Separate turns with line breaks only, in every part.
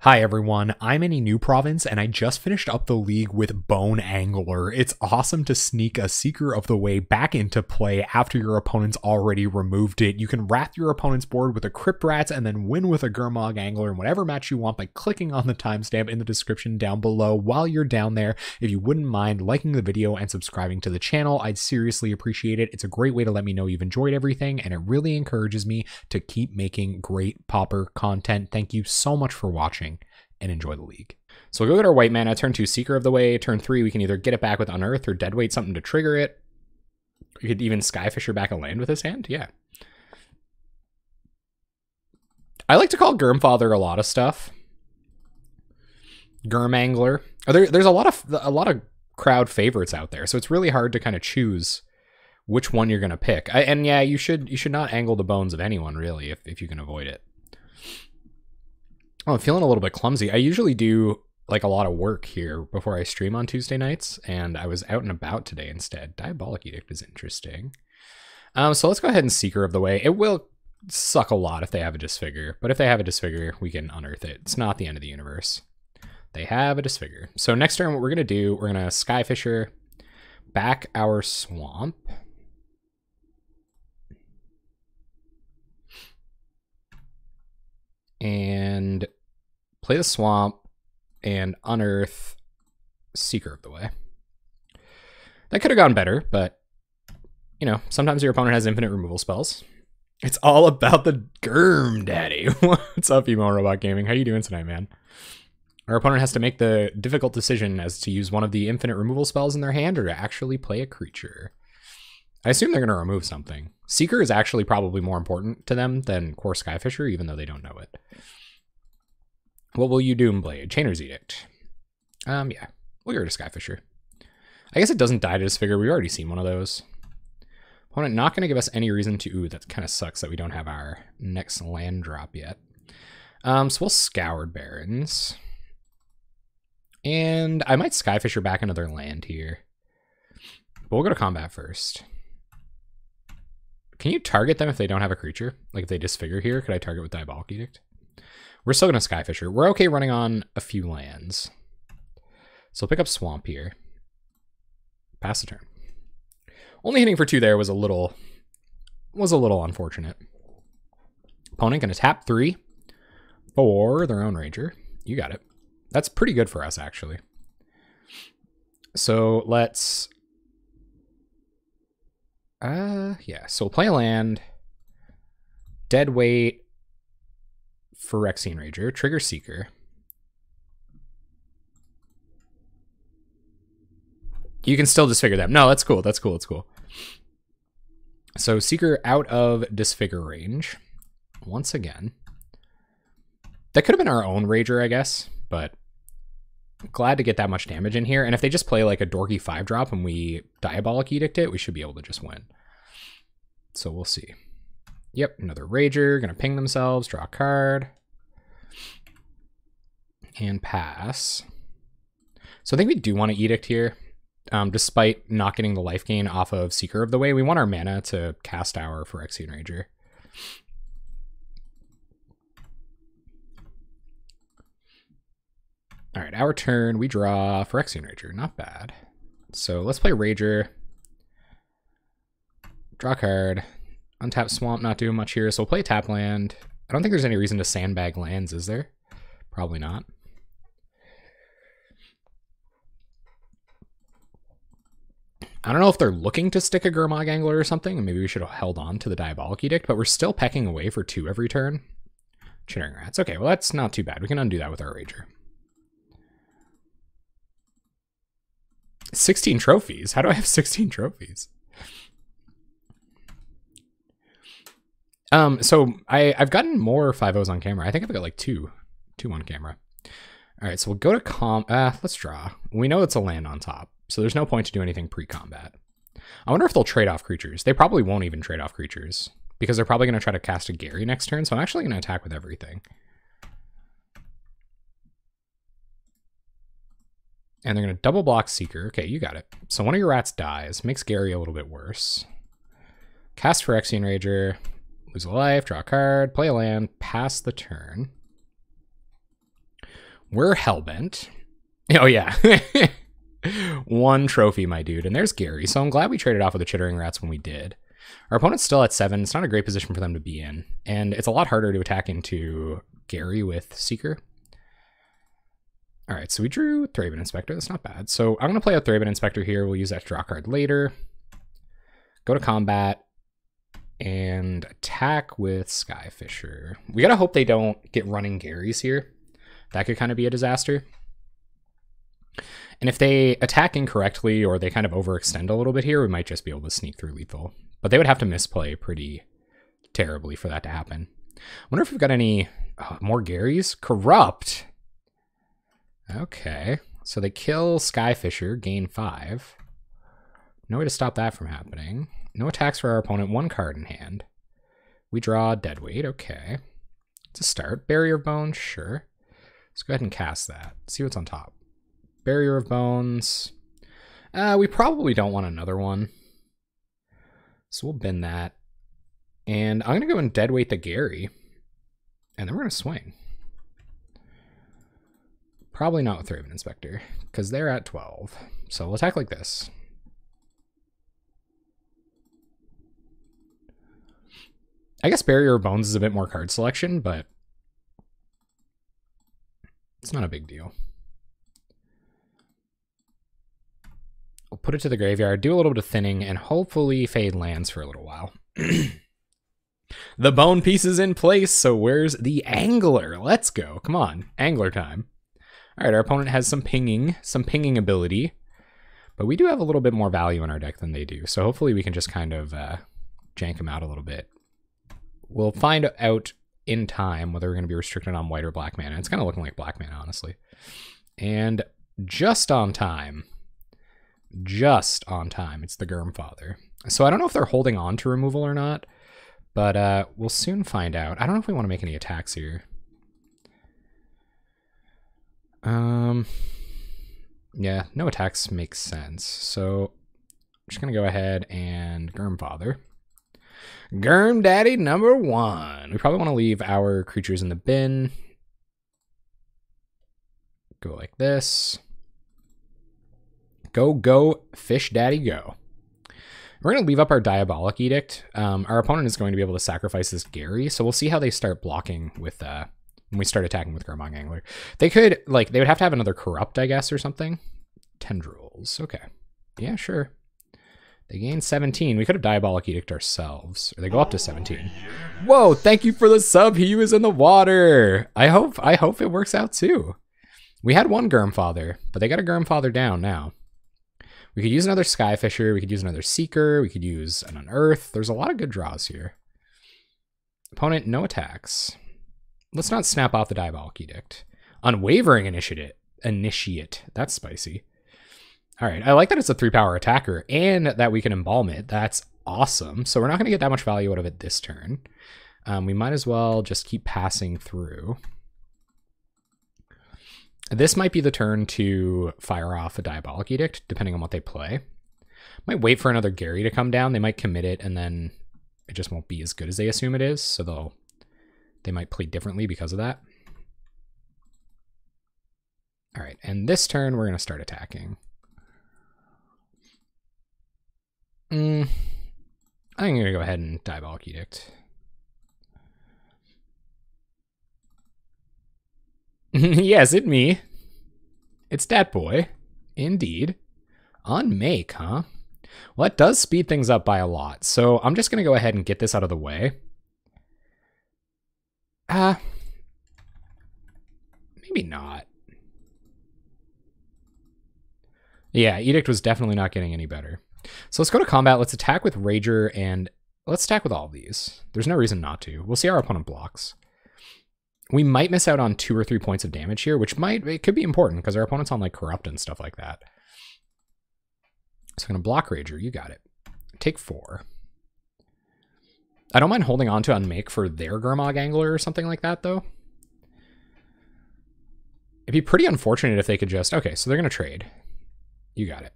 Hi everyone, I'm in a new province and I just finished up the league with Bone Angler. It's awesome to sneak a Seeker of the Way back into play after your opponent's already removed it. You can wrath your opponent's board with a Crypt Rats and then win with a Gurmag Angler in whatever match you want by clicking on the timestamp in the description down below. While you're down there, if you wouldn't mind liking the video and subscribing to the channel, I'd seriously appreciate it. It's a great way to let me know you've enjoyed everything and it really encourages me to keep making great Pauper content. Thank you so much for watching and enjoy the league. So we'll go get our white mana, turn 2 Seeker of the Way, turn 3 we can either get it back with Unearth or Deadweight something to trigger it. We could even Skyfisher back a land with his hand, yeah. I like to call Gurmfather a lot of stuff. Gurmangler. There's a lot of crowd favorites out there, so it's really hard to kind of choose which one you're gonna pick. And yeah, you should not angle the bones of anyone really if you can avoid it. Oh, I'm feeling a little bit clumsy. I usually do like a lot of work here before I stream on Tuesday nights, and I was out and about today instead. Diabolic Edict is interesting. So let's go ahead and Seeker of the Way. It will suck a lot if they have a Disfigure, but if they have a Disfigure, we can Unearth it. It's not the end of the universe. They have a Disfigure. So next turn, what we're going to do, we're going to Skyfisher back our Swamp. And play the Swamp and Unearth Seeker of the Way. That could have gone better, but, you know, sometimes your opponent has infinite removal spells. It's all about the Gurm Daddy. What's up, Emo Robot Gaming? How you doing tonight, man? Our opponent has to make the difficult decision as to use one of the infinite removal spells in their hand or to actually play a creature. I assume they're going to remove something. Seeker is actually probably more important to them than Core Skyfisher, even though they don't know it. What will you Doomblade? Chainer's Edict. Yeah, we'll go to Skyfisher. I guess it doesn't die to Disfigure. We've already seen one of those. Opponent not going to give us any reason to... Ooh, that kind of sucks that we don't have our next land drop yet. So we'll Scoured Barrens. And I might Skyfisher back another land here. But we'll go to combat first. Can you target them if they don't have a creature? Like if they Disfigure here, could I target with Diabolic Edict? We're still going to Skyfisher. We're okay running on a few lands. So we'll pick up Swamp here. Pass the turn. Only hitting for 2 there was a little unfortunate. Opponent going to tap 3 for their own Ranger. You got it. That's pretty good for us, actually. So let's... yeah, so we'll play a land. Deadweight. Phyrexian Rager, trigger Seeker. You can still Disfigure them. No, that's cool. That's cool. That's cool. So Seeker out of Disfigure range. Once again. That could have been our own Rager, I guess, but glad to get that much damage in here. And if they just play like a dorky 5-drop and we Diabolic Edict it, we should be able to just win. So we'll see. Yep, another Rager, gonna ping themselves, draw a card. And pass. So I think we do want to Edict here. Despite not getting the life gain off of Seeker of the Way, we want our mana to cast our Phyrexian Rager. Alright, our turn, we draw Phyrexian Rager, not bad. So let's play Rager. Draw a card. Untap Swamp, not doing much here, so we'll play tap land. I don't think there's any reason to sandbag lands, is there? Probably not. I don't know if they're looking to stick a Gurmag Angler or something, and maybe we should have held on to the Diabolic Edict, but we're still pecking away for 2 every turn. Chittering Rats. Okay, well that's not too bad. We can undo that with our Rager. 16 trophies? How do I have 16 trophies? So I've gotten more 5-0s on camera. I think I've got like two on camera. All right, so we'll go to let's draw. We know it's a land on top, so there's no point to do anything pre-combat. I wonder if they'll trade off creatures. They probably won't even trade off creatures because they're probably going to try to cast a Gary next turn, so I'm actually going to attack with everything. And they're going to double block Seeker. Okay, you got it. So one of your rats dies, makes Gary a little bit worse. Cast Phyrexian Rager. Lose a life, draw a card, play a land, pass the turn. We're hellbent. Oh, yeah. One trophy, my dude. And there's Gary. So I'm glad we traded off with the Chittering Rats when we did. Our opponent's still at 7. It's not a great position for them to be in. And it's a lot harder to attack into Gary with Seeker. All right, so we drew Thraben Inspector. That's not bad. So I'm going to play a Thraben Inspector here. We'll use that to draw a card later. Go to combat and attack with Skyfisher. We got to hope they don't get running Garys here. That could kind of be a disaster. And if they attack incorrectly or they kind of overextend a little bit here, we might just be able to sneak through lethal. But they would have to misplay pretty terribly for that to happen. I wonder if we've got any more Garys. Corrupt. Okay. So they kill Skyfisher, gain 5. No way to stop that from happening. No attacks for our opponent, 1 card in hand. We draw Deadweight, okay. It's a start. Barrier of Bones, sure. Let's go ahead and cast that. See what's on top. Barrier of Bones. We probably don't want another one. So we'll bin that. And I'm going to go and Deadweight the Gary. And then we're going to swing. Probably not with Thraben Inspector, because they're at 12. So we'll attack like this. I guess Barrier of Bones is a bit more card selection, but it's not a big deal. We'll put it to the graveyard, do a little bit of thinning, and hopefully fade lands for a little while. The bone piece is in place, so where's the Angler? Let's go. Come on, Angler time. All right, our opponent has some pinging ability, but we do have a little bit more value in our deck than they do, so hopefully we can just kind of jank them out a little bit. We'll find out in time whether we're going to be restricted on white or black mana. It's kind of looking like black mana, honestly. And just on time. Just on time. It's the Gurmfather. So I don't know if they're holding on to removal or not, but we'll soon find out. I don't know if we want to make any attacks here. Yeah, no attacks makes sense. So I'm just going to go ahead and Gurmfather. Gurm Daddy number 1. We probably want to leave our creatures in the bin. Go like this. Go, Fish Daddy, go. We're going to leave up our Diabolic Edict. Our opponent is going to be able to sacrifice this Gary, so we'll see how they start blocking with when we start attacking with Gurmag Angler. They could, like, they would have to have another Corrupt, I guess, or something. Tendrils. Okay. Yeah, sure. They gain 17. We could have Diabolic Edict ourselves. Or they go up to 17. Whoa, thank you for the sub. He was in the water. I hope it works out too. We had one Gurmfather, but they got a Gurmfather down now. We could use another Skyfisher. We could use another Seeker. We could use an Unearth. There's a lot of good draws here. Opponent, no attacks. Let's not snap off the Diabolic Edict. Unwavering Initiate. That's spicy. All right, I like that it's a 3-power attacker and that we can embalm it. That's awesome. So we're not going to get that much value out of it this turn. We might as well just keep passing through. This might be the turn to fire off a Diabolic Edict, depending on what they play. Might wait for another Gary to come down. They might commit it, and then it just won't be as good as they assume it is. So they might play differently because of that. All right, and this turn we're going to start attacking. I'm going to go ahead and Diabolic Edict. Yes, it's me. It's that boy. Indeed. On make, huh? Well, that does speed things up by a lot. So I'm just going to go ahead and get this out of the way. Maybe not. Yeah, Edict was definitely not getting any better. So let's go to combat. Let's attack with Rager, and let's attack with all of these. There's no reason not to. We'll see our opponent blocks. We might miss out on 2 or 3 points of damage here, which it could be important because our opponent's on like Corrupt and stuff like that. So I'm going to block Rager. You got it. Take 4. I don't mind holding on to Unmake for their Gurmag Angler or something like that, though. It'd be pretty unfortunate if they could just... Okay, so they're going to trade. You got it.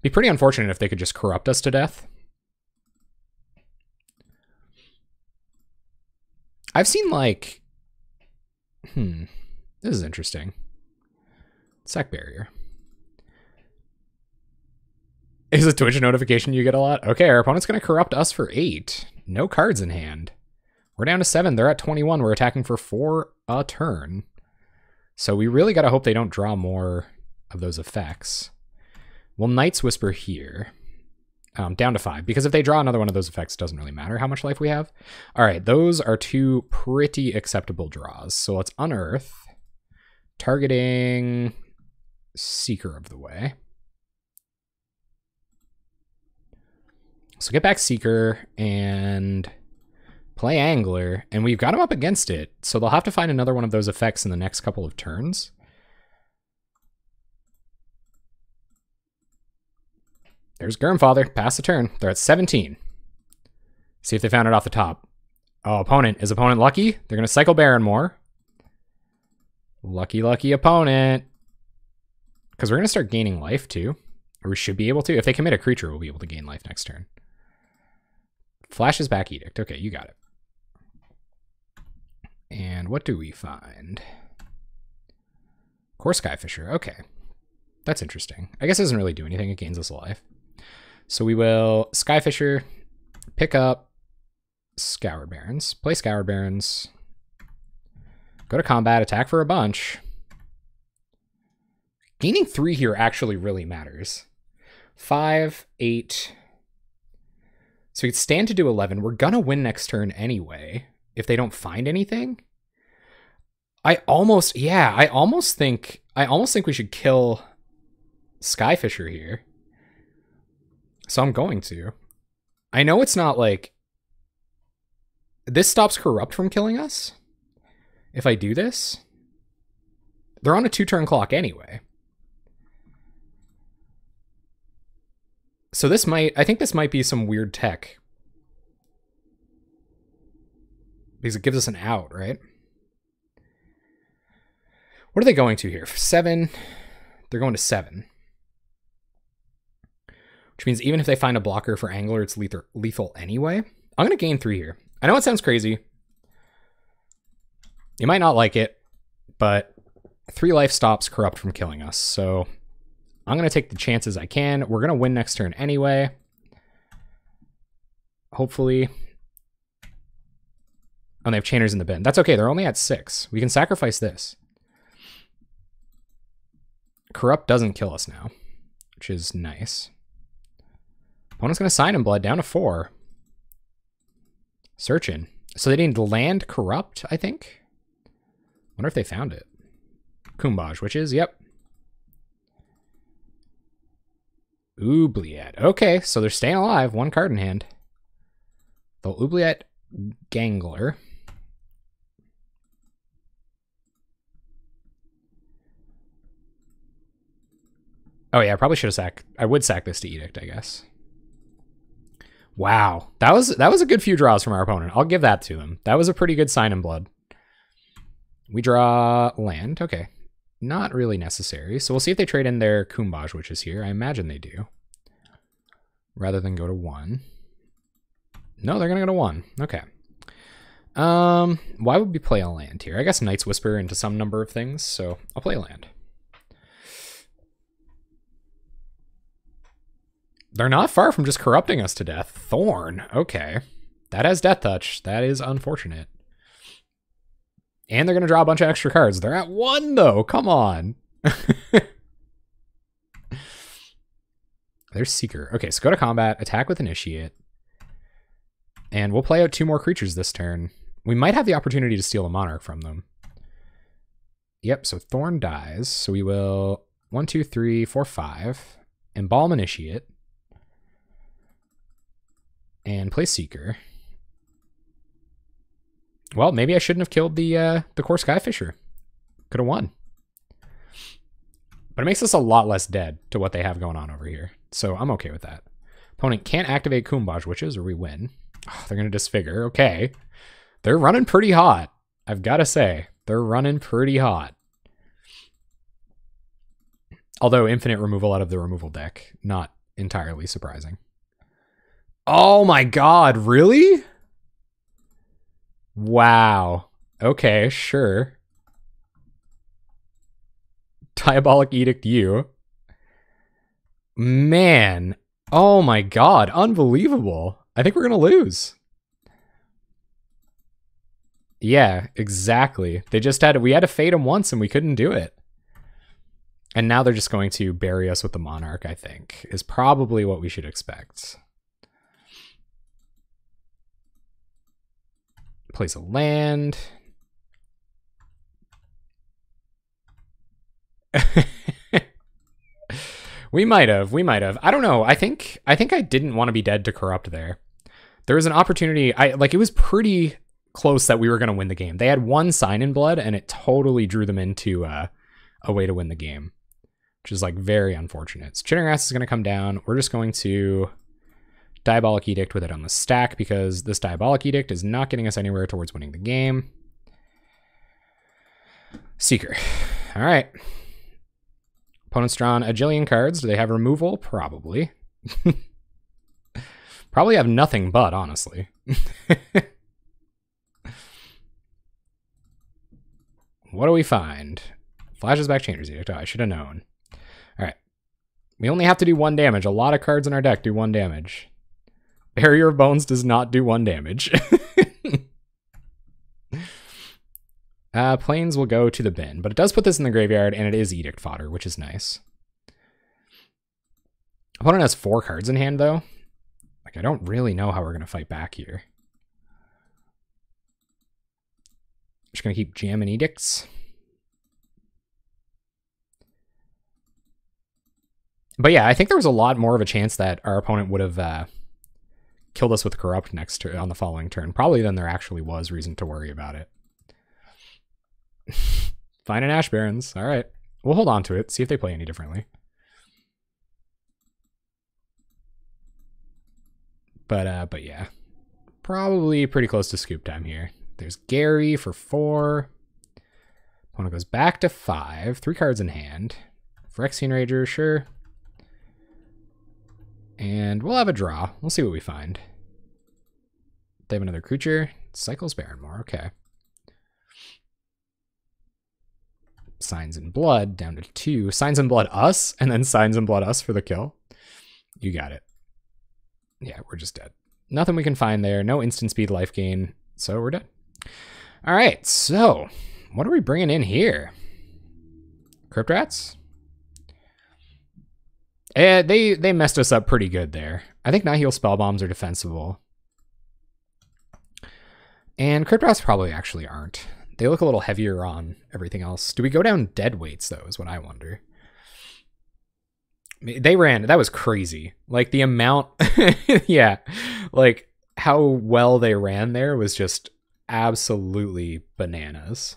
Be pretty unfortunate if they could just corrupt us to death. I've seen like This is interesting. Sack barrier. Is a Twitch notification you get a lot? Okay, our opponent's going to corrupt us for 8. No cards in hand. We're down to 7. They're at 21. We're attacking for 4 a turn. So we really got to hope they don't draw more of those effects. We'll Night's Whisper here. Down to 5. Because if they draw another one of those effects, it doesn't really matter how much life we have. All right, those are 2 pretty acceptable draws. So let's unearth. Targeting Seeker of the Way. So get back Seeker and play Angler, and we've got him up against it, so they'll have to find another one of those effects in the next couple of turns. There's Gurmfather, pass the turn. They're at 17. See if they found it off the top. Oh, opponent. Is opponent lucky? They're going to cycle Baron more. Lucky, lucky opponent. Because we're going to start gaining life, too. Or we should be able to. If they commit a creature, we'll be able to gain life next turn. Flashes back Edict. Okay, you got it. And what do we find? Core Skyfisher. Okay. That's interesting. I guess it doesn't really do anything. It gains us a life. So we will Skyfisher, pick up Scoured Barons, play Scoured Barons, go to combat, attack for a bunch. Gaining 3 here actually really matters. 5, 8. So we could stand to do 11. We're gonna win next turn anyway, if they don't find anything. I almost think we should kill Skyfisher here. So I'm going to. I know it's not like... This stops Corrupt from killing us. If I do this. They're on a 2-turn clock anyway. So this might, I think this might be some weird tech. Because it gives us an out, right? What are they going to here? 7. They're going to 7. Which means even if they find a blocker for Angler, it's lethal anyway. I'm going to gain 3 here. I know it sounds crazy. You might not like it, but 3 life stops Corrupt from killing us. So I'm going to take the chances I can. We're going to win next turn anyway. Hopefully. Oh, they have Chainers in the bin. That's okay. They're only at 6. We can sacrifice this. Corrupt doesn't kill us now, which is nice. Opponent's going to Sign in Blood down to 4. Searching. So they didn't land Corrupt, I think. Wonder if they found it. Kumbaj, which is, yep. Oubliette. Okay, so they're staying alive. 1 card in hand. They'll Oubliette Gangler. Oh yeah, I probably should have sacked. I would sack this to Edict, I guess. Wow, that was a good few draws from our opponent. I'll give that to them. That was a pretty good Sign in Blood. We draw land. Okay, not really necessary. So we'll see if they trade in their Kumbaj, which is here. I imagine they do. Rather than go to 1. No, they're gonna go to 1. Okay. Why would we play a land here? I guess Night's Whisper into some number of things. So I'll play a land. They're not far from just corrupting us to death. Thorn. Okay. That has Death Touch. That is unfortunate. And they're going to draw a bunch of extra cards. They're at 1, though. Come on. There's Seeker. Okay, so go to combat. Attack with Initiate. And we'll play out 2 more creatures this turn. We might have the opportunity to steal a Monarch from them. Yep, so Thorn dies. So we will 1, 2, 3, 4, 5. Embalm Initiate. And play Seeker. Well, maybe I shouldn't have killed the Core Skyfisher. Could have won. But it makes us a lot less dead to what they have going on over here. So I'm okay with that. Opponent can't activate Kumbaj Witches or we win. Oh, they're going to Disfigure. Okay. They're running pretty hot. I've got to say. They're running pretty hot. Although infinite removal out of the removal deck. Not entirely surprising. Oh my god, really? Wow. Okay, sure. Diabolic Edict you. Man. Oh my god. Unbelievable. I think we're going to lose. Yeah, exactly. They just we had to fade them once and we couldn't do it. And now they're just going to bury us with the Monarch, I think, is probably what we should expect. Place a land. We might have. I don't know. I think I didn't want to be dead to corrupt there. There was an opportunity. It was pretty close that we were going to win the game. They had one sign in blood and it totally drew them into a way to win the game, which is like very unfortunate. So Chittergrass is going to come down. We're just going to Diabolic Edict with it on the stack because this Diabolic Edict is not getting us anywhere towards winning the game. Seeker. All right. Opponent's drawn a jillion cards. Do they have removal? Probably. Probably have nothing but, honestly. What do we find? Flashes back Changer's Edict. Oh, I should have known. All right. We only have to do 1 damage. A lot of cards in our deck do 1 damage. Barrier of Bones does not do 1 damage. Plains will go to the bin, but it does put this in the graveyard, and it is Edict fodder, which is nice. Opponent has 4 cards in hand, though. Like, I don't really know how we're going to fight back here. Just going to keep jamming Edicts. But yeah, I think there was a lot more of a chance that our opponent would have killed us with Corrupt next turn on the following turn, probably than there actually was reason to worry about it. Fine and Ash Barrens. All right. We'll hold on to it, see if they play any differently. But yeah, probably pretty close to scoop time here. There's Gary for 4. Opponent goes back to 5. 3 cards in hand. Phyrexian Rager, sure. And we'll have a draw. We'll see what we find. They have another creature. Cycles Barrenmore. Okay. Signs in Blood down to 2. Signs in Blood us, and then Signs in Blood us for the kill. You got it. Yeah, we're just dead. Nothing we can find there. No instant speed life gain. So we're dead. All right, so what are we bringing in here? Crypt Rats? They messed us up pretty good there. I think Nihil Spell Bombs are defensible. And Crypt Rats probably actually aren't. They look a little heavier on everything else. Do we go down dead weights, though, is what I wonder. They ran, that was crazy. Like, the amount, yeah, like, how well they ran there was just absolutely bananas.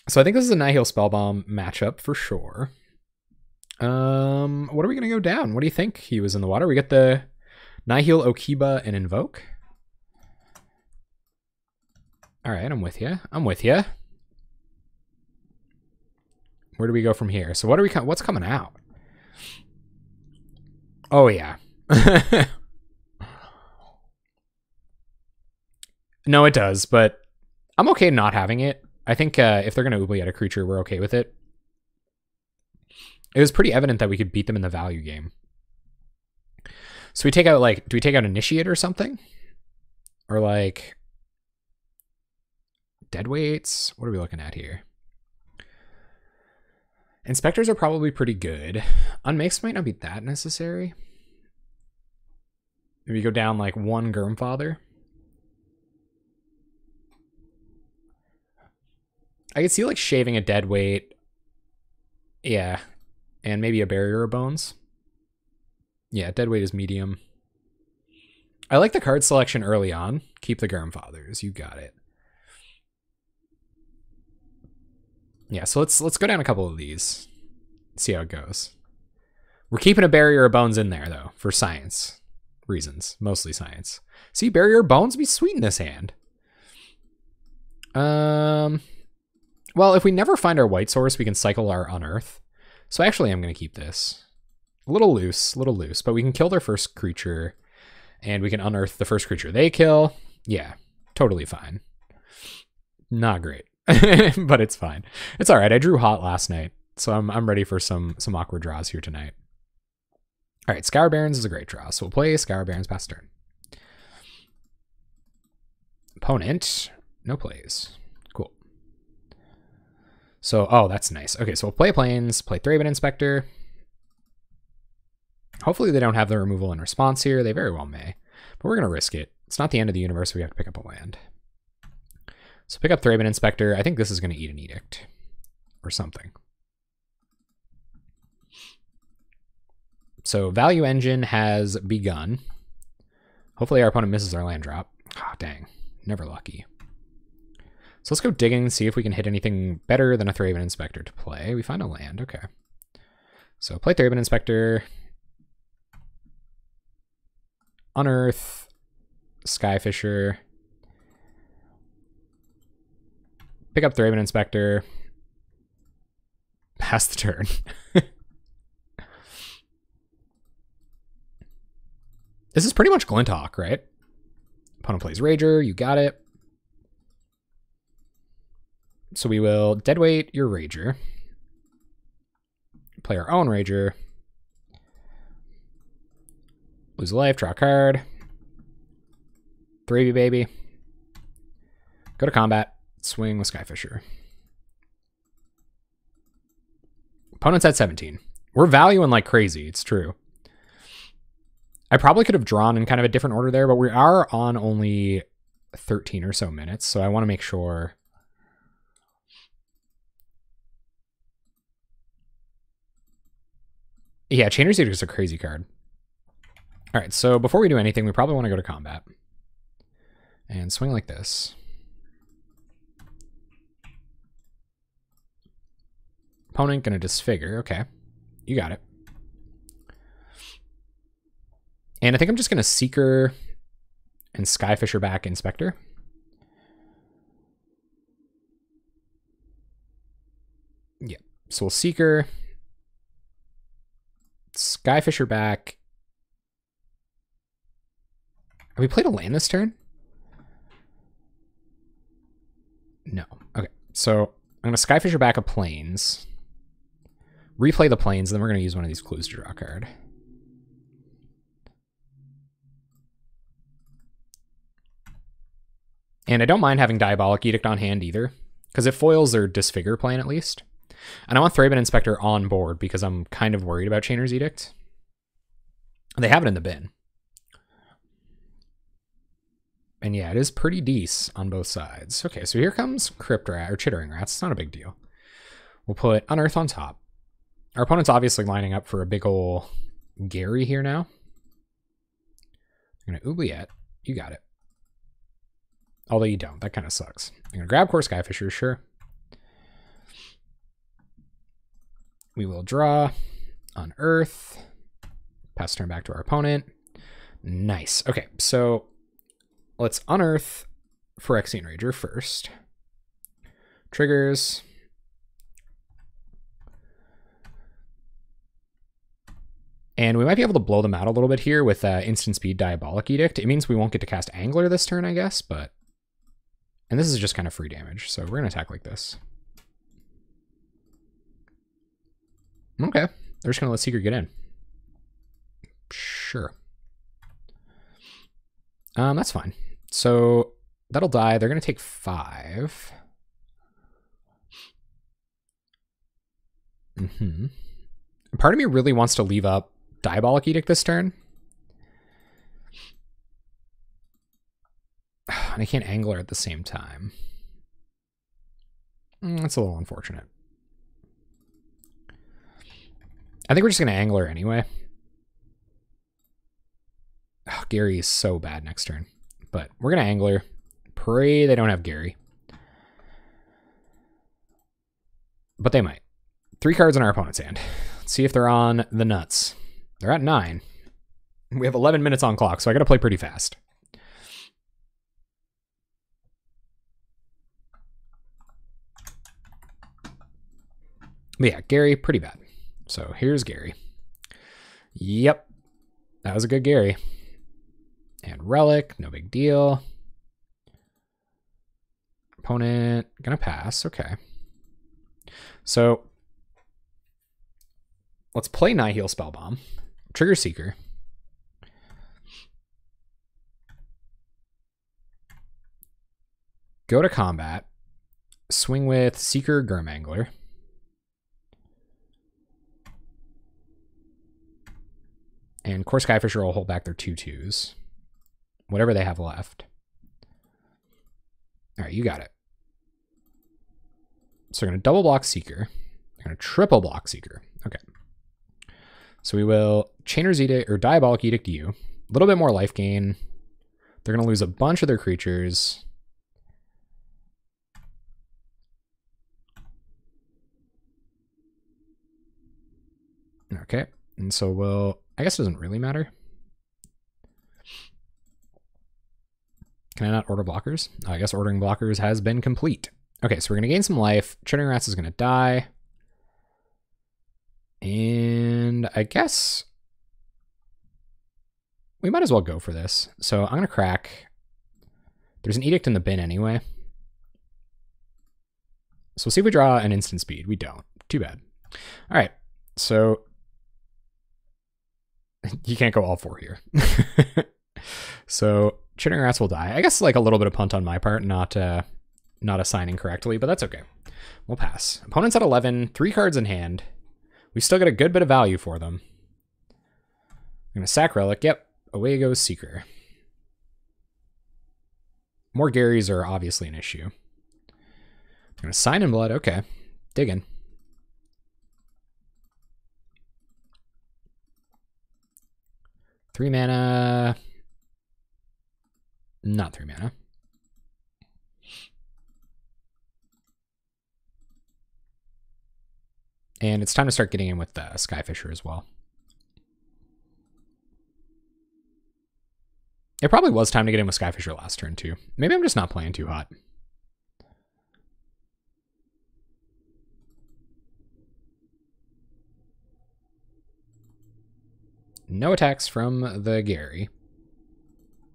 So I think this is a Nihil Spellbomb matchup for sure. What are we going to go down? What do you think? He was in the water. We get the Nihil Okiba and Invoke. All right, I'm with you. I'm with you. Where do we go from here? So what are we? What's coming out? Oh yeah. No, it does, but I'm okay not having it. I think if they're gonna oubliette a creature, we're okay with it. It was pretty evident that we could beat them in the value game. So we take out, like, do we take out Initiate or something? Or like Deadweights? What are we looking at here? Inspectors are probably pretty good. Unmakes might not be that necessary. Maybe go down like 1 Gurmfather. I could see like shaving a Deadweight. Yeah. And maybe a Barrier of Bones. Yeah, Deadweight is medium. I like the card selection early on. Keep the Gurmfathers. You got it. Yeah, so let's go down a couple of these. See how it goes. We're keeping a Barrier of Bones in there, though, for science reasons. Mostly science. See, Barrier of Bones would be sweet in this hand. Well, if we never find our white source, we can cycle our Unearth. So actually, I'm going to keep this. A little loose, but we can kill their first creature, and we can unearth the first creature they kill. Yeah, totally fine. Not great. But it's fine. It's all right. I drew hot last night. So I'm ready for some awkward draws here tonight. All right, Scour Barons is a great draw, so we'll play Scour Barons past turn. Opponent, no plays. Cool. So, oh, that's nice. Okay, so we'll play Plains, play Thraben Inspector. Hopefully they don't have the removal in response here. They very well may, but we're going to risk it. It's not the end of the universe. We have to pick up a land. So pick up Thraben Inspector. I think this is going to eat an Edict or something. So Value Engine has begun. Hopefully our opponent misses our land drop. Ah, oh, dang. Never lucky. So let's go digging and see if we can hit anything better than a Thraben Inspector to play. We find a land. Okay. So play Thraben Inspector. Unearth. Skyfisher. Pick up Thraben Inspector. Pass the turn. This is pretty much Glinthawk, right? Opponent plays Rager, you got it. So we will deadweight your Rager. Play our own Rager. Lose a life, draw a card. 3v baby. Go to combat, swing with Skyfisher. Opponent's at 17. We're valuing like crazy, it's true. I probably could have drawn in kind of a different order there, but we are on only 13 or so minutes, so I want to make sure. Yeah, Chainer's Edict is a crazy card. All right, so before we do anything, we probably want to go to combat and swing like this. Opponent gonna disfigure. Okay, you got it. And I think I'm just going to Seeker and Skyfisher back Inspector. Yeah, so we'll Seeker, Skyfisher back. Have we played a land this turn? No. Okay, so I'm going to Skyfisher back a Plains, replay the Plains, and then we're going to use one of these clues to draw a card. And I don't mind having Diabolic Edict on hand either, because it foils their Disfigure plan at least. And I want Thraben Inspector on board because I'm kind of worried about Chainer's Edict. They have it in the bin. And yeah, it is pretty decent on both sides. Okay, so here comes Crypt Rat, or Chittering Rats. It's not a big deal. We'll put Unearth on top. Our opponent's obviously lining up for a big ol' Gary here now. I'm going to Oubliette. You got it. Although you don't. That kind of sucks. I'm going to grab Core Skyfisher, sure. We will draw, Unearth, pass turn back to our opponent. Nice. Okay, so let's Unearth Phyrexian Rager first. Triggers. And we might be able to blow them out a little bit here with instant speed Diabolic Edict. It means we won't get to cast Angler this turn, I guess, but... And this is just kind of free damage, so we're going to attack like this. Okay, they're just going to let Seeker get in. Sure. That's fine. So that'll die. They're going to take 5. Part of me really wants to leave up Diabolic Edict this turn. And I can't Angler at the same time. That's a little unfortunate. I think we're just going to Angler anyway. Oh, Gary is so bad next turn. But we're going to Angler. Pray they don't have Gary. But they might. 3 cards in our opponent's hand. Let's see if they're on the nuts. They're at 9. We have 11 minutes on clock, so I got to play pretty fast. But yeah, Gary, pretty bad. So here's Gary. Yep. That was a good Gary. And Relic, no big deal. Opponent, gonna pass. Okay. So Let's play Nihil Spellbomb. Trigger Seeker. Go to combat. Swing with Seeker Gurmangler. And Core Skyfisher will hold back their 2/2s. Whatever they have left. All right, you got it. So we're going to double block Seeker. We're going to triple block Seeker. Okay. So we will Chainer's Edict or Diabolic Edict you. A little bit more life gain. They're going to lose a bunch of their creatures. Okay. And so we'll, I guess it doesn't really matter. Can I not order blockers? I guess ordering blockers has been complete. Okay, so we're going to gain some life. Churning Rats is going to die. And I guess we might as well go for this. So I'm going to crack. There's an Edict in the bin anyway. So we'll see if we draw an instant speed. We don't. Too bad. All right, so you can't go all four here. So Churning Rats will die. I guess like a little bit of punt on my part, not assigning correctly, but that's okay. We'll pass. Opponent's at 11, 3 cards in hand. We still get a good bit of value for them. I'm going to sack Relic. Yep, away goes Seeker. More Garys are obviously an issue. I'm going to Sign in Blood. Okay, digging. Three mana. Not 3 mana. And it's time to start getting in with Skyfisher as well. It probably was time to get in with Skyfisher last turn too. Maybe I'm just not playing too hot. No attacks from the Gary.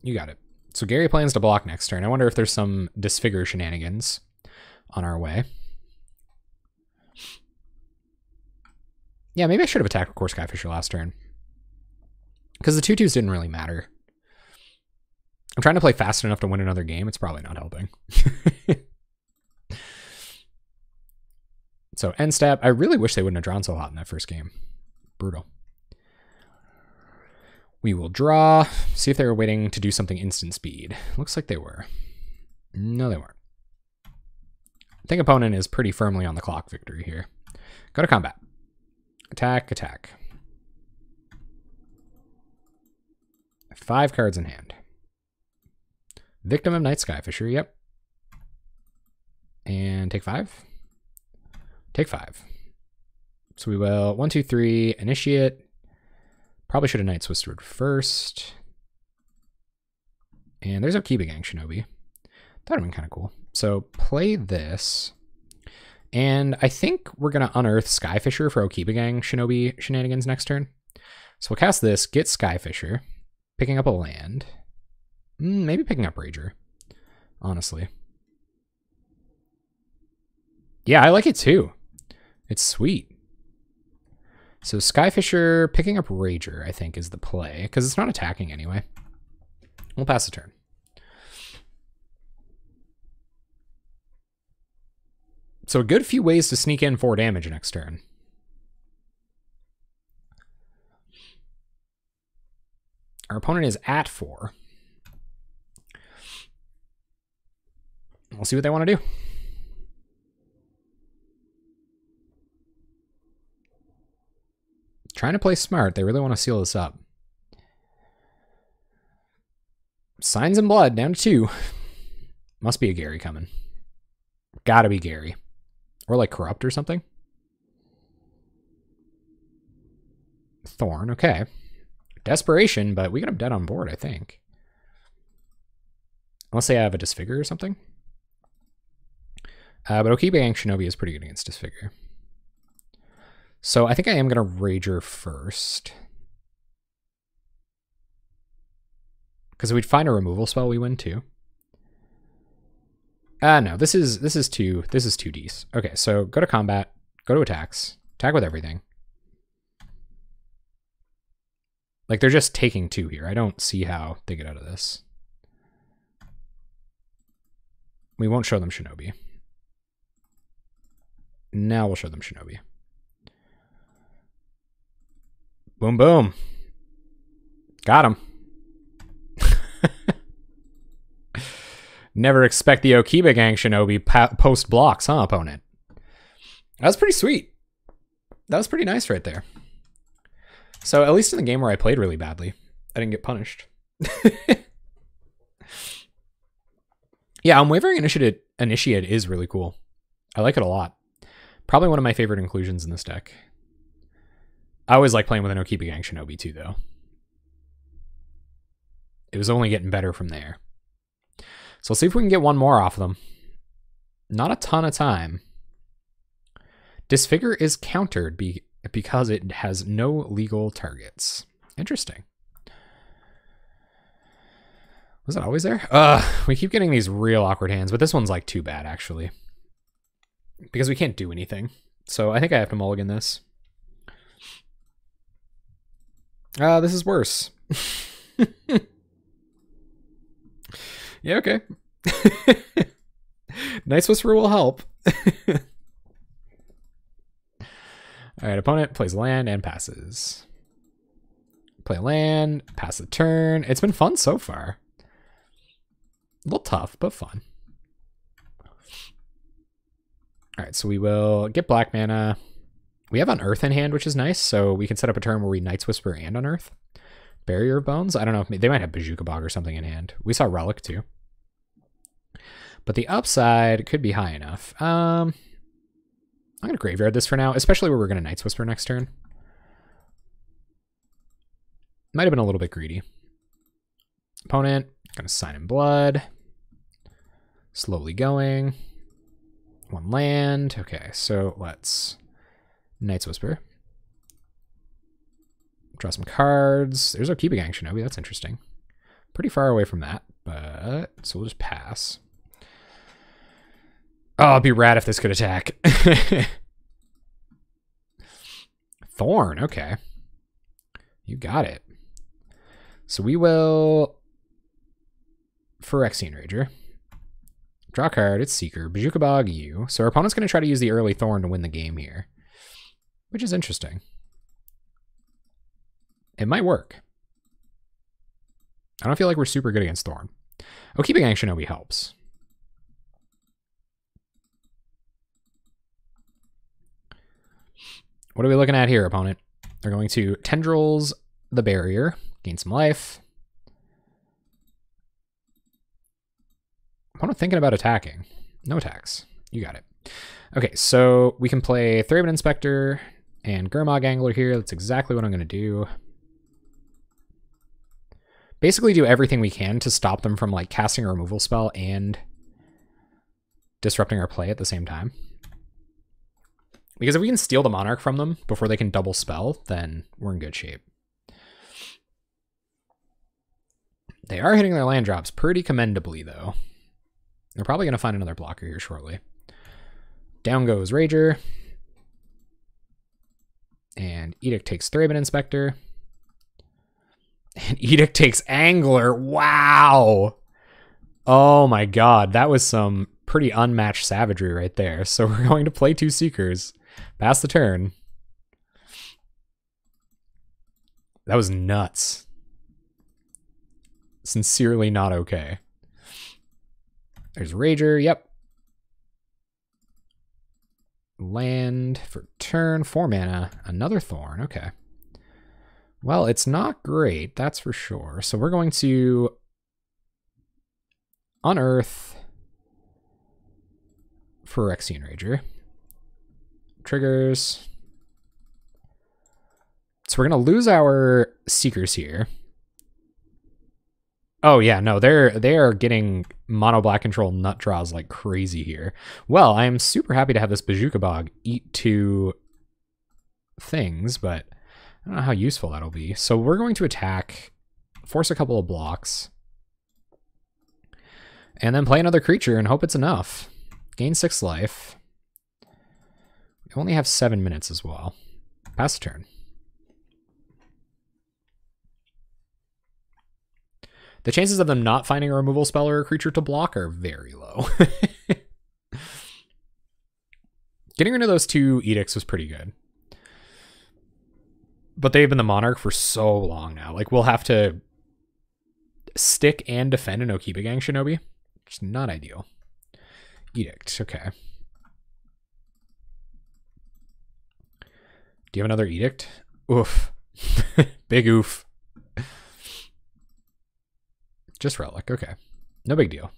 You got it. So Gary plans to block next turn. I wonder if there's some Disfigure shenanigans on our way. Yeah, maybe I should have attacked with Core Skyfisher last turn. Because the 2/2s didn't really matter. I'm trying to play fast enough to win another game. It's probably not helping. So end step. I really wish they wouldn't have drawn so hot in that first game. Brutal. We will draw. See if they were waiting to do something instant speed. Looks like they were. No, they weren't. I think opponent is pretty firmly on the clock victory here. Go to combat. Attack, attack. 5 cards in hand. Victim of Night Skyfisher, yep. And take 5. Take 5. So we will 1, 2, 3, initiate. Probably should have Night Swisted first. And there's our Keebagang Shinobi. That would have been kind of cool. So play this. And I think we're going to unearth Skyfisher for Okibagang Shinobi shenanigans next turn. So we'll cast this, get Skyfisher, picking up a land. Maybe picking up Rager, honestly. Yeah, I like it too. It's sweet. So Skyfisher picking up Rager, I think, is the play, because it's not attacking anyway. We'll pass the turn. So a good few ways to sneak in 4 damage next turn. Our opponent is at 4. We'll see what they want to do. Trying to play smart. They really want to seal this up. Signs in Blood down to 2. Must be a Gary coming. Gotta be Gary. Or like Corrupt or something. Thorn, okay. Desperation, but we got him dead on board, I think. Unless they have a Disfigure or something. But Okibagang Shinobi is pretty good against Disfigure. So I think I am going to Rager first. Because if we'd find a removal spell, we win too. No, this is 2Ds. Okay, so go to combat, go to attacks, attack with everything. Like, they're just taking 2 here. I don't see how they get out of this. We won't show them Shinobi. Now we'll show them Shinobi. Boom, boom. Got him. Never expect the Okiba Gang Shinobi post blocks, huh, opponent? That was pretty sweet. That was pretty nice right there. So at least in the game where I played really badly, I didn't get punished. Yeah, Unwavering Initiate is really cool. I like it a lot. Probably one of my favorite inclusions in this deck. I always like playing with an Okiba Gang Shinobi too, though. It was only getting better from there. So let's see if we can get one more off of them. Not a ton of time. Disfigure is countered because it has no legal targets. Interesting. Was it always there? We keep getting these real awkward hands, but this one's like too bad, actually. Because we can't do anything. So I think I have to mulligan this. This is worse. Yeah, okay. Nice Whisper will help. Alright, opponent plays land and passes. Play land, pass the turn. It's been fun so far. A little tough, but fun. Alright, so we will get black mana. We have Unearth in hand, which is nice, so we can set up a turn where we Night's Whisper and Unearth. Barrier of Bones? I don't know. If they might have Bazooka Bog or something in hand. We saw Relic, too. But the upside could be high enough. I'm going to graveyard this for now, especially where we're going to Night's Whisper next turn. Might have been a little bit greedy. Opponent, going to Sign in Blood. Slowly going. 1 land. Okay, so let's Night's Whisper. Draw some cards. There's Okiba Gang Shinobi. That's interesting. Pretty far away from that, but so we'll just pass. Oh, it'd be rad if this could attack. Thorn, okay. You got it. So we will Phyrexian Rager. Draw a card, it's Seeker. Bazooka Bog, you. So our opponent's going to try to use the early Thorn to win the game here. Which is interesting. It might work. I don't feel like we're super good against Thorn. Okiba Gang Shinobi helps. What are we looking at here, opponent? They're going to Tendrils the Barrier, gain some life. Opponent thinking about attacking. No attacks. You got it. Okay, so we can play Thraben Inspector and Gurmag Angler here. That's exactly what I'm going to do. Basically do everything we can to stop them from like casting a removal spell and disrupting our play at the same time. Because if we can steal the Monarch from them before they can double spell, then we're in good shape. They are hitting their land drops pretty commendably, though. They're probably going to find another blocker here shortly. Down goes Rager. And Edict takes Thraben Inspector. And Edict takes Angler. Wow! Oh my god, that was some pretty unmatched savagery right there. So we're going to play 2 Seekers. Pass the turn. That was nuts. Sincerely not okay. There's Rager, yep. Land for turn, 4 mana. Another Thorn, okay. Well, it's not great, that's for sure. So we're going to Unearth Phyrexian Rager. Triggers. So we're going to lose our Seekers here. Oh yeah, no, they are getting mono black control nut draws like crazy here. Well, I am super happy to have this Bazooka Bog eat 2 things, but I don't know how useful that'll be. So we're going to attack, force a couple of blocks, and then play another creature and hope it's enough. Gain 6 life. We only have 7 minutes as well. Pass the turn. The chances of them not finding a removal spell or a creature to block are very low. Getting rid of those 2 edicts was pretty good. But they've been the Monarch for so long now. Like, we'll have to stick and defend an Okiba Gang Shinobi, which is not ideal. Edict, okay. Do you have another edict? Oof. Big oof. Just relic, okay. No big deal.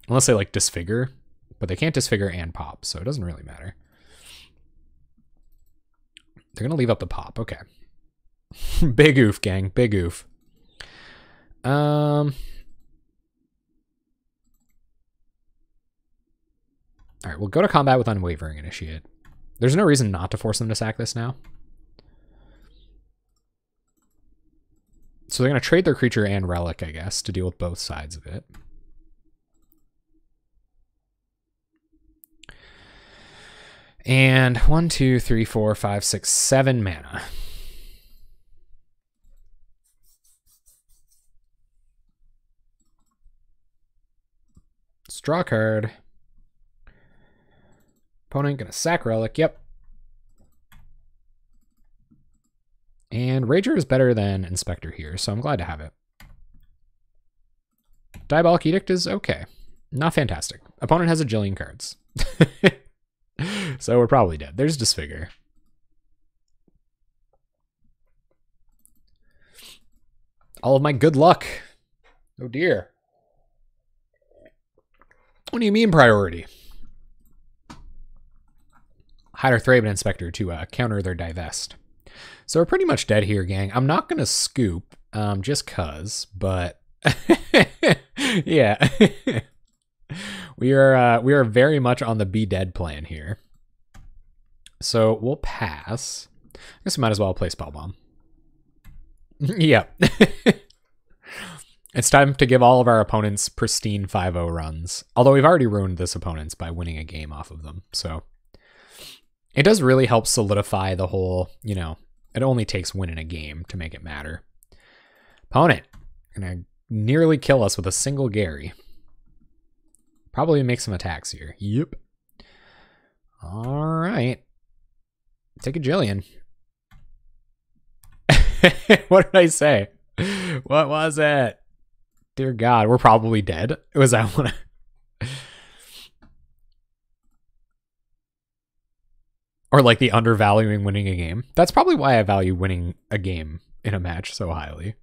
Unless they like disfigure, but they can't disfigure and pop, so it doesn't really matter. They're gonna leave up the pop, okay. Big oof, gang, big oof. All right, we'll go to combat with Unwavering Initiate. There's no reason not to force them to sack this now. So they're going to trade their creature and relic, I guess, to deal with both sides of it. And 1, 2, 3, 4, 5, 6, 7 mana. Let's draw a card. Opponent gonna sack relic, yep. And Rager is better than Inspector here, so I'm glad to have it. Diabolic Edict is okay. Not fantastic. Opponent has a jillion cards. So we're probably dead. There's Disfigure. All of my good luck. Oh dear. What do you mean priority? Hide or Thraben Inspector to counter their Divest. So we're pretty much dead here, gang. I'm not going to scoop, just cuz, but yeah. we are very much on the be dead plan here. So we'll pass. I guess we might as well play Spellbomb. Yeah. It's time to give all of our opponents pristine 5-0 runs. Although we've already ruined this opponent's by winning a game off of them. So it does really help solidify the whole, you know, it only takes winning a game to make it matter. Opponent gonna nearly kill us with a single Gary. Probably make some attacks here. Yep. All right. Take a Jillian. What did I say? What was it? Dear God, we're probably dead. Was that one? Or like the undervaluing winning a game. That's probably why I value winning a game in a match so highly.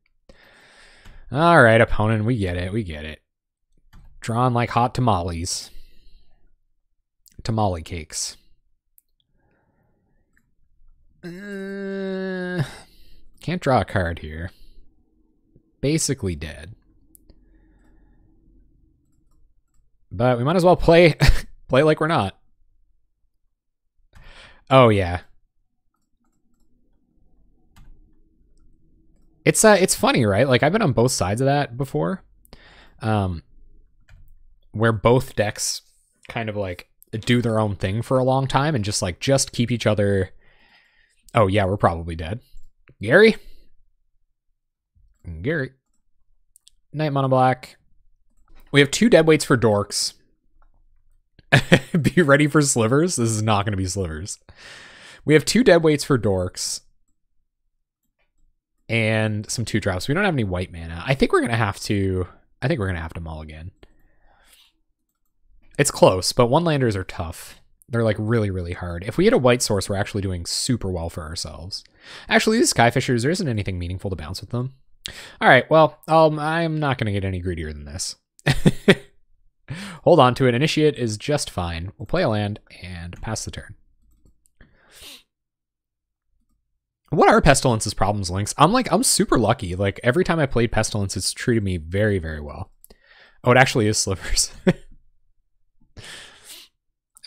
All right, opponent, we get it. We get it. Drawn like hot tamales. Tamale cakes. Can't draw a card here. Basically dead. But we might as well play play like we're not. Oh yeah. It's funny, right? Like I've been on both sides of that before. Where both decks kind of like do their own thing for a long time and just keep each other. Oh yeah, we're probably dead. Gary? Gary. Night Mono Black. We have 2 deadweights for dorks. Be ready for slivers. This is not going to be slivers. We have 2 deadweights for dorks. And some 2-drops. We don't have any white mana. I think we're going to have to mulligan. It's close, but 1-landers are tough. They're like really, really hard. If we hit a white source, we're actually doing super well for ourselves. Actually, these Skyfishers, there isn't anything meaningful to bounce with them. All right, well, I'm not going to get any greedier than this. Hold on to it. Initiate is just fine. We'll play a land and pass the turn. What are Pestilence's problems, Lynx? I'm super lucky. Like every time I played Pestilence, it's treated me very, very well. Oh, it actually is slivers.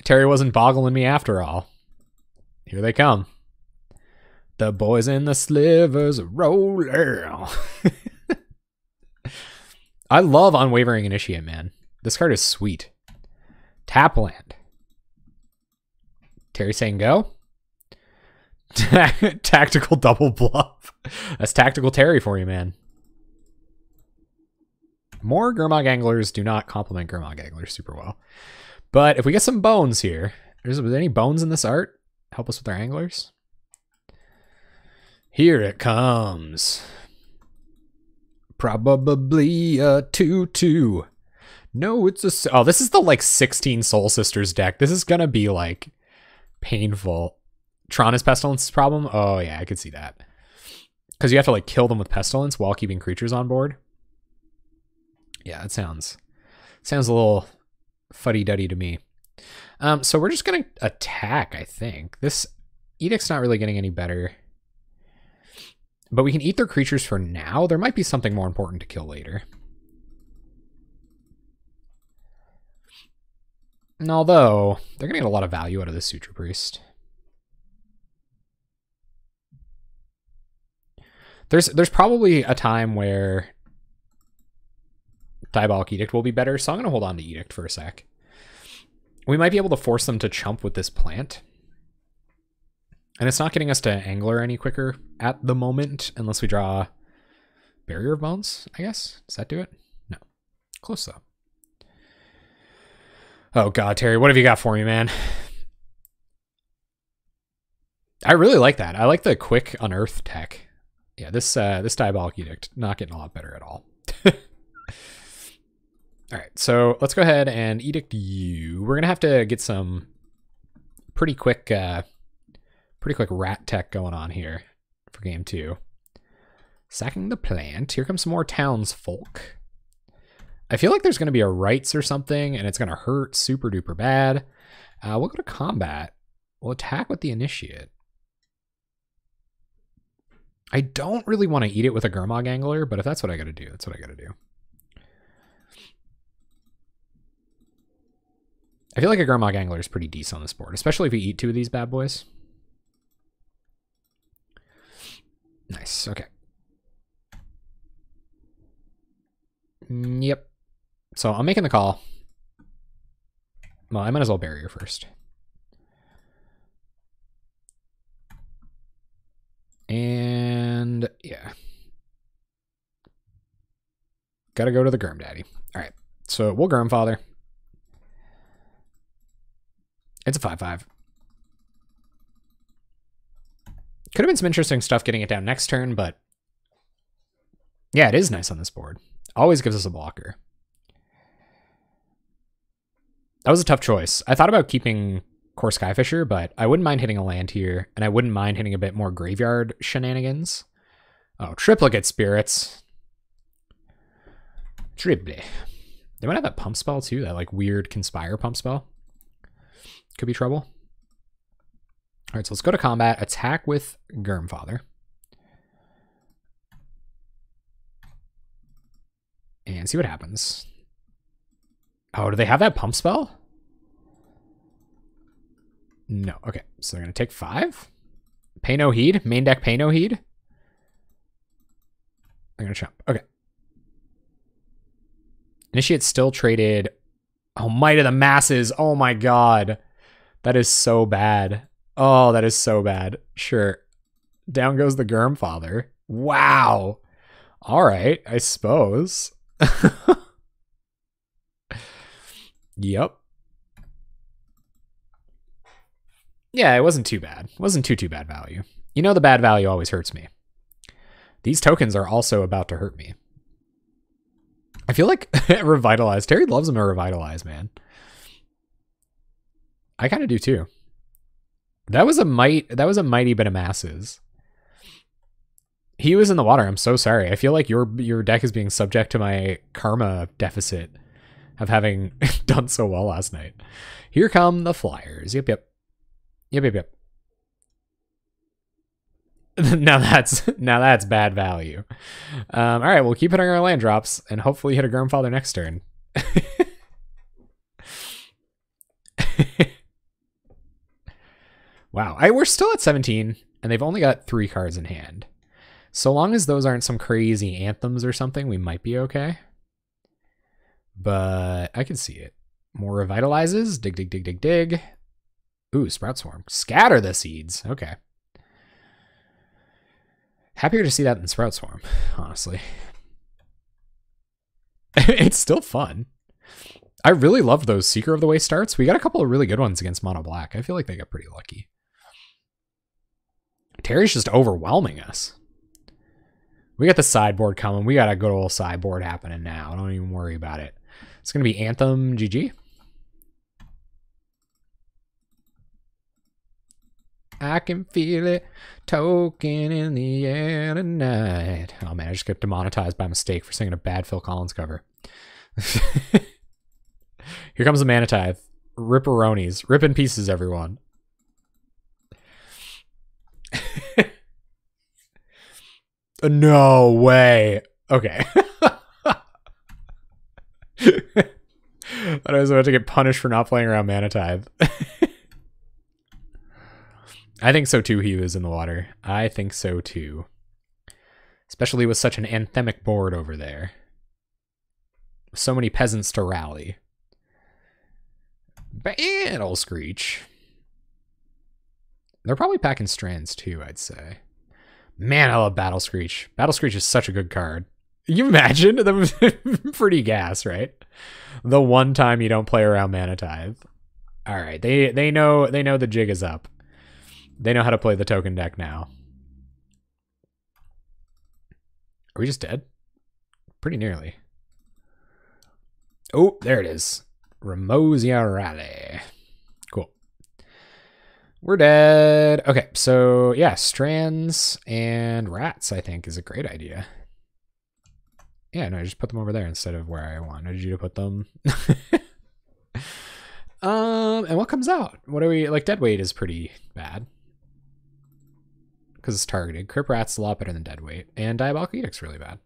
Terry wasn't boggling me after all. Here they come. The boys in the slivers roller. I love Unwavering Initiate, man. This card is sweet. Tap land. Terry saying go. Tactical double bluff. That's tactical Terry for you, man. More Gurmag Anglers do not complement Gurmag Anglers super well. But if we get some bones here, was there any bones in this art? Help us with our anglers. Here it comes. Probably a 2/2. No, it's a... Oh, this is the, like, 16 Soul Sisters deck. This is gonna be, like, painful. Tron is Pestilence problem? Oh, yeah, I could see that. Because you have to, like, kill them with Pestilence while keeping creatures on board. Yeah, that sounds a little fuddy-duddy to me. So we're just gonna attack, I think. This Edict's not really getting any better. But we can eat their creatures for now. There might be something more important to kill later. And although, they're gonna get a lot of value out of this Suture Priest. There's probably a time where Diabolic Edict will be better, so I'm going to hold on to Edict for a sec. We might be able to force them to chump with this plant. And it's not getting us to Angler any quicker at the moment, unless we draw Barrier of Bones, I guess. Does that do it? No. Close though. Oh god, Terry, what have you got for me, man? I really like that. I like the quick Unearth tech. Yeah, this Diabolic Edict, not getting a lot better at all. Alright, so let's go ahead and Edict you. We're gonna have to get some pretty quick rat tech going on here for game 2. Sacking the plant. Here comes some more townsfolk. I feel like there's gonna be a rights or something, and it's gonna hurt super duper bad. We'll go to combat. We'll attack with the Initiate. I don't really want to eat it with a Gurmag Angler, but if that's what I gotta do, that's what I gotta do. I feel like a Gurmag Angler is pretty decent on this board, especially if you eat 2 of these bad boys. Nice, okay. Yep. So I'm making the call. Well, I might as well Barrier first. And yeah. Gotta go to the Gurm Daddy. Alright, so we'll Gurmfather. It's a 5/5. Could have been some interesting stuff getting it down next turn, but yeah, it is nice on this board. Always gives us a blocker. That was a tough choice. I thought about keeping Core Skyfisher, but I wouldn't mind hitting a land here, and I wouldn't mind hitting a bit more graveyard shenanigans. Oh, Triplicate Spirits. Triple. They might have that pump spell too, that like weird Conspire pump spell. Could be trouble. All right, so let's go to combat. Attack with Gurmfather. And see what happens. Oh, do they have that pump spell? No. Okay, so they're going to take 5. Pay no heed. Main deck, pay no heed. They're going to chump. Okay. Initiate still traded. Oh, Might of the Masses. Oh my god. That is so bad. Oh, that is so bad. Sure. Down goes the Gurmfather. Wow. All right, I suppose. Yep. Yeah, it wasn't too bad. It wasn't too bad value. You know the bad value always hurts me. These tokens are also about to hurt me. I feel like Revitalize. Terry loves them to Revitalize, man. I kind of do too. That was a mighty bit of masses. He was in the water. I'm so sorry. I feel like your deck is being subject to my karma deficit of having done so well last night. Here come the Flyers. Yep. Now that's bad value. All right, we'll keep hitting our land drops and hopefully hit a Gurmfather next turn. Wow, we're still at 17, and they've only got 3 cards in hand. So long as those aren't some crazy anthems or something, we might be okay. But I can see it. More Revitalizes. Dig. Ooh, Sprout Swarm. Scatter the seeds. Okay. Happier to see that than Sprout Swarm, honestly. It's still fun. I really love those Seeker of the Way starts. We got a couple of really good ones against Mono Black. I feel like they got pretty lucky. Terry's just overwhelming us. We got the sideboard coming. We got a good old sideboard happening now. Don't even worry about it. It's going to be Anthem GG. I can feel it token in the air tonight. Oh man, I just got demonetized by mistake for singing a bad Phil Collins cover. Here comes the Manatithe. Ripperonis. Rip in pieces, everyone. No way. Okay. Thought I was about to get punished for not playing around Manatithe. I think so too, he was in the water. I think so too. Especially with such an anthemic board over there. So many peasants to rally. Battle Screech. They're probably packing Strands too, I'd say. Man, I love Battle Screech. Battle Screech is such a good card. You imagine? That was pretty gas, right? The one time you don't play around Manatithe. All right, they know the jig is up. They know how to play the token deck now. Are we just dead? Pretty nearly. Oh, there it is. Ramosia Rally. Cool. We're dead. Okay, so yeah, Strands and Rats, I think, is a great idea. Yeah, no, just put them over there instead of where I wanted you to put them. And what comes out? What do we like? Deadweight is pretty bad because it's targeted. Crip Rat's a lot better than Deadweight, and Diabolical Edict's really bad.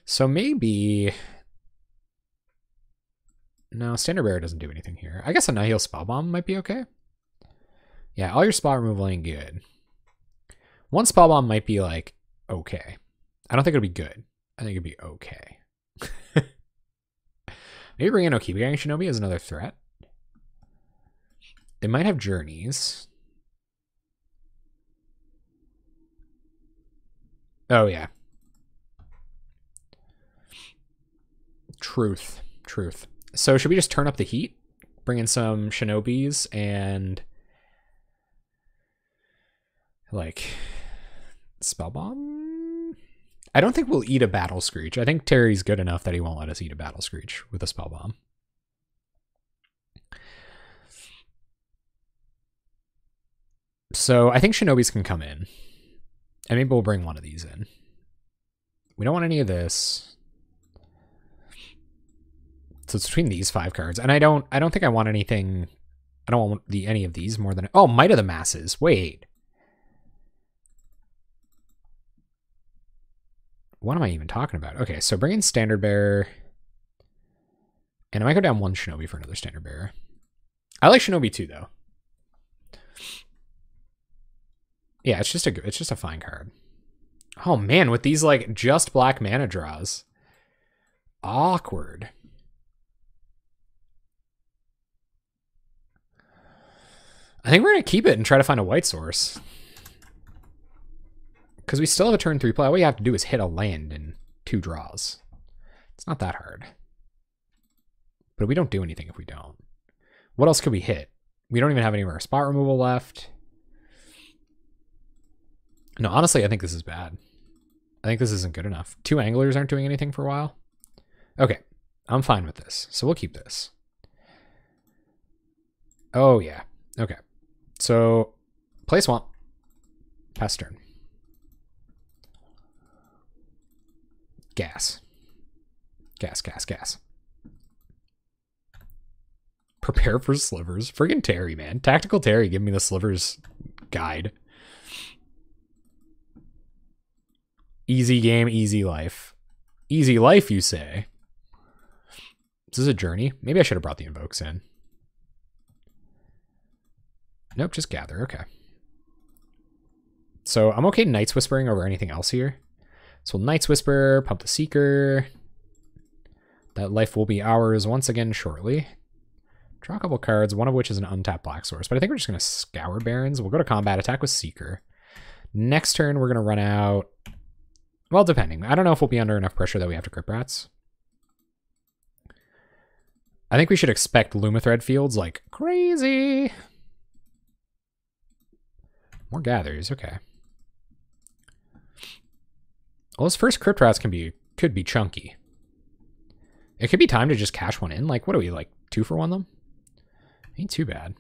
So maybe no, Standard Bearer doesn't do anything here. I guess a Nihil Spellbomb might be okay. Yeah, all your spot removal ain't good. One Spellbomb might be like okay. I don't think it'll be good. I think it'd be okay. Maybe bring in Okiba Gang Shinobi as another threat. They might have Journeys. Oh, yeah. Truth. So should we just turn up the heat? Bring in some Shinobis and like Spellbomb? I don't think we'll eat a Battle Screech. I think Terry's good enough that he won't let us eat a Battle Screech with a Spellbomb. So I think Shinobis can come in. And maybe we'll bring one of these in. We don't want any of this. So it's between these 5 cards. And I don't think I want anything. I don't want any of these more than... Oh, Might of the Masses. Wait. What am I even talking about? Okay, so bring in Standard Bearer. And I might go down 1 Shinobi for another Standard Bearer. I like Shinobi too, though. Yeah, it's just a fine card. Oh man, with these like just black mana draws. Awkward. I think we're gonna keep it and try to find a white source. Because we still have a turn 3 play. All we have to do is hit a land in 2 draws. It's not that hard. But we don't do anything if we don't. What else could we hit? We don't even have any more spot removal left. No, honestly, I think this is bad. I think this isn't good enough. 2 anglers aren't doing anything for a while. Okay, I'm fine with this. So we'll keep this. Oh, yeah. Okay. So, play Swamp. Pass turn. Gas. Gas. Prepare for slivers. Friggin' Terry, man. Tactical Terry, give me the slivers guide. Easy game, easy life. Easy life, you say? Is this a journey? Maybe I should have brought the invokes in. Nope, just gather. Okay. So I'm okay Night's Whispering over anything else here. So we'll Night's Whisper, pump the Seeker. That life will be ours once again shortly. Draw a couple cards, one of which is an untapped black source. But I think we're just going to scour Barrens. We'll go to combat, attack with Seeker. Next turn, we're going to run out... Well, depending. I don't know if we'll be under enough pressure that we have to Crip Rats. I think we should expect Lumathread fields like crazy. More gathers, okay. Well, those first Crypt Rats could be chunky. It could be time to just cash one in. Like, what are we, like 2 for 1 them? Ain't too bad.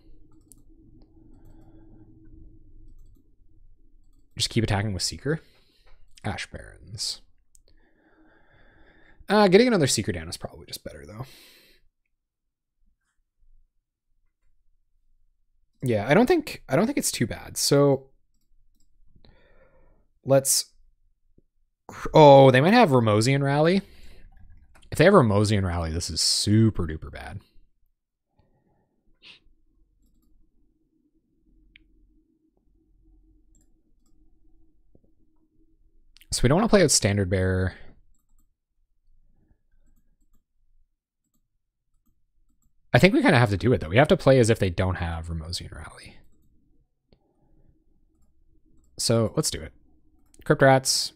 Just keep attacking with Seeker. Ash Barrens. Getting another Seeker down is probably just better though. Yeah, I don't think it's too bad. So let's. Oh, they might have Ramosian Rally. If they have Ramosian Rally, this is super duper bad. So we don't want to play out Standard Bearer. I think we kind of have to do it though. We have to play as if they don't have Ramosian Rally. So let's do it. Crypt Rats.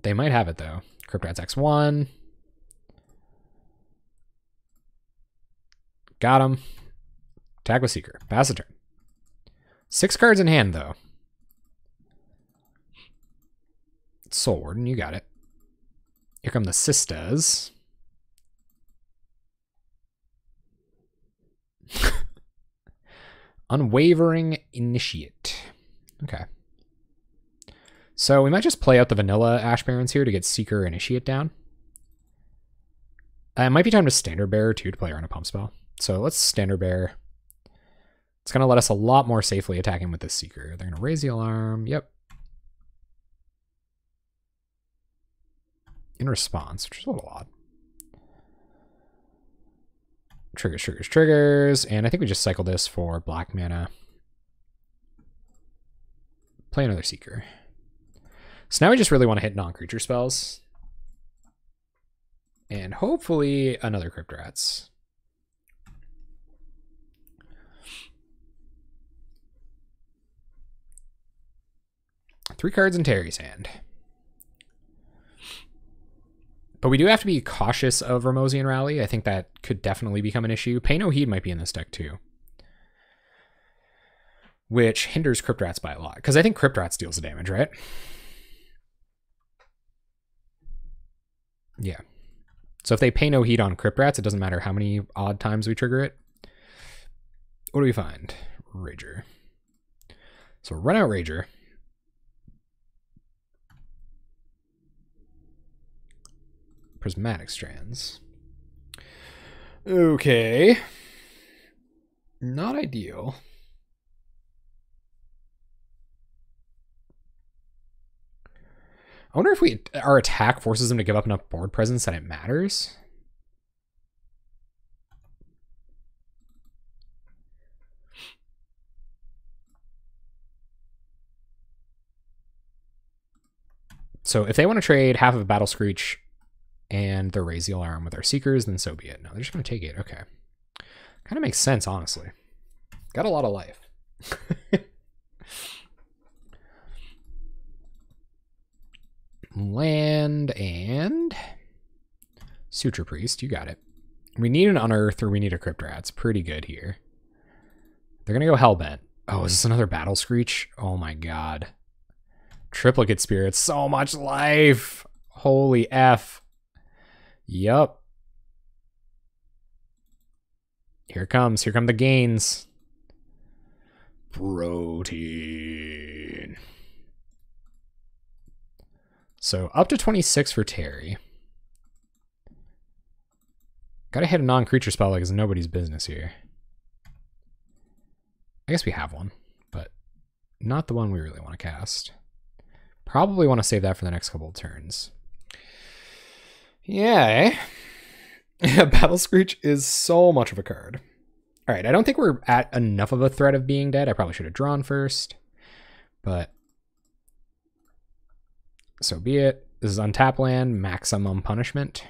They might have it though. Crypt Rats X1. Got him. Attack with Seeker. Pass the turn. 6 cards in hand though. Soul Warden, you got it. Here come the Sistas. Unwavering Initiate. Okay. So we might just play out the vanilla Ash Barrens here to get Seeker Initiate down. It might be time to Standard Bearer too to play around a pump spell. So let's Standard Bearer. It's going to let us a lot more safely attacking with this Seeker. They're going to raise the alarm. Yep. In response, which is a little odd. Triggers, triggers, triggers. And I think we just cycle this for black mana. Play another Seeker. So now we just really want to hit non-creature spells. And hopefully another Crypt Rats. Three cards in Terry's hand. But we do have to be cautious of Ramosian Rally. I think that could definitely become an issue. Pay No Heed might be in this deck too. Which hinders Crypt Rats by a lot. Because I think Crypt Rats deals the damage, right? Yeah. So if they pay no heed on Crypt Rats, it doesn't matter how many odd times we trigger it. What do we find? Rager. So run out Rager. Prismatic Strands. Okay. Not ideal. I wonder if our attack forces them to give up enough board presence that it matters. So if they want to trade half of a Battle Screech and the Raise the Alarm with our Seekers, then so be it. No, they're just going to take it. Okay. Kind of makes sense, honestly. Got a lot of life. Land and Suture Priest. You got it. We need an Unearth or we need a Crypt Rats. Pretty good here. They're going to go Hellbent. Oh, is this another Battle Screech? Oh my god. Triplicate Spirits. So much life. Holy F. Yup. Here it comes. Here come the gains. Protein. So up to 26 for Terry. Gotta hit a non-creature spell like it's nobody's business here. I guess we have one, but not the one we really want to cast. Probably want to save that for the next couple of turns. Yeah, eh? Battle Screech is so much of a card. All right, I don't think we're at enough of a threat of being dead. I probably should have drawn first, but so be it. This is untap land, maximum punishment.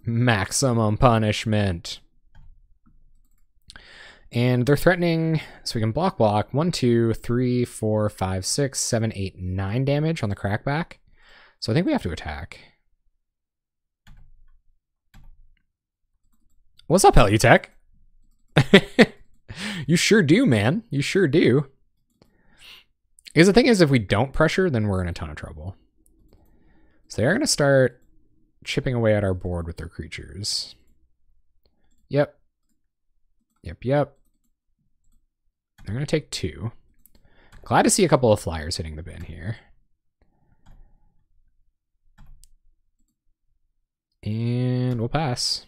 Maximum punishment. And they're threatening, so we can block 1, 2, 3, 4, 5, 6, 7, 8, 9 damage on the crackback. So I think we have to attack. What's up, Helutech? You sure do, man. You sure do. Because the thing is, if we don't pressure, then we're in a ton of trouble. So they're going to start chipping away at our board with their creatures. Yep. Yep, yep. They're going to take 2. Glad to see a couple of flyers hitting the bin here. And we'll pass.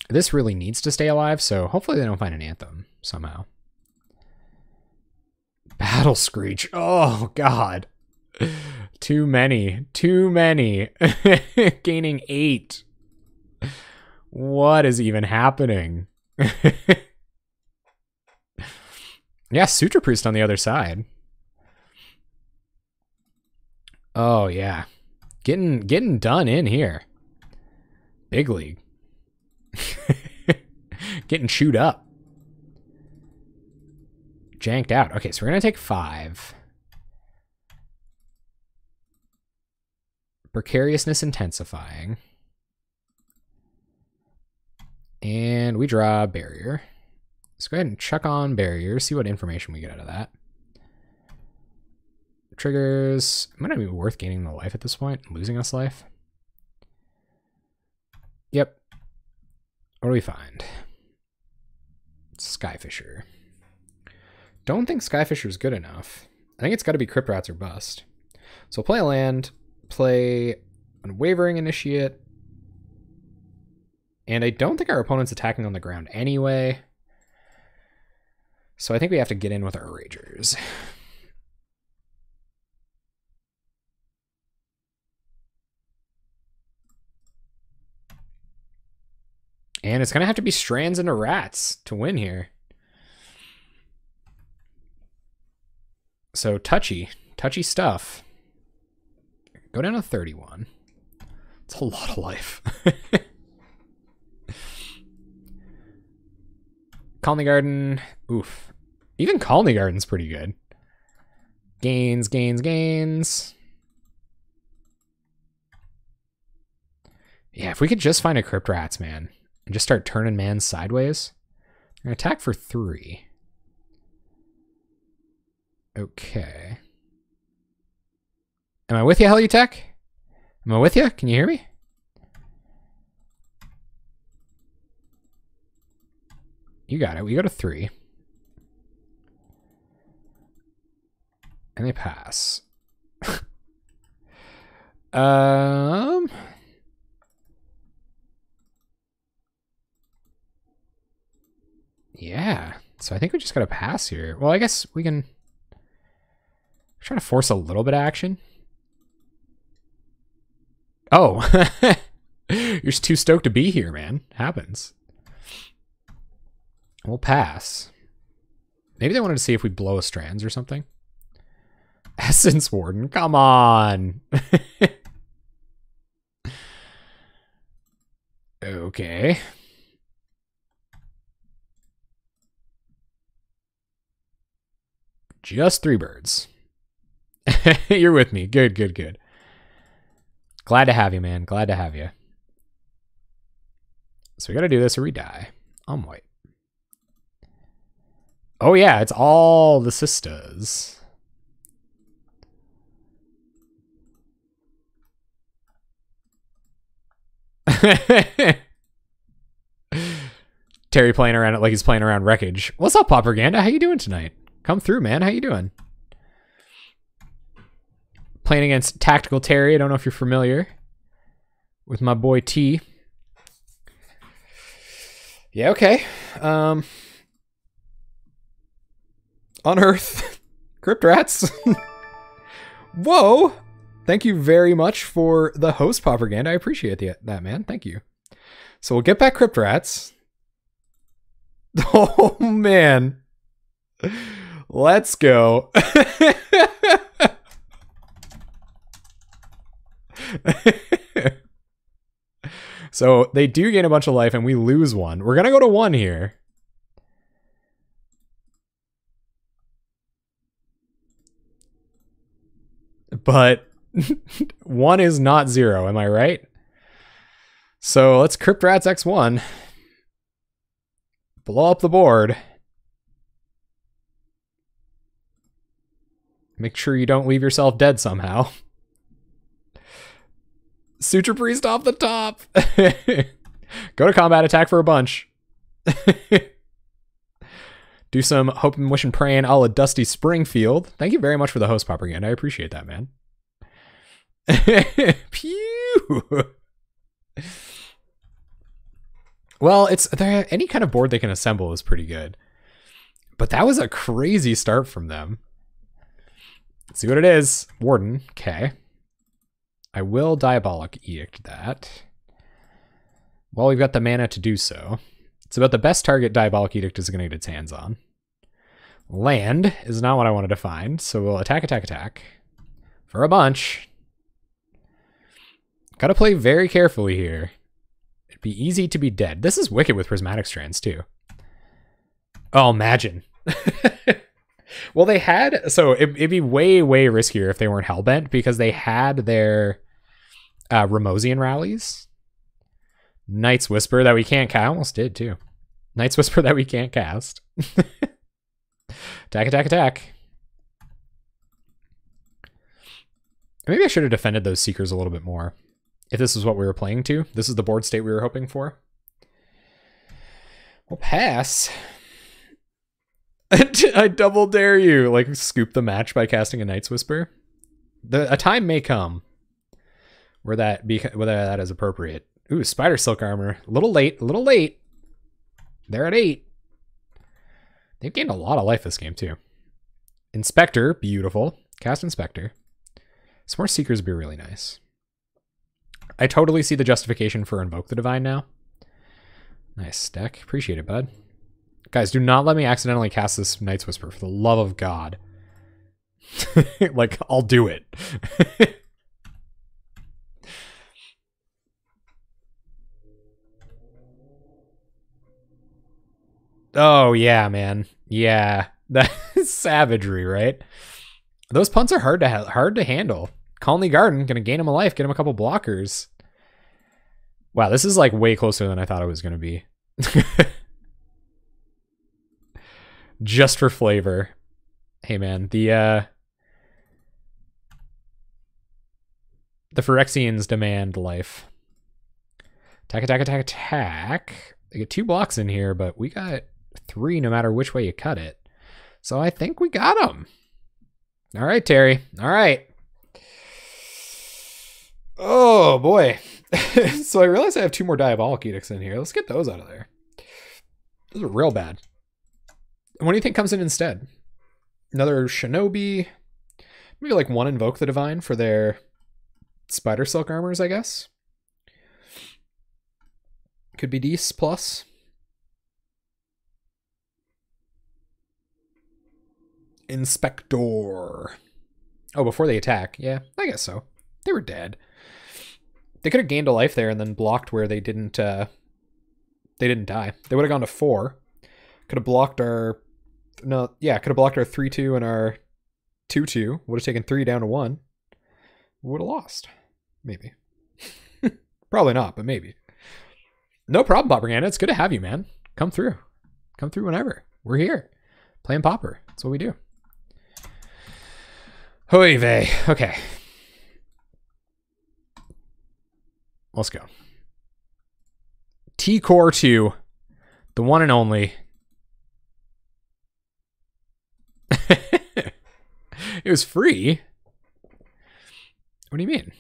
This really needs to stay alive, so hopefully they don't find an Anthem somehow. Battle Screech. Oh, God. Too many. Too many. Gaining 8. What is even happening? Yeah, Sutra Priest on the other side. Oh, yeah. Getting done in here. Big league. Getting chewed up. Janked out. Okay, so we're going to take 5. Precariousness intensifying. And we draw barrier. Let's go ahead and chuck on barrier, see what information we get out of that. Triggers. It might not be worth gaining the life at this point, losing us life. Yep. What do we find? Skyfisher. Don't think Skyfisher's good enough. I think it's got to be Crypt Rats or bust. So play a land, play Unwavering Initiate, and I don't think our opponent's attacking on the ground anyway. So I think we have to get in with our Ragers. And it's going to have to be Strands into Rats to win here. So touchy stuff. Go down to 31. It's a lot of life. Colony Garden. Oof. Even Colony Garden's pretty good. Gains, gains, gains. Yeah, if we could just find a Crypt Rats, man, and just start turning man sideways. We're going to attack for 3. Okay. Am I with you, Helutech? Am I with you? Can you hear me? You got it. We go to 3. And they pass. Yeah. So I think we just got to pass here. Well, I guess we can try to force a little bit of action. Oh. You're just too stoked to be here, man. Happens. We'll pass. Maybe they wanted to see if we blow a Strands or something. Essence Warden, come on. Okay. Just 3 birds. You're with me. Good, good, good. Glad to have you, man. Glad to have you. So we got to do this or we die. I'm white. Oh, yeah. It's all the sisters. Terry playing around it like he's playing around Wreckage. What's up, Propaganda? How you doing tonight? Come through, man. How you doing? Playing against Tactical Terry. I don't know if you're familiar with my boy T. Yeah, okay. Unearth. Crypt Rats. Whoa. Thank you very much for the host propaganda. I appreciate that, man. Thank you. So we'll get back Crypt Rats. Oh, man. Let's go. So they do gain a bunch of life and we lose 1. We're going to go to 1 here. but 1 is not 0, am I right? So let's Crypt Rats X1. Blow up the board. Make sure you don't leave yourself dead somehow. Suture Priest off the top. Go to combat, attack for a bunch. Do some hope and wish and praying a la Dusty Springfield. Thank you very much for the host propaganda. I appreciate that, man. Pew. Well, it's any kind of board they can assemble is pretty good. But that was a crazy start from them. Let's see what it is. Warden. Okay. I will Diabolic Edict that. Well, we've got the mana to do so. It's about the best target Diabolic Edict is going to get its hands on. Land is not what I wanted to find, so we'll attack, attack, attack. For a bunch. Gotta play very carefully here. It'd be easy to be dead. This is wicked with Prismatic Strands, too. Oh, imagine. Well, they had... So it'd be way, way riskier if they weren't Hellbent, because they had their Ramosian rallies. Night's Whisper that we can't cast. I almost did, too. Night's Whisper that we can't cast. Attack, attack, attack. Maybe I should have defended those Seekers a little bit more. If this is what we were playing to. This is the board state we were hoping for. We'll pass. I double dare you. Like, scoop the match by casting a Night's Whisper. A time may come where that is appropriate. Ooh, Spider Silk Armor. A little late, a little late. They're at 8. They've gained a lot of life this game, too. Inspector, beautiful. Cast Inspector. Some more Seekers would be really nice. I totally see the justification for Invoke the Divine now. Nice deck. Appreciate it, bud. Guys, do not let me accidentally cast this Night's Whisper, for the love of God. Like, I'll do it. Oh, yeah, man. Yeah. That's savagery, right? Those punts are hard to handle. Colony Garden, gonna gain him a life, get him a couple blockers. Wow, this is like way closer than I thought it was gonna be. Just for flavor. Hey man, the Phyrexians demand life. Attack, attack, attack, attack. They get 2 blocks in here, but we got 3 no matter which way you cut it. So I think we got them. All right, Terry. All right. Oh, boy. So I realize I have 2 more Diabolic Edicts in here. Let's get those out of there. Those are real bad. What do you think comes in instead? Another Shinobi? Maybe like 1 Invoke the Divine for their Spider Silk Armors, I guess. Could be Dece plus. Inspector. Oh, before they attack. Yeah, I guess so. They were dead. They could have gained a life there and then blocked where they didn't die. They would have gone to 4. Could have blocked our... No, yeah, could have blocked our 3-2 and our 2-2. Would have taken 3 down to 1. Would have lost. Maybe. Probably not, but maybe. No problem, Propaganda. It's good to have you, man. Come through. Come through whenever. We're here. Playing Pauper. That's what we do. Hoy vey. Okay. Let's go. T-Core 2. The one and only. It was free? What do you mean?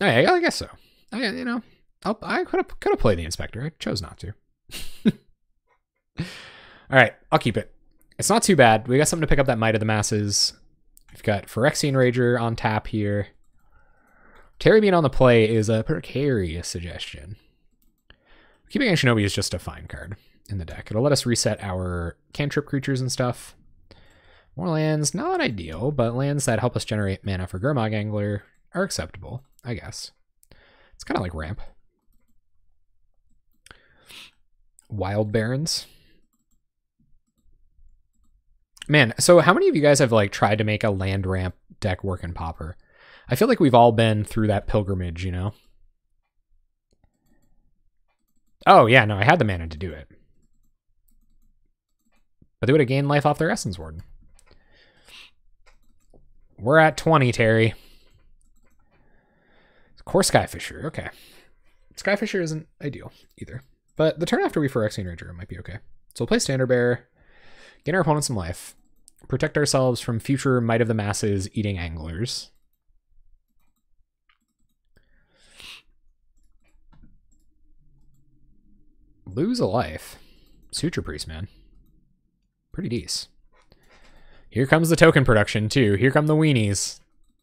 Oh, yeah, I guess so. You know, I could have played the Inspector. I chose not to. All right, I'll keep it. It's not too bad. We got something to pick up that Might of the Masses. We've got Phyrexian Rager on tap here. Terry being on the play is a precarious suggestion. Keeping a Shinobi is just a fine card in the deck. It'll let us reset our cantrip creatures and stuff. More lands, not ideal, but lands that help us generate mana for Gurmag Angler are acceptable, I guess. It's kind of like ramp. Wild Barons. Man, so how many of you guys have like tried to make a land ramp deck work in Pauper? I feel like we've all been through that pilgrimage, you know? Oh, yeah, no, I had the mana to do it. But they would have gained life off their Essence Warden. We're at 20, Terry. Core Skyfisher, okay. Skyfisher isn't ideal either. But the turn after we Phyrexian Ranger, it might be okay. So we'll play Standard Bearer, gain our opponent some life, protect ourselves from future Might of the Masses eating anglers. Lose a life. Suture Priest, man. Pretty decent. Here comes the token production, too. Here come the weenies.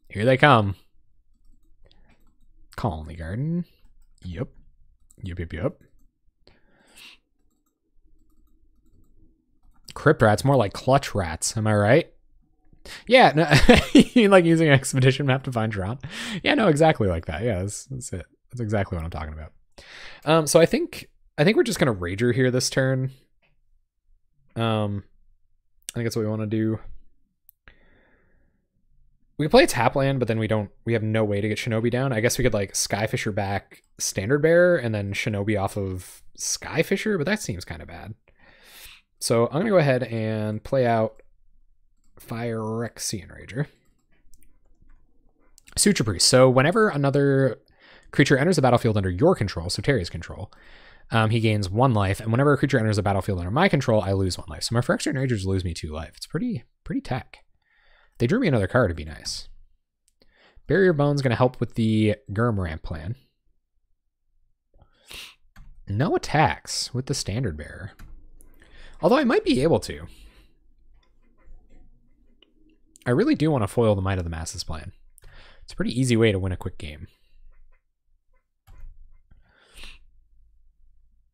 Here they come. Colony Garden. Yep. Yep. Crypt Rats, more like Clutch Rats. Am I right? Yeah, no, you like using an expedition map to find Tron? Yeah, no, exactly like that. Yeah, that's it. That's exactly what I'm talking about. So I think we're just gonna Rager here this turn. I think that's what we want to do. We could play a tap land, but then we have no way to get Shinobi down. I guess we could like Skyfisher back Standard Bearer and then Shinobi off of Skyfisher, but that seems kind of bad. So I'm gonna go ahead and play out Phyrexian Rager. Suture Priest. So whenever another creature enters the battlefield under your control, so Terry's control, he gains 1 life, and whenever a creature enters a battlefield under my control, I lose 1 life. So my Phyrexian Ragers lose me 2 life. It's pretty tech. They drew me another card, it'd be nice. Barrier Bone's going to help with the Gurmags plan. No attacks with the Standard Bearer. Although I might be able to. I really do want to foil the Might of the Masses plan. It's a pretty easy way to win a quick game.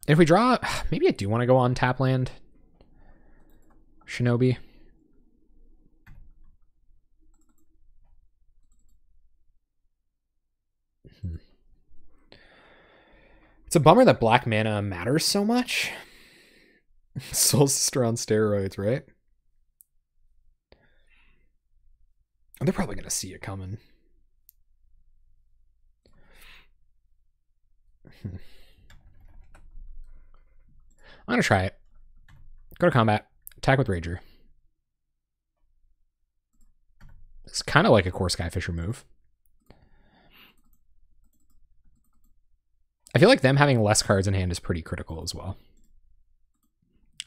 If we draw, maybe I do want to go on tap land. Shinobi. It's a bummer that black mana matters so much. Soul Sister on steroids, right? They're probably going to see it coming. I'm going to try it. Go to combat. Attack with Rager. It's kind of like a core Skyfisher move. I feel like them having less cards in hand is pretty critical as well.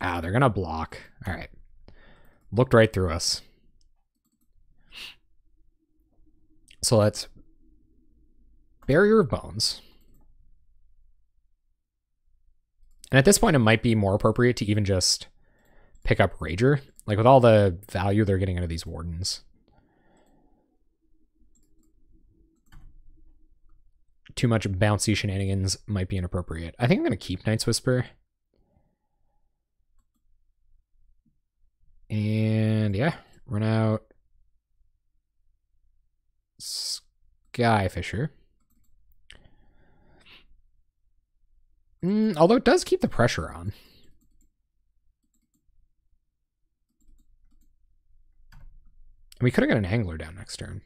Ah, they're going to block. All right. Looked right through us. So let's Barrier of Bones. And at this point, it might be more appropriate to even just pick up Rager. Like with all the value they're getting out of these Wardens. Too much bouncy shenanigans might be inappropriate. I think I'm going to keep Night's Whisper. And yeah, run out Skyfisher. Although it does keep the pressure on. We could have got an Angler down next turn.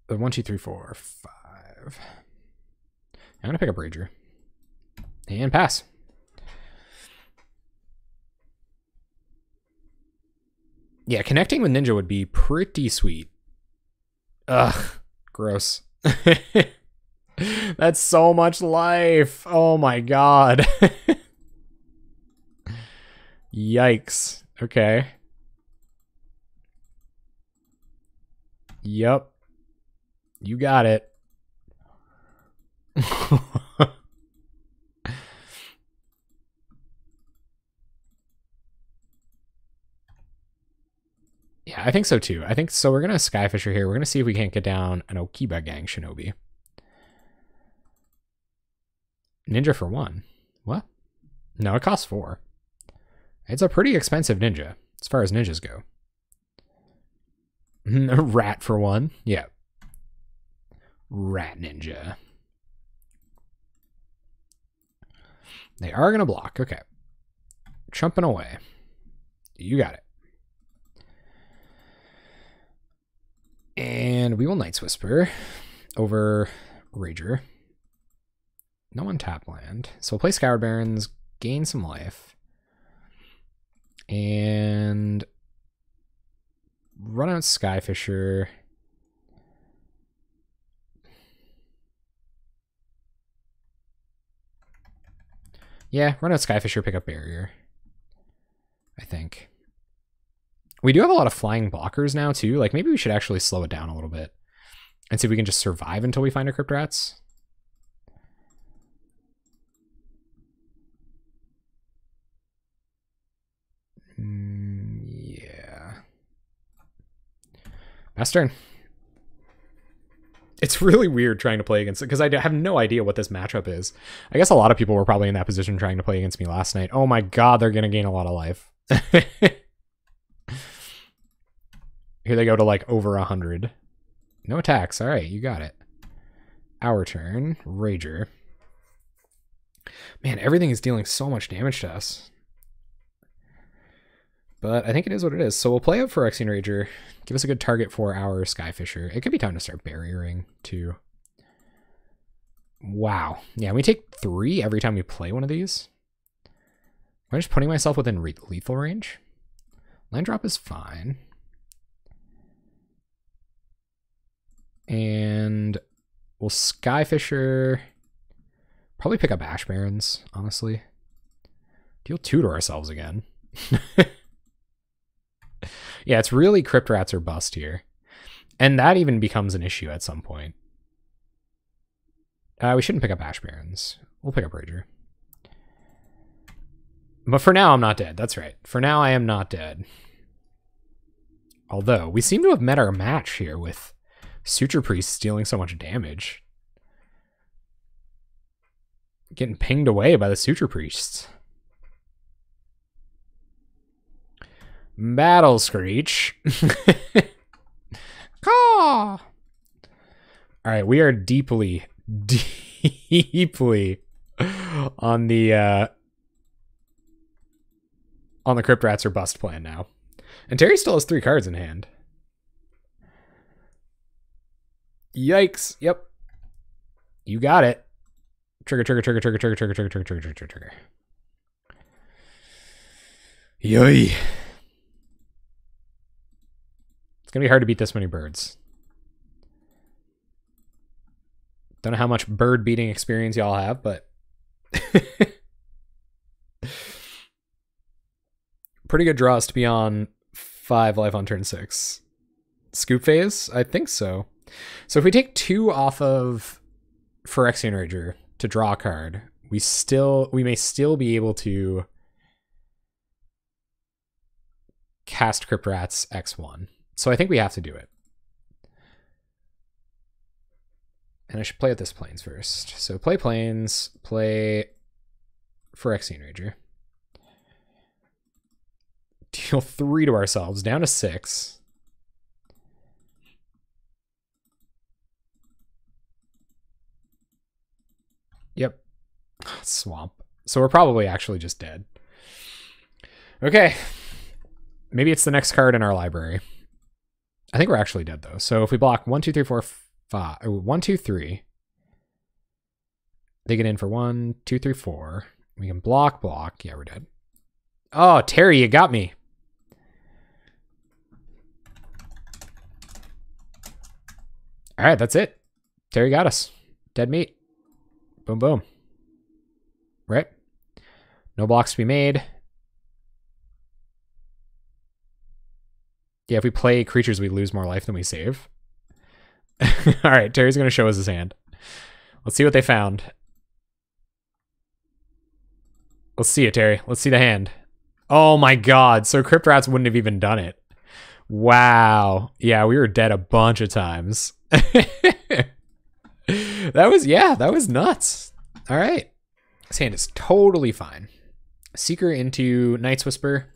The 1, 2, 3, 4, 5. I'm gonna pick up Rager. And pass. Yeah, connecting with Ninja would be pretty sweet. Ugh, gross. That's so much life. Oh my god. Yikes. Okay. Yep. You got it. Yeah, I think so too. I think so. We're going to Skyfisher here. We're going to see if we can't get down an Okiba Gang Shinobi. Ninja for 1. What? No, it costs 4. It's a pretty expensive ninja as far as ninjas go. A rat for 1. Yeah. Rat ninja. They are going to block. Okay. Chumping away. You got it. And we will Night's Whisper over Rager. No untap land. So we'll play Scoured Barrens, gain some life. And run out Skyfisher. Yeah, run out Skyfisher, pick up Barrier. I think. We do have a lot of flying blockers now, too. Like, maybe we should actually slow it down a little bit. And see if we can just survive until we find our Crypt Rats. Yeah. Last turn. It's really weird trying to play against it because I have no idea what this matchup is. I guess a lot of people were probably in that position trying to play against me last night. Oh my god, they're going to gain a lot of life. Here they go to like over 100. No attacks. All right, you got it. Our turn. Rager. Man, everything is dealing so much damage to us. But I think it is what it is. So we'll play up for Phyrexian Rager. Give us a good target for our Skyfisher. It could be time to start barriering, too. Wow. Yeah, we take 3 every time we play one of these. Am I just putting myself within lethal range? Land drop is fine. And we'll Skyfisher. Probably pick up Ash Barrens, honestly. Deal 2 to ourselves again. Yeah, it's really Crypt Rats or bust here. And that even becomes an issue at some point. We shouldn't pick up Ash Barrens. We'll pick up Rager. But for now, I'm not dead. That's right. For now, I am not dead. Although, we seem to have met our match here with Suture Priests dealing so much damage. Getting pinged away by the Suture Priests. Battle Screech. Caw! Alright, we are deeply on the Crypt Rats or bust plan now. And Terry still has 3 cards in hand. Yikes. Yep. You got it. Trigger, trigger, trigger, trigger, trigger, trigger, trigger, trigger, trigger, trigger, trigger. Yoy. It's gonna be hard to beat this many birds. Don't know how much bird beating experience y'all have, but pretty good draws to be on 5 life on turn 6. Scoop phase? I think so. So if we take 2 off of Phyrexian Rager to draw a card, we may still be able to cast Crypt Rats X1. So I think we have to do it. And I should play at this Plains first. So play Plains, play Phyrexian Rager. Deal 3 to ourselves, down to 6. Yep. Swamp. So we're probably actually just dead. Okay. Maybe it's the next card in our library. I think we're actually dead, though. So if we block 1, 2, 3, 4, 5. 1, 2, 3. They get in for 1, 2, 3, 4. We can block. Yeah, we're dead. Oh, Terry, you got me. All right, that's it. Terry got us. Dead meat. Boom, boom. Right? No blocks to be made. Yeah, if we play creatures, we lose more life than we save. All right, Terry's going to show us his hand. Let's see what they found. Let's see it, Terry. Let's see the hand. Oh my god, so Crypt Rats wouldn't have even done it. Wow. Yeah, we were dead a bunch of times. That was nuts. All right. This hand is totally fine. Seeker into Night's Whisper.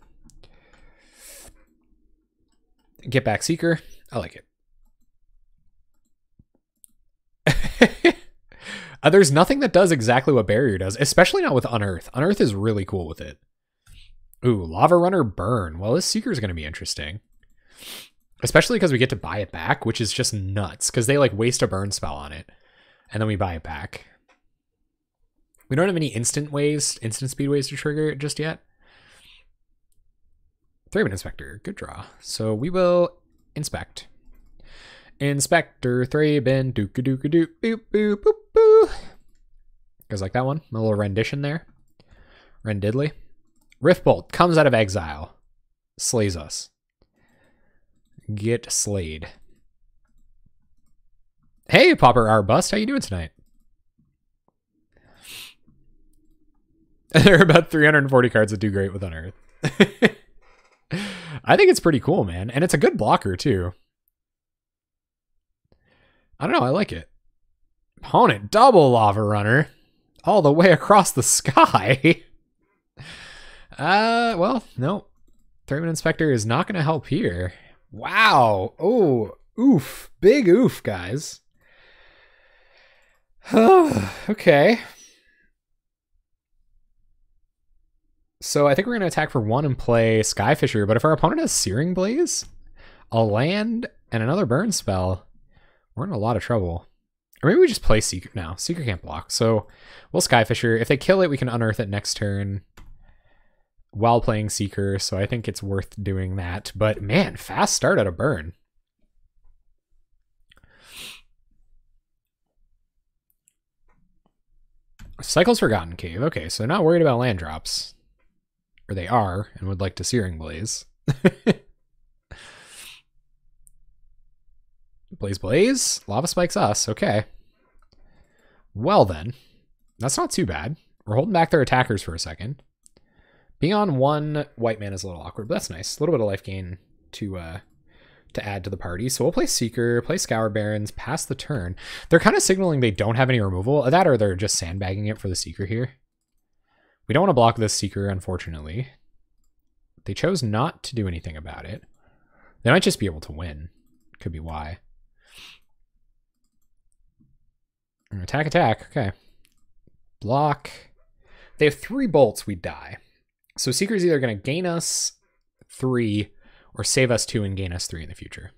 Get back Seeker. I like it. There's nothing that does exactly what Barrier does, especially not with Unearth. Unearth is really cool with it. Ooh, Lava Runner Burn. Well, this Seeker is going to be interesting. Especially because we get to buy it back, which is just nuts. Because they like waste a burn spell on it. And then we buy it back. We don't have any instant speed ways to trigger it just yet. Thraben Inspector, good draw. So we will inspect. Inspector Thraben, dook-a-dook-a-dook, boop, boop, boop, boop. Goes like that one. A little rendition there. Rendiddly. Riftbolt comes out of exile. Slays us. Get slayed. Hey, Pauper Arbust, how you doing tonight? There are about 340 cards that do great with Unearth. I think it's pretty cool, man. And it's a good blocker, too. I don't know, I like it. Opponent, double Lava Runner. All the way across the sky. Well, no. Thraben Inspector is not going to help here. Wow. Oh, oof. Big oof, guys. Okay. So I think we're going to attack for 1 and play Skyfisher, but if our opponent has Searing Blaze, a land, and another burn spell, we're in a lot of trouble. Or maybe we just play Seeker now. Seeker can't block, so we'll Skyfisher. If they kill it, we can Unearth it next turn while playing Seeker, so I think it's worth doing that. But man, fast start at a burn. Cycle's Forgotten Cave. Okay, so not worried about land drops. Or they are, and would like to Searing Blaze. Blaze Blaze. Lava Spikes us. Okay. Well then. That's not too bad. We're holding back their attackers for a second. Being on 1 white man is a little awkward, but that's nice. A little bit of life gain to add to the party. So we'll play Seeker, play Scour Barons, pass the turn. They're kind of signaling they don't have any removal. That or they're just sandbagging it for the Seeker here. We don't want to block this Seeker, unfortunately. They chose not to do anything about it. They might just be able to win. Could be why. Attack, attack. Okay. Block. They have 3 bolts, we die. So Seeker's either going to gain us 3 or save us 2 and gain us 3 in the future.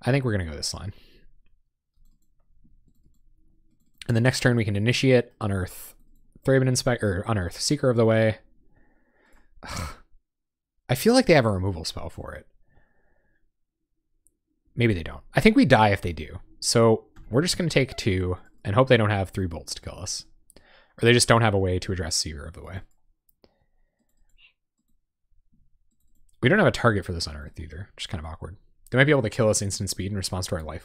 I think we're going to go this line. And the next turn we can initiate, Unearth. Thraben Inspector, Unearth. Seeker of the Way. Ugh. I feel like they have a removal spell for it. Maybe they don't. I think we die if they do. So we're just going to take 2 and hope they don't have 3 bolts to kill us. Or they just don't have a way to address Seeker of the Way. We don't have a target for this Unearth either, which is kind of awkward. They might be able to kill us instant speed in response to our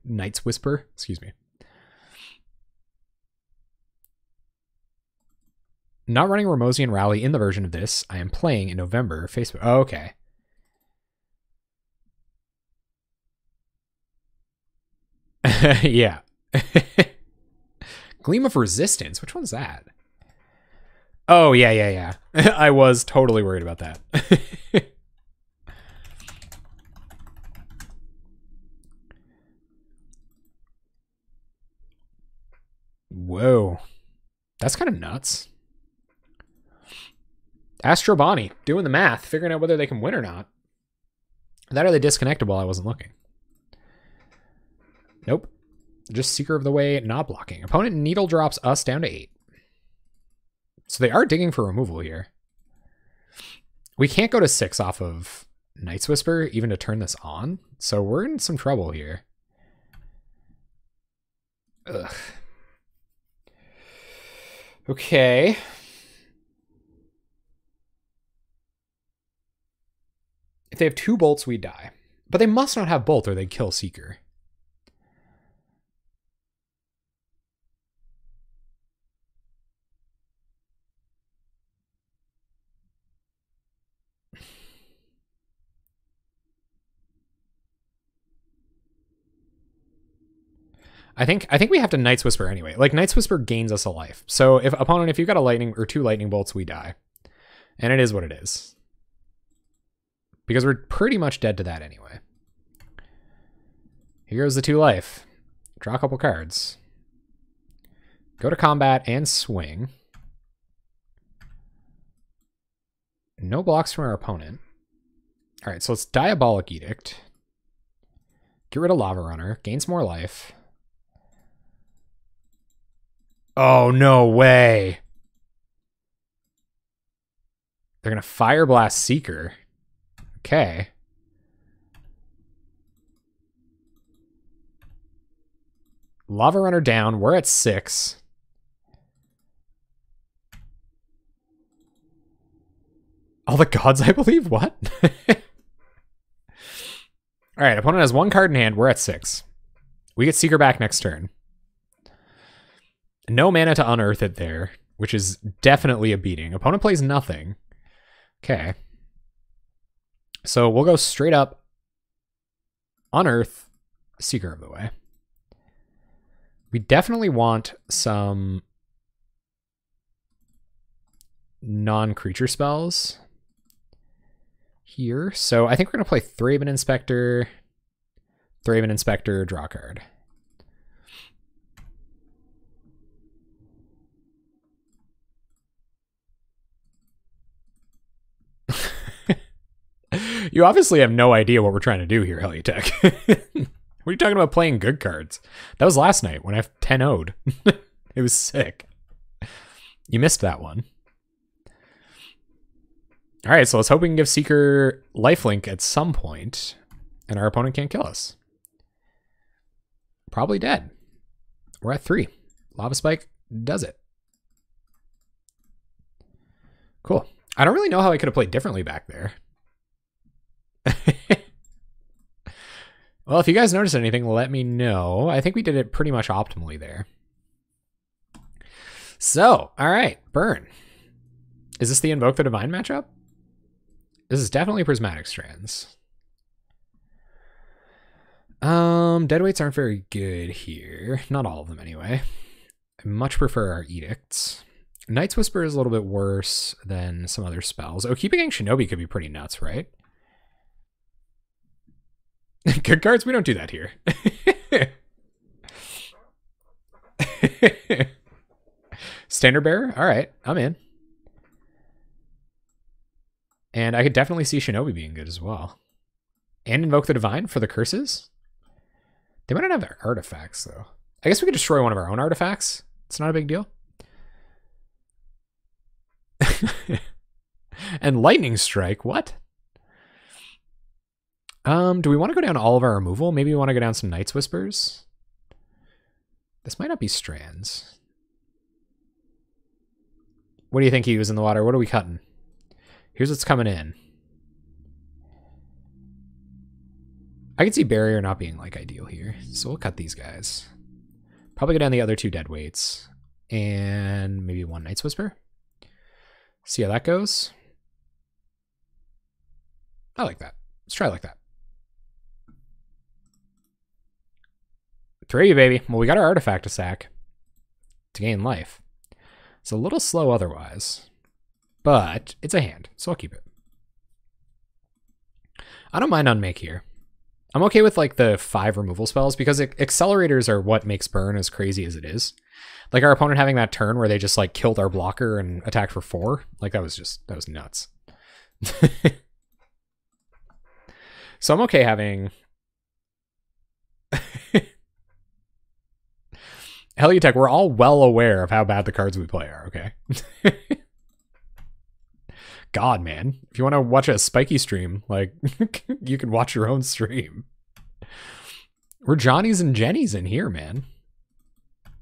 Knight's Whisper. Excuse me. Not running Ramosian Rally in the version of this. I am playing in November. Facebook. Oh, okay. Yeah. Gleam of Resistance. Which one's that? Oh, yeah. I was totally worried about that. Whoa. That's kind of nuts. Astro Bonnie, doing the math, figuring out whether they can win or not. That or they disconnected while I wasn't looking. Nope. Just Seeker of the Way, not blocking. Opponent needle drops us down to 8. So they are digging for removal here. We can't go to 6 off of Knight's Whisper even to turn this on. So we're in some trouble here. Ugh. Okay. If they have 2 bolts, we die. But they must not have bolt or they'd kill Seeker. I think we have to Knight's Whisper anyway. Like, Knight's Whisper gains us a life. So if you've got a lightning or 2 lightning bolts, we die. And it is what it is. Because we're pretty much dead to that anyway. Here goes the 2 life. Draw a couple cards. Go to combat and swing. No blocks from our opponent. All right, so let's Diabolic Edict. Get rid of Lava Runner. Gains more life. Oh, no way. They're going to Fire Blast Seeker. Okay. Lava Runner down. We're at 6. All the gods, I believe? What? All right, opponent has 1 card in hand. We're at 6. We get Seeker back next turn. No mana to unearth it there, which is definitely a beating. Opponent plays nothing. Okay. So we'll go straight up unearth Seeker of the Way. We definitely want some non-creature spells here. So I think we're going to play Thraben Inspector, draw a card. You obviously have no idea what we're trying to do here, Heliotech. What are you talking about playing good cards? That was last night when I 10-0'd. It was sick. You missed that one. All right, so let's hope we can give Seeker lifelink at some point, and our opponent can't kill us. Probably dead. We're at 3. Lava Spike does it. Cool. I don't really know how I could have played differently back there. Well, if you guys notice anything, let me know. I think we did it pretty much optimally there. So, all right, burn. Is this the Invoke the Divine matchup? This is definitely Prismatic Strands. Deadweights aren't very good here. Not all of them anyway. I much prefer our Edicts. Night's Whisper is a little bit worse than some other spells. Oh, Keeping Shinobi could be pretty nuts, right? Good cards? We don't do that here. Standard Bearer? All right, I'm in. And I could definitely see Shinobi being good as well. And Invoke the Divine for the curses? They might not have their artifacts, though. I guess we could destroy one of our own artifacts. It's not a big deal. And Lightning Strike, what? Do we want to go down all of our removal? Maybe we want to go down some Night's Whispers. This might not be Strands. What do you think he was in the water? What are we cutting? Here's what's coming in. I can see Barrier not being like ideal here, so we'll cut these guys. Probably go down the other 2 Deadweights. And maybe 1 Night's Whisper. See how that goes. I like that. Let's try it like that. 3, baby. Well, we got our artifact to sack to gain life. It's a little slow otherwise, but it's a hand, so I'll keep it. I don't mind Unmake here. I'm okay with like the 5 removal spells because accelerators are what makes burn as crazy as it is. Like our opponent having that turn where they just like killed our blocker and attacked for 4. Like that was nuts. So I'm okay having Heliotech, we're all well aware of how bad the cards we play are, okay? God, man. If you want to watch a spiky stream, like, you can watch your own stream. We're Johnnies and Jennies in here, man.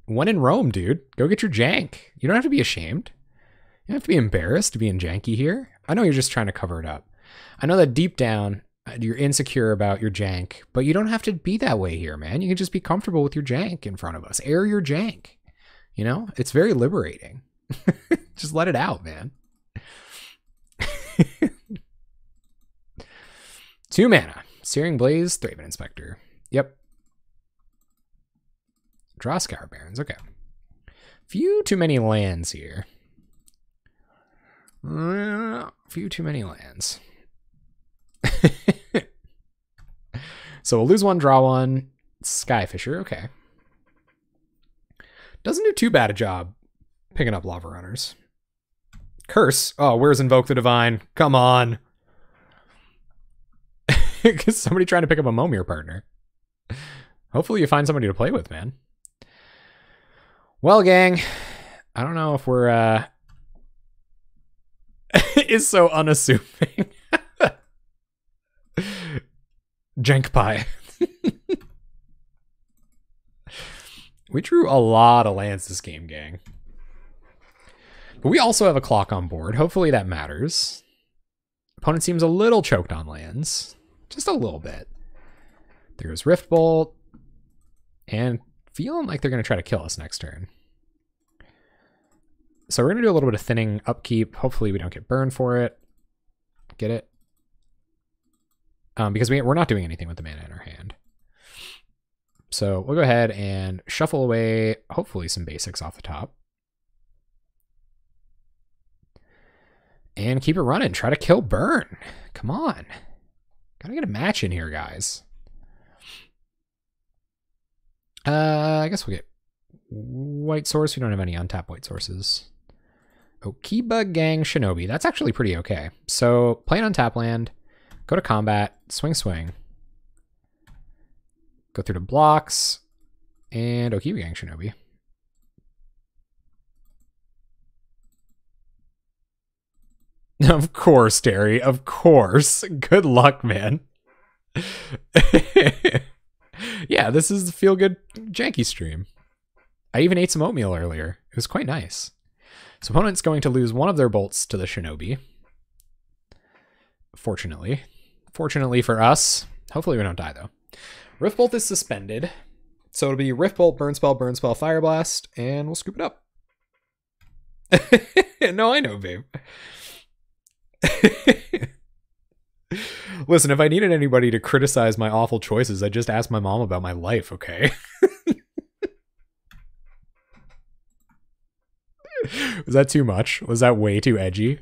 When in Rome, dude. Go get your jank. You don't have to be ashamed. You don't have to be embarrassed to be in janky here. I know you're just trying to cover it up. I know that deep down, you're insecure about your jank, but you don't have to be that way here, man. You can just be comfortable with your jank in front of us. Air your jank. You know, it's very liberating. Just let it out, man. 2 mana. Searing Blaze, Thraben Inspector. Yep. Draw Scour Barons. Okay. Few too many lands here. Few too many lands. So we'll lose 1, draw 1. Skyfisher, okay. Doesn't do too bad a job picking up Lava Runners. Curse. Oh, where's Invoke the Divine? Come on. Because somebody trying to pick up a Momir partner. Hopefully you find somebody to play with, man. Well, gang, I don't know if we're is so unassuming. Jank pie. We drew a lot of lands this game, gang. But we also have a clock on board. Hopefully that matters. Opponent seems a little choked on lands. Just a little bit. There's Rift Bolt. And feeling like they're going to try to kill us next turn. So we're going to do a little bit of thinning upkeep. Hopefully we don't get burned for it. Get it? Because we're not doing anything with the mana in our hand. So we'll go ahead and shuffle away, hopefully, some basics off the top. And keep it running. Try to kill burn. Come on. Gotta get a match in here, guys. I guess we'll get white source. We don't have any untapped white sources. Okiba Gang Shinobi. That's actually pretty okay. So play an untap land, go to combat, swing, swing. Go through to blocks, and Okiba Gang Shinobi. Of course, Terry. Of course. Good luck, man. Yeah, this is the feel-good janky stream. I even ate some oatmeal earlier. It was quite nice. So opponent's going to lose one of their bolts to the Shinobi. Fortunately. Fortunately for us. Hopefully we don't die, though. Rift Bolt is suspended. So it'll be Rift Bolt, Burn Spell, Fire Blast, and we'll scoop it up. No, I know, babe. Listen, if I needed anybody to criticize my awful choices, I'd just ask my mom about my life, okay? Was that too much? Was that way too edgy?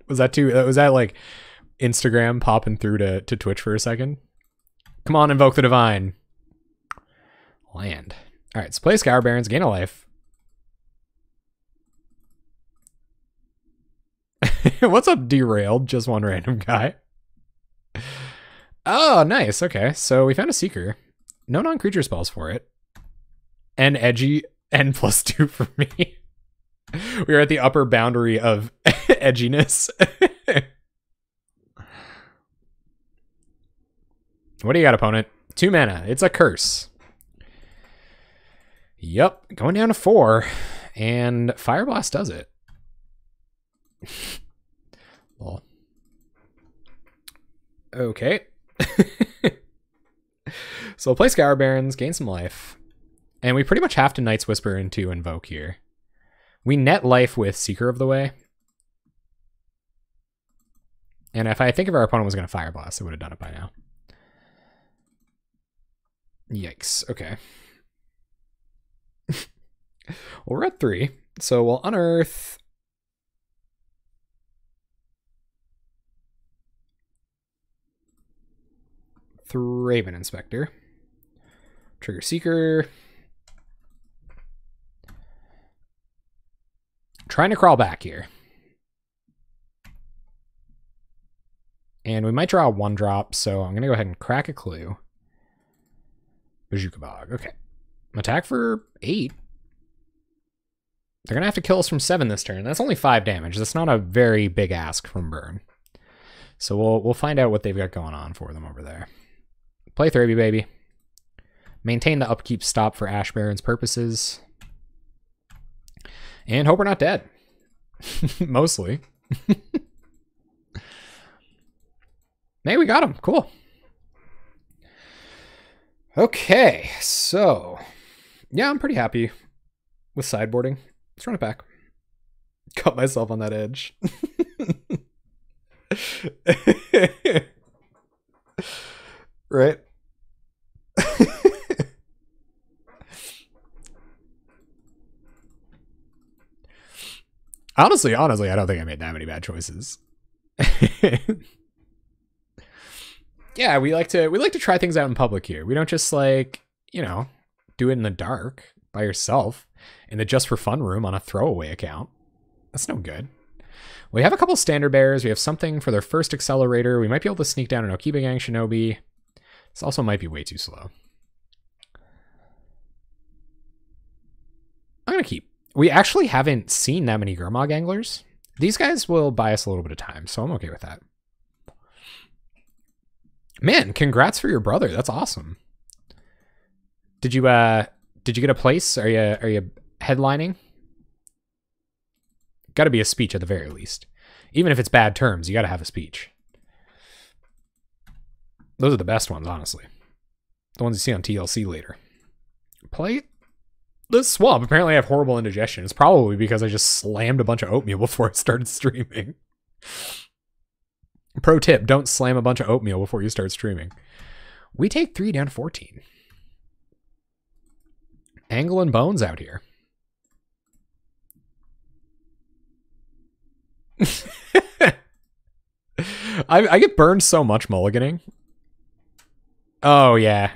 Was that like Instagram popping through to Twitch for a second? Come on, Invoke the Divine. Land. All right, so play Scour Barons, gain a life. What's up, Derailed? Just one random guy. Oh, nice. Okay, so we found a Seeker. No non-creature spells for it. And edgy, and +2 for me. We are at the upper boundary of edginess. What do you got, opponent? 2 mana. It's a curse. Yep, going down to 4. And Fire Blast does it. Well. Okay. So we'll play Scour Barons, gain some life. And we pretty much have to Night's Whisper into Invoke here. We net life with Seeker of the Way. And if I think if our opponent was going to Fire Blast, it would have done it by now. Yikes. Okay. Well, we're at 3. So we'll unearth. Raven Inspector. Trigger Seeker. Trying to crawl back here. And we might draw a 1-drop, so I'm going to go ahead and crack a clue. Bazooka Bog. Okay. Attack for 8. They're going to have to kill us from 7 this turn. That's only 5 damage. That's not a very big ask from Burn. So we'll find out what they've got going on for them over there. Play Thraby, baby. Maintain the upkeep stop for Ash Baron's purposes. And hope we're not dead. Mostly. Hey, we got him. Cool. Okay, so yeah, I'm pretty happy with sideboarding. Let's run it back. Cut myself on that edge. Right? Honestly, I don't think I made that many bad choices. Yeah, we like to try things out in public here. We don't just like, you know, do it in the dark by yourself. in the Just for Fun room on a throwaway account. That's no good. We have a couple standard bearers. We have something for their first accelerator. We might be able to sneak down an Okiba Gang Shinobi. This also might be way too slow. I'm going to keep. We actually haven't seen that many Gurmag anglers. These guys will buy us a little bit of time, so I'm okay with that. Man, congrats for your brother. That's awesome. Did you get a place? Are you headlining? Got to be a speech at the very least. Even if it's bad terms, you got to have a speech. Those are the best ones, honestly. The ones you see on TLC later. Play the swamp. Apparently I have horrible indigestion. It's probably because I just slammed a bunch of oatmeal before I started streaming. Pro tip, don't slam a bunch of oatmeal before you start streaming. We take 3 down to 14. Angle and Bones out here. I get burned so much mulliganing. Oh yeah.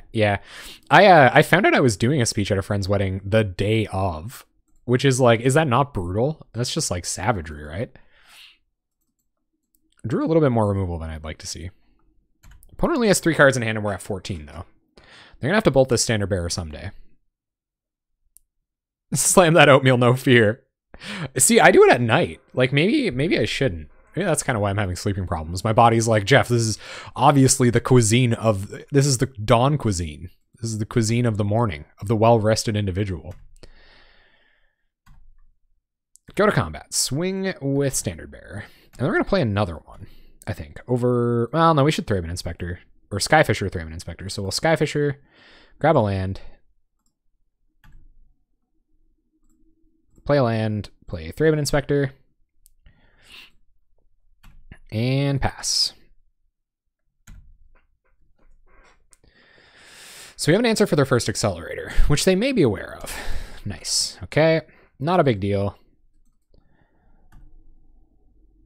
I found out I was doing a speech at a friend's wedding the day of, which is like, is that not brutal? That's just like savagery, right? Drew a little bit more removal than I'd like to see. Opponent only has 3 cards in hand and we're at 14 though. They're gonna have to bolt this standard bearer someday. Slam that oatmeal, no fear. See, I do it at night. Like maybe I shouldn't. Maybe that's kind of why I'm having sleeping problems. My body's like, Jeff, this is obviously the cuisine of, this is the dawn cuisine. This is the cuisine of the morning, of the well-rested individual. Go to combat. Swing with standard bearer. And we're going to play another one, I think. Over, well, no, we should Thraben Inspector. Or Skyfisher Thraben Inspector. So we'll Skyfisher, grab a land, play a land, play Thraben Inspector, and pass. So we have an answer for their first accelerator, which they may be aware of. Nice. Okay. Not a big deal.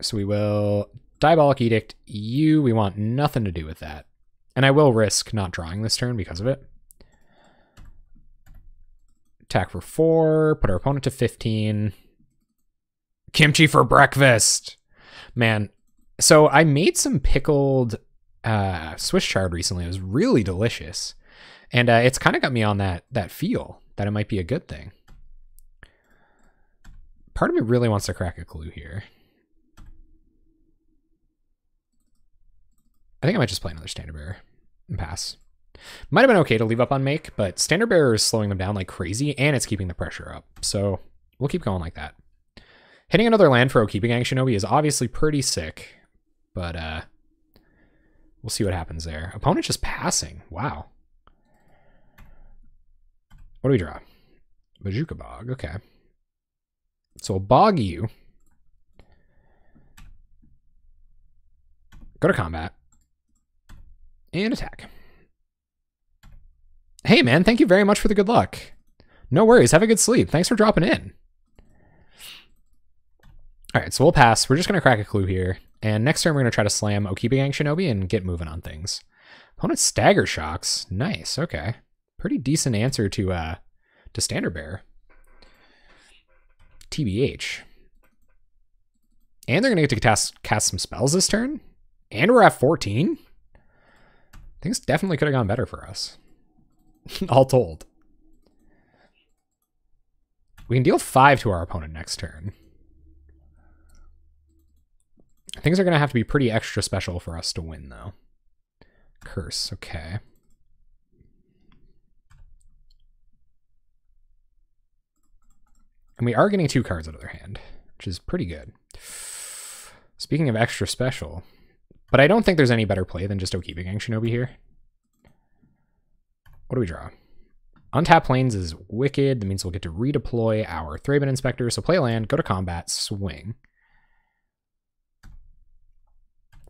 So we will Diabolic Edict you. We want nothing to do with that. And I will risk not drawing this turn because of it. Attack for 4. Put our opponent to 15. Kimchi for breakfast. Man. So I made some pickled Swiss chard recently. It was really delicious. And it's kind of got me on that feel that it might be a good thing. Part of me really wants to crack a clue here. I think I might just play another standard bearer and pass. Might have been okay to leave up on make, but standard bearer is slowing them down like crazy and it's keeping the pressure up. So we'll keep going like that. Hitting another land for Okiba Gang Shinobi is obviously pretty sick, but we'll see what happens there. Opponent just passing. Wow. What do we draw? Bajuka Bog. Okay. So we'll bog you. Go to combat. And attack. Hey man, thank you very much for the good luck. No worries, have a good sleep. Thanks for dropping in. Alright, so we'll pass. We're just going to crack a clue here. And next turn we're going to try to slam Okiba Gang Shinobi and get moving on things. Opponent Stagger Shocks. Nice, okay. Pretty decent answer to Standard Bearer. TBH. And they're going to get to cast some spells this turn. And we're at 14. Things definitely could have gone better for us. All told. We can deal 5 to our opponent next turn. Things are going to have to be pretty extra special for us to win, though. Curse, okay. And we are getting 2 cards out of their hand, which is pretty good. Speaking of extra special, but I don't think there's any better play than just Okiba Gang Shinobi here. What do we draw? Untap Plains is wicked. That means we'll get to redeploy our Thraben Inspector. So play a land, go to combat, swing.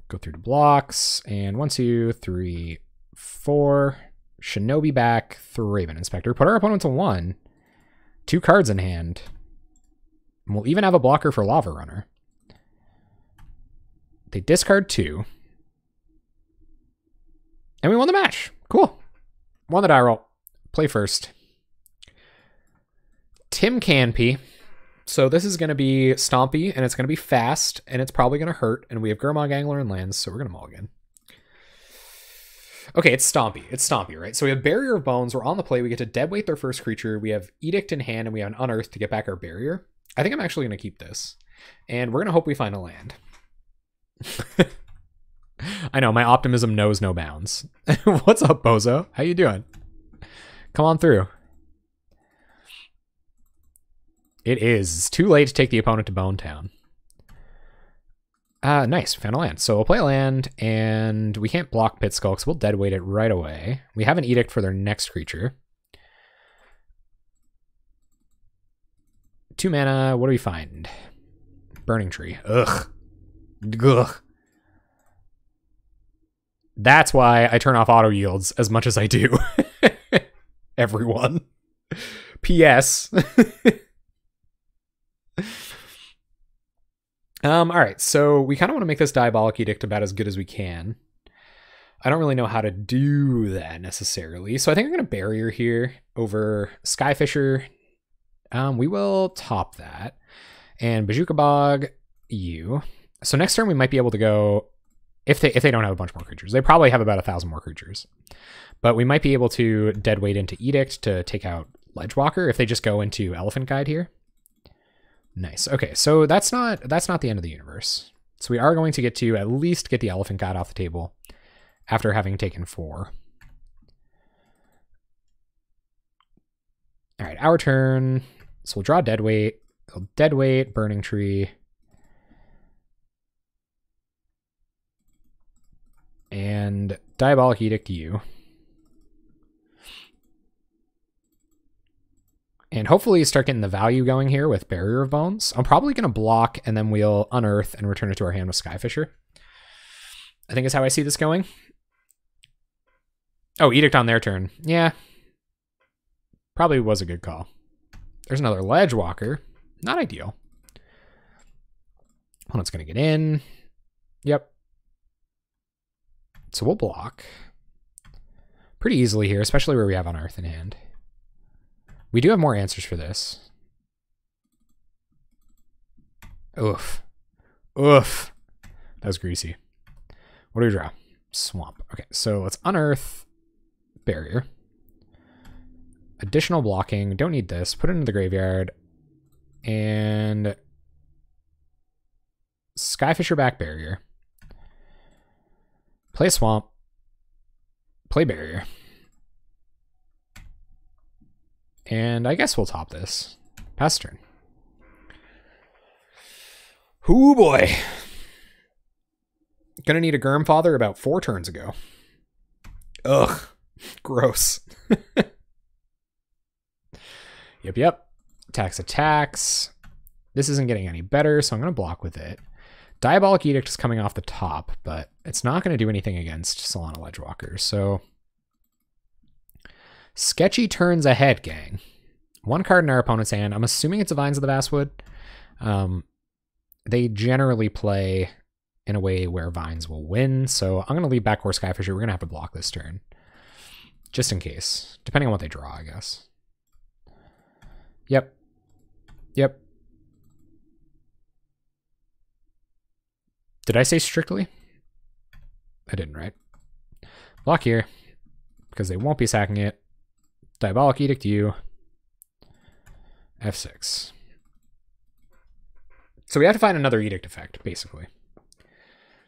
Go through to blocks, and 1, 2, 3, 4. Shinobi back, Thraben Inspector. Put our opponent to 1. 2 cards in hand. And we'll even have a blocker for Lava Runner. They discard 2. And we won the match. Cool. Won the die roll. Play first. Tim Canpy. So this is going to be Stompy, and it's going to be fast, and it's probably going to hurt, and we have Gurmag, Angler, and lands, so we're going to mulligan. Okay, it's Stompy. It's Stompy, right? So we have Barrier of Bones. We're on the play. We get to deadweight their first creature. We have Edict in hand, and we have an Unearth to get back our barrier. I think I'm actually going to keep this. And we're going to hope we find a land. I know, my optimism knows no bounds. What's up, Bozo? How you doing? Come on through. It is. It's too late to take the opponent to Bone Town. Nice, found a land. So we'll play a land, and we can't block Pit Skull, so we'll deadweight it right away. We have an Edict for their next creature. 2 mana, what do we find? Burning Tree. Ugh. Ugh. That's why I turn off auto yields as much as I do. Everyone. P.S. All right, so we kind of want to make this Diabolic Edict about as good as we can. I don't really know how to do that necessarily, so I think I'm going to Barrier here over Skyfisher. We will top that. And Bazooka Bog, you. So next turn we might be able to go, if they don't have a bunch more creatures. They probably have about 1,000 more creatures. But we might be able to deadweight into Edict to take out Ledgewalker if they just go into Elephant Guide here. Nice. Okay, so that's not the end of the universe. So we are going to get to at least get the Elephant God off the table after having taken 4. All right, our turn. So we'll draw Deadweight. We'll Deadweight, Burning Tree. And Diabolic Edict you. And hopefully start getting the value going here with Barrier of Bones. I'm probably going to block, and then we'll unearth and return it to our hand with Skyfisher. I think is how I see this going. Oh, Edict on their turn. Yeah. Probably was a good call. There's another Ledgewalker. Not ideal. Opponent's going to get in. Yep. So we'll block. Pretty easily here, especially where we have Unearth in hand. We do have more answers for this. Oof. Oof. That was greasy. What do we draw? Swamp. Okay, so let's Unearth Barrier. Additional blocking. Don't need this. Put it into the graveyard. And Skyfisher back Barrier. Play Swamp. Play Barrier. And I guess we'll top this. Pass turn. Ooh boy. Gonna need a Gurmfather about 4 turns ago. Ugh. Gross. Yep. Attacks. This isn't getting any better, so I'm gonna block with it. Diabolic Edict is coming off the top, but it's not gonna do anything against Solana Ledgewalker, so sketchy turns ahead, gang. 1 card in our opponent's hand. I'm assuming it's a Vines of the Vastwood. They generally play in a way where Vines will win, so I'm going to leave Backcourt Skyfisher. We're going to have to block this turn. Just in case. Depending on what they draw, I guess. Yep. Did I say strictly? I didn't, right? Block here, because they won't be sacking it. Diabolic Edict you. F6. So we have to find another Edict effect, basically,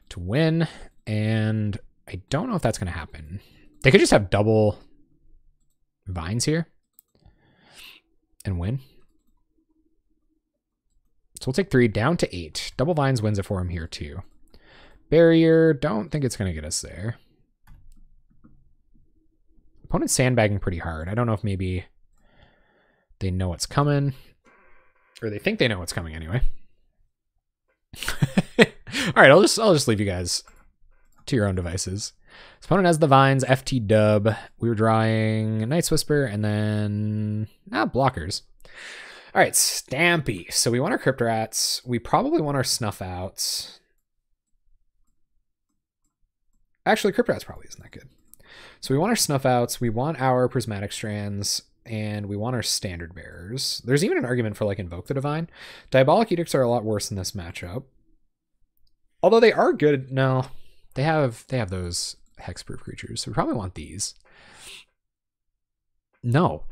to win, and I don't know if that's going to happen. They could just have double Vines here and win. So we'll take 3 down to 8. Double Vines wins it for him here, too. Barrier, don't think it's going to get us there. Opponent's sandbagging pretty hard. I don't know if maybe they know what's coming, or they think they know what's coming anyway. All right, I'll just leave you guys to your own devices. This opponent has the Vines, FT dub. We were drawing Night's Whisper and then blockers. All right, Stampy. So we want our Crypt Rats. We probably want our Snuff Outs. Actually, Crypt Rats probably isn't that good. So we want our Snuff Outs. We want our Prismatic Strands. and we want our standard bearers. There's even an argument for like Invoke the Divine. Diabolic Edicts are a lot worse in this matchup. Although they are good. No, they have those hexproof creatures, so we probably want these. No.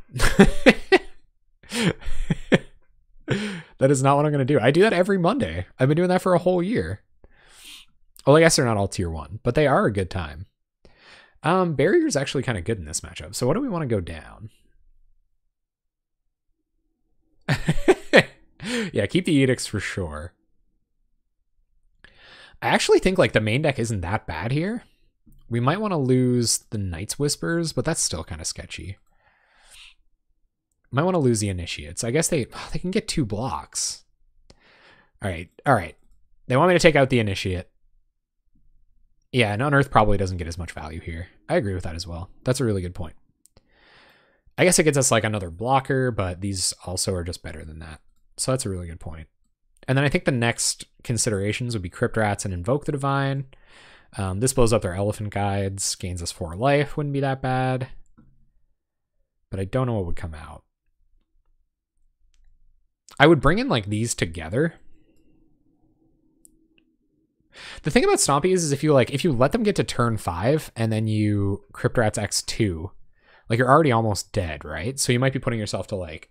That is not what I'm going to do. I do that every Monday. I've been doing that for a whole year. Well, I guess they're not all tier 1, but they are a good time. Barrier's actually kind of good in this matchup. So what do we want to go down? Yeah, keep the edicts for sure. I actually think like the main deck isn't that bad here. We might want to lose the Night's Whispers, but that's still kind of sketchy. Might want to lose the Initiates. I guess they can get 2 blocks. All right. They want me to take out the Initiate. Yeah, and Unearth probably doesn't get as much value here. I agree with that as well. That's a really good point. I guess it gets us like another blocker, but these also are just better than that. So that's a really good point. And then I think the next considerations would be Crypt Rats and Invoke the Divine. This blows up their Elephant Guides, gains us 4 life, wouldn't be that bad. But I don't know what would come out. I would bring in like these together. The thing about Stompy is if you let them get to turn 5 and then you Crypt Rats X2, like you're already almost dead, right? So you might be putting yourself to like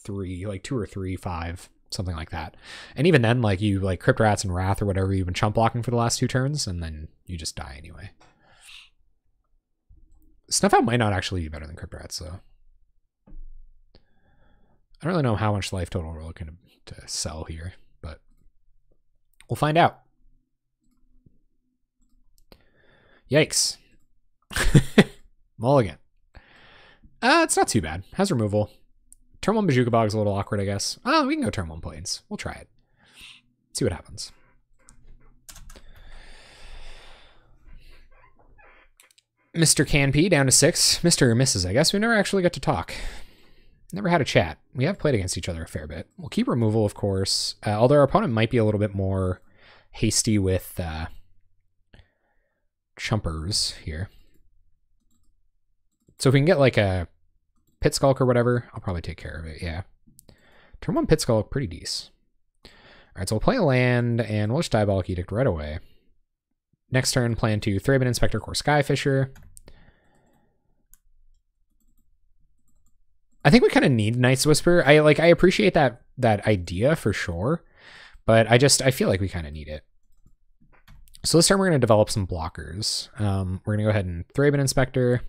2 or 3, 5, something like that. And even then, like you like Crypt Rats and Wrath or whatever you've been chump blocking for the last 2 turns, and then you just die anyway. Snuff Out might not actually be better than Crypt Rats though. I don't really know how much life total we're looking to sell here, but we'll find out. Yikes. Mulligan. It's not too bad. Has removal. Turn 1 Bajuka Bog's a little awkward, I guess. Oh, we can go turn 1 Plains. We'll try it. See what happens. Mr. Canpy down to 6. Mr. or Mrs. I guess we never actually got to talk. Never had a chat. We have played against each other a fair bit. We'll keep removal, of course. Although our opponent might be a little bit more hasty with chumpers here. So if we can get like a Pit Skulk or whatever, I'll probably take care of it, yeah. Turn 1 Pit Skulk, pretty decent. Alright, so we'll play a land, and we'll just Diabolic Edict right away. Next turn, plan to Thraben Inspector, Core Skyfisher. I think we kind of need Night's Whisper. I appreciate that idea for sure, but I feel like we kind of need it. So this turn we're going to develop some blockers. We're going to go ahead and Thraben Inspector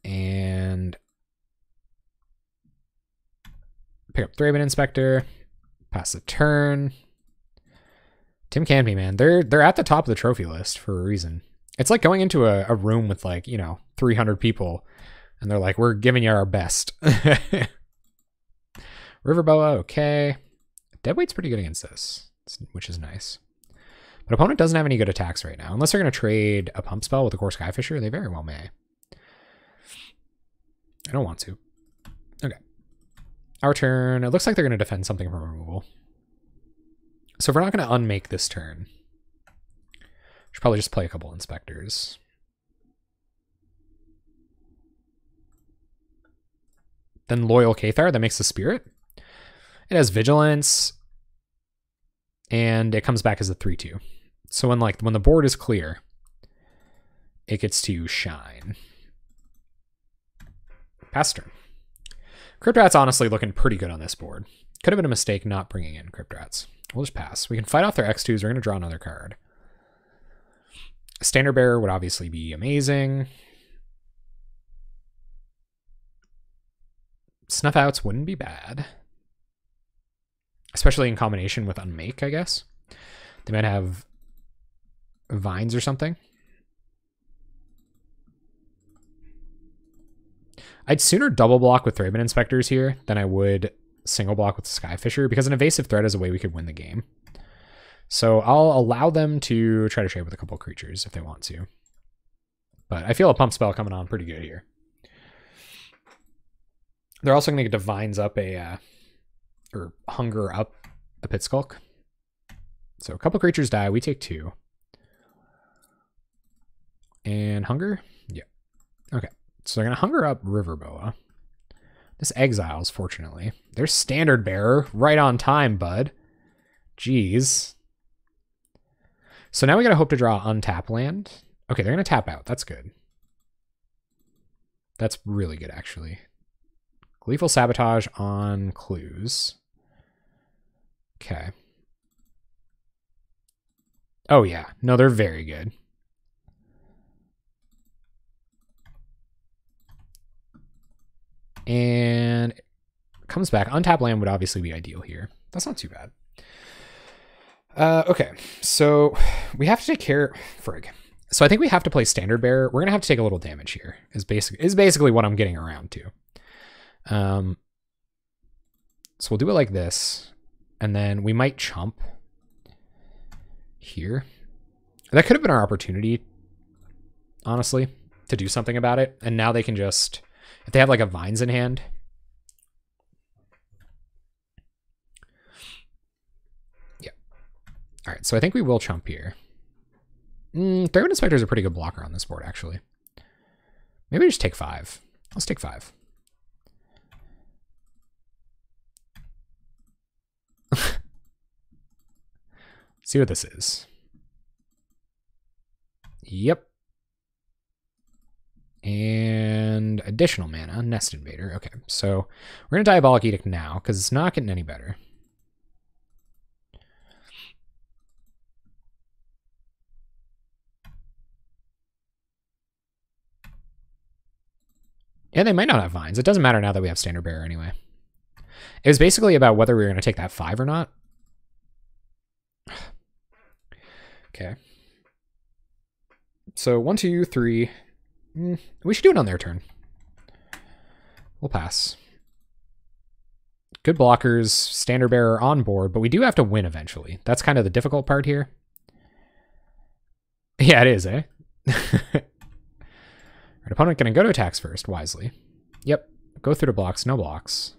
and pick up Thraben Inspector, pass the turn. Tim Canpy, man, they're at the top of the trophy list for a reason. It's like going into a room with like, 300 people, and they're like, we're giving you our best. Riverboa, okay. Deadweight's pretty good against this, which is nice. But opponent doesn't have any good attacks right now. Unless they're going to trade a pump spell with a Core Skyfisher, they very well may. I don't want to. Okay. Our turn. It looks like they're going to defend something from removal. So if we're not going to unmake this turn, should probably just play a couple Inspectors. Then Loyal Cathar, that makes the Spirit. It has Vigilance, and it comes back as a 3/2. So when the board is clear, it gets to shine. Pass turn. Crypt Rat's honestly looking pretty good on this board. Could have been a mistake not bringing in Crypt Rats. We'll just pass. We can fight off their X2s. We're going to draw another card. Standard Bearer would obviously be amazing. Snuff Outs wouldn't be bad. Especially in combination with Unmake, I guess. They might have Vines or something. I'd sooner double block with Thraben Inspectors here than I would single block with Skyfisher, because an Evasive Threat is a way we could win the game. So I'll allow them to try to trade with a couple creatures if they want to. But I feel a pump spell coming on pretty good here. They're also going to get Divines up or Hunger up a Pit Skulk. So a couple creatures die. We take 2. And Hunger? Yeah. Okay. So they're going to hunger up Riverboa. This exiles, fortunately. There's Standard Bearer. Right on time, bud. Jeez. So now we got to hope to draw untap land. Okay, they're going to tap out. That's good. That's really good, actually. Gleeful Sabotage on clues. Okay. Oh, yeah. No, they're very good. And it comes back. Untap land would obviously be ideal here. That's not too bad. Okay, so we have to take care... Frig. So I think we have to play Standard Bearer. We're going to have to take a little damage here, is basically what I'm getting around to. So we'll do it like this, and then we might chump here. That could have been our opportunity, honestly, to do something about it. And now they can just, if they have like a Vines in hand. Yeah. All right, so I think we will chump here. Thraben Inspector is a pretty good blocker on this board, actually. Maybe just take 5. Let's take 5. See what this is. Yep. And additional mana, Nest Invader. Okay, so we're going to Diabolic Edict now, because it's not getting any better. And they might not have Vines. It doesn't matter now that we have Standard Bearer anyway. It was basically about whether we were going to take that 5 or not. Okay. So 1, 2, 3. We should do it on their turn. We'll pass. Good blockers, Standard Bearer on board, but we do have to win eventually. That's kind of the difficult part here. Yeah, it is, eh? Our opponent going to go to attacks first, wisely. Yep. Go through the blocks, no blocks.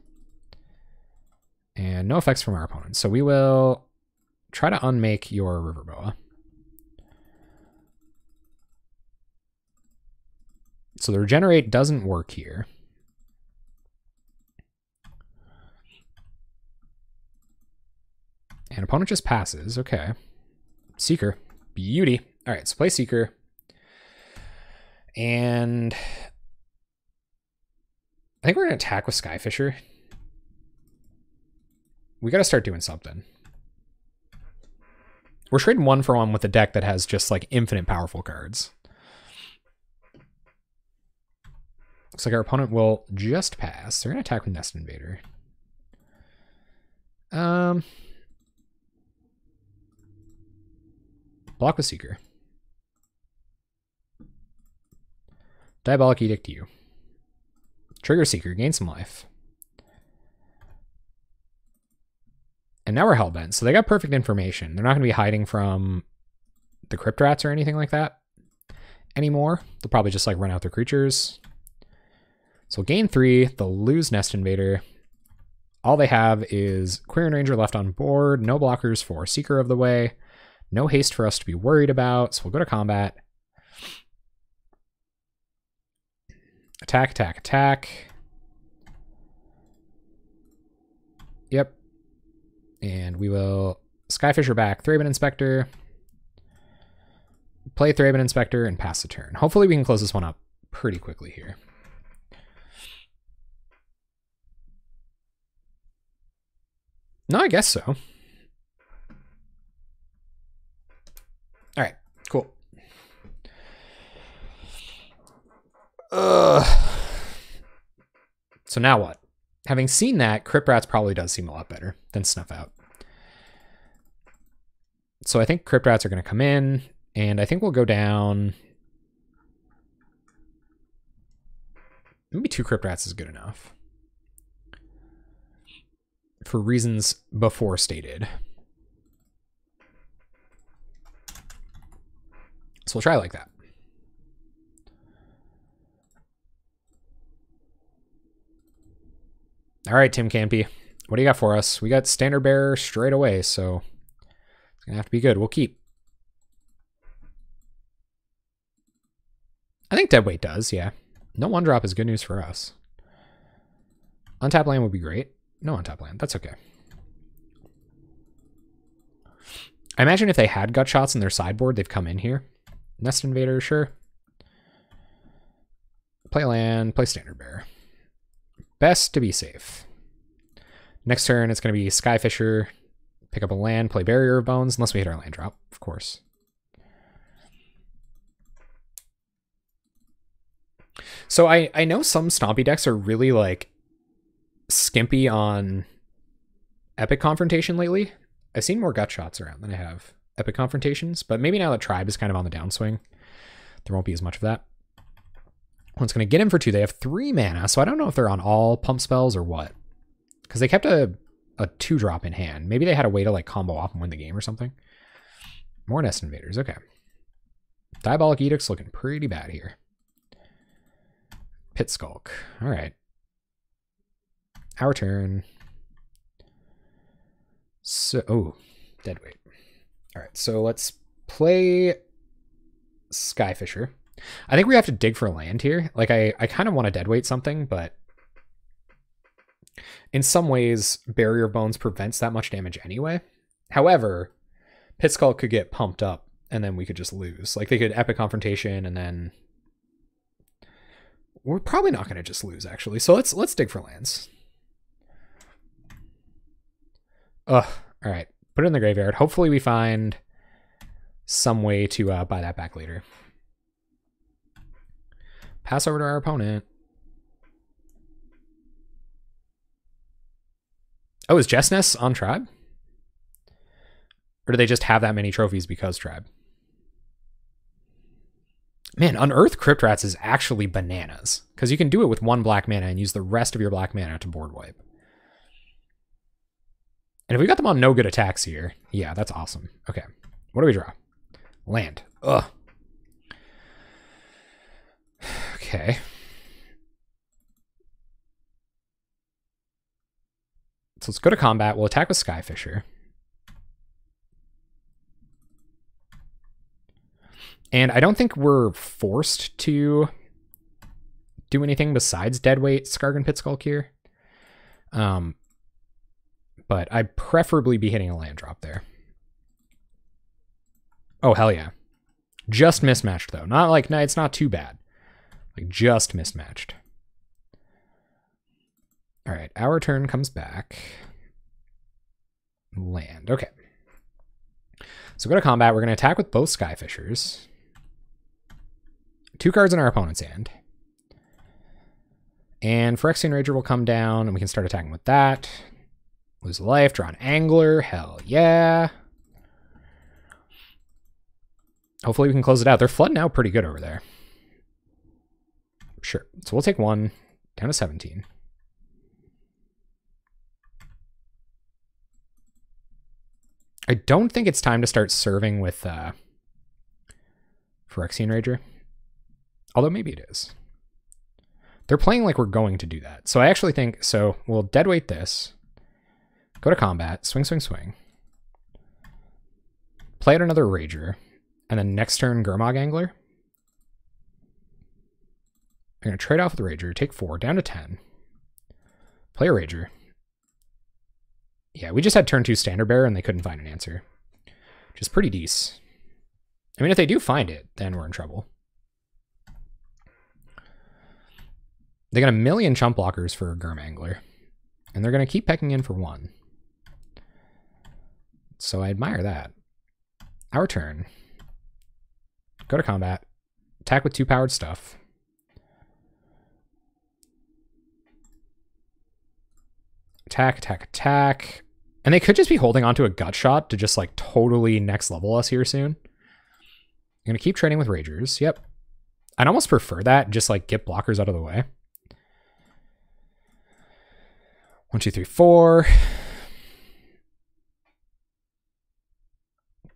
And no effects from our opponent. So we will try to unmake your Riverboa. So the regenerate doesn't work here. And opponent just passes. Okay. Seeker. Beauty. All right, so play Seeker. And I think we're going to attack with Skyfisher. We got to start doing something. We're trading 1-for-1 with a deck that has just like infinite powerful cards. Looks like our opponent will just pass. They're going to attack with Nest Invader. Block with Seeker. Diabolic Edict you. Trigger Seeker, gain some life. And now we're hellbent. So they got perfect information. They're not going to be hiding from the Crypt Rats or anything like that anymore. They'll probably just like run out their creatures. So gain 3. They'll lose Nest Invader. All they have is Quirion Ranger left on board. No blockers for Seeker of the Way. No haste for us to be worried about. So we'll go to combat. Attack, attack, attack. Yep. And we will Skyfisher back Thraben Inspector. Play Thraben Inspector and pass the turn. Hopefully we can close this one up pretty quickly here. No, I guess so. All right, cool. So now what? Having seen that, Crypt Rats probably does seem a lot better than Snuff Out. So I think Crypt Rats are going to come in, and I think we'll go down. Maybe 2 Crypt Rats is good enough. For reasons before stated. So we'll try like that. All right, Tim Campy. What do you got for us? We got Standard Bearer straight away, so it's going to have to be good. We'll keep. I think Deadweight does, yeah. No 1-drop is good news for us. Untap land would be great. No untap land. That's okay. I imagine if they had gut shots in their sideboard, they've come in here. Nest Invader, sure. Play land, play Standard Bearer. Best to be safe. Next turn, it's going to be Skyfisher, pick up a land, play Barrier of Bones, unless we hit our land drop, of course. So I know some Stompy decks are really, like, skimpy on Epic Confrontation lately. I've seen more gut shots around than I have Epic Confrontations, but maybe now that Tribe is kind of on the downswing, there won't be as much of that. One's going to get him for 2. They have 3 mana, so I don't know if they're on all pump spells or what. Because they kept a 2-drop in hand. Maybe they had a way to like combo off and win the game or something. More Nest Invaders, okay. Diabolic Edict's looking pretty bad here. Pit Skulk, all right. Our turn. So, oh, Deadweight. All right, so let's play Skyfisher. I think we have to dig for land here. Like, I kind of want to deadweight something, but in some ways, Barrier of Bones prevents that much damage anyway. However, Pit Skull could get pumped up, and then we could just lose. Like, they could Epic Confrontation, and then we're probably not going to just lose, actually. So let's dig for lands. Ugh. All right. Put it in the graveyard. Hopefully we find some way to buy that back later. Pass over to our opponent. Oh, is Jessness on Tribe? Or do they just have that many trophies because Tribe? Man, Unearth Crypt Rats is actually bananas. Because you can do it with 1 black mana and use the rest of your black mana to board wipe. And if we got them on no good attacks here, yeah, that's awesome. Okay, what do we draw? Land. Ugh. Okay. So let's go to combat. We'll attack with Skyfisher. And I don't think we're forced to do anything besides deadweight Skargan Pit Skulk here. But I'd preferably be hitting a land drop there. Oh, hell yeah. Just mismatched, though. Not like, no, it's not too bad. Like, just mismatched. All right, our turn comes back. Land, okay. So go to combat. We're going to attack with both Skyfishers. 2 cards in our opponent's hand. And Phyrexian Rager will come down, and we can start attacking with that. Lose a life, draw an Angler. Hell yeah. Hopefully we can close it out. They're flooding out pretty good over there. Sure. So we'll take 1 down to 17. I don't think it's time to start serving with Phyrexian Rager. Although maybe it is. They're playing like we're going to do that. So I actually think, so we'll deadweight this. Go to combat, swing, swing, swing. Play out another Rager. And then next turn, Gurmag Angler. I'm going to trade off with Rager, take 4, down to 10. Play a Rager. Yeah, we just had turn 2 Standard Bearer and they couldn't find an answer. Which is pretty decent. I mean, if they do find it, then we're in trouble. They got a million chump blockers for Gurmangler. And they're going to keep pecking in for 1. So I admire that. Our turn. Go to combat. Attack with 2 powered stuff. Attack, attack, attack. And they could just be holding onto a gut shot to just like totally next level us here soon. I'm going to keep trading with Ragers. Yep. I'd almost prefer that. Just like get blockers out of the way. 1, 2, 3, 4.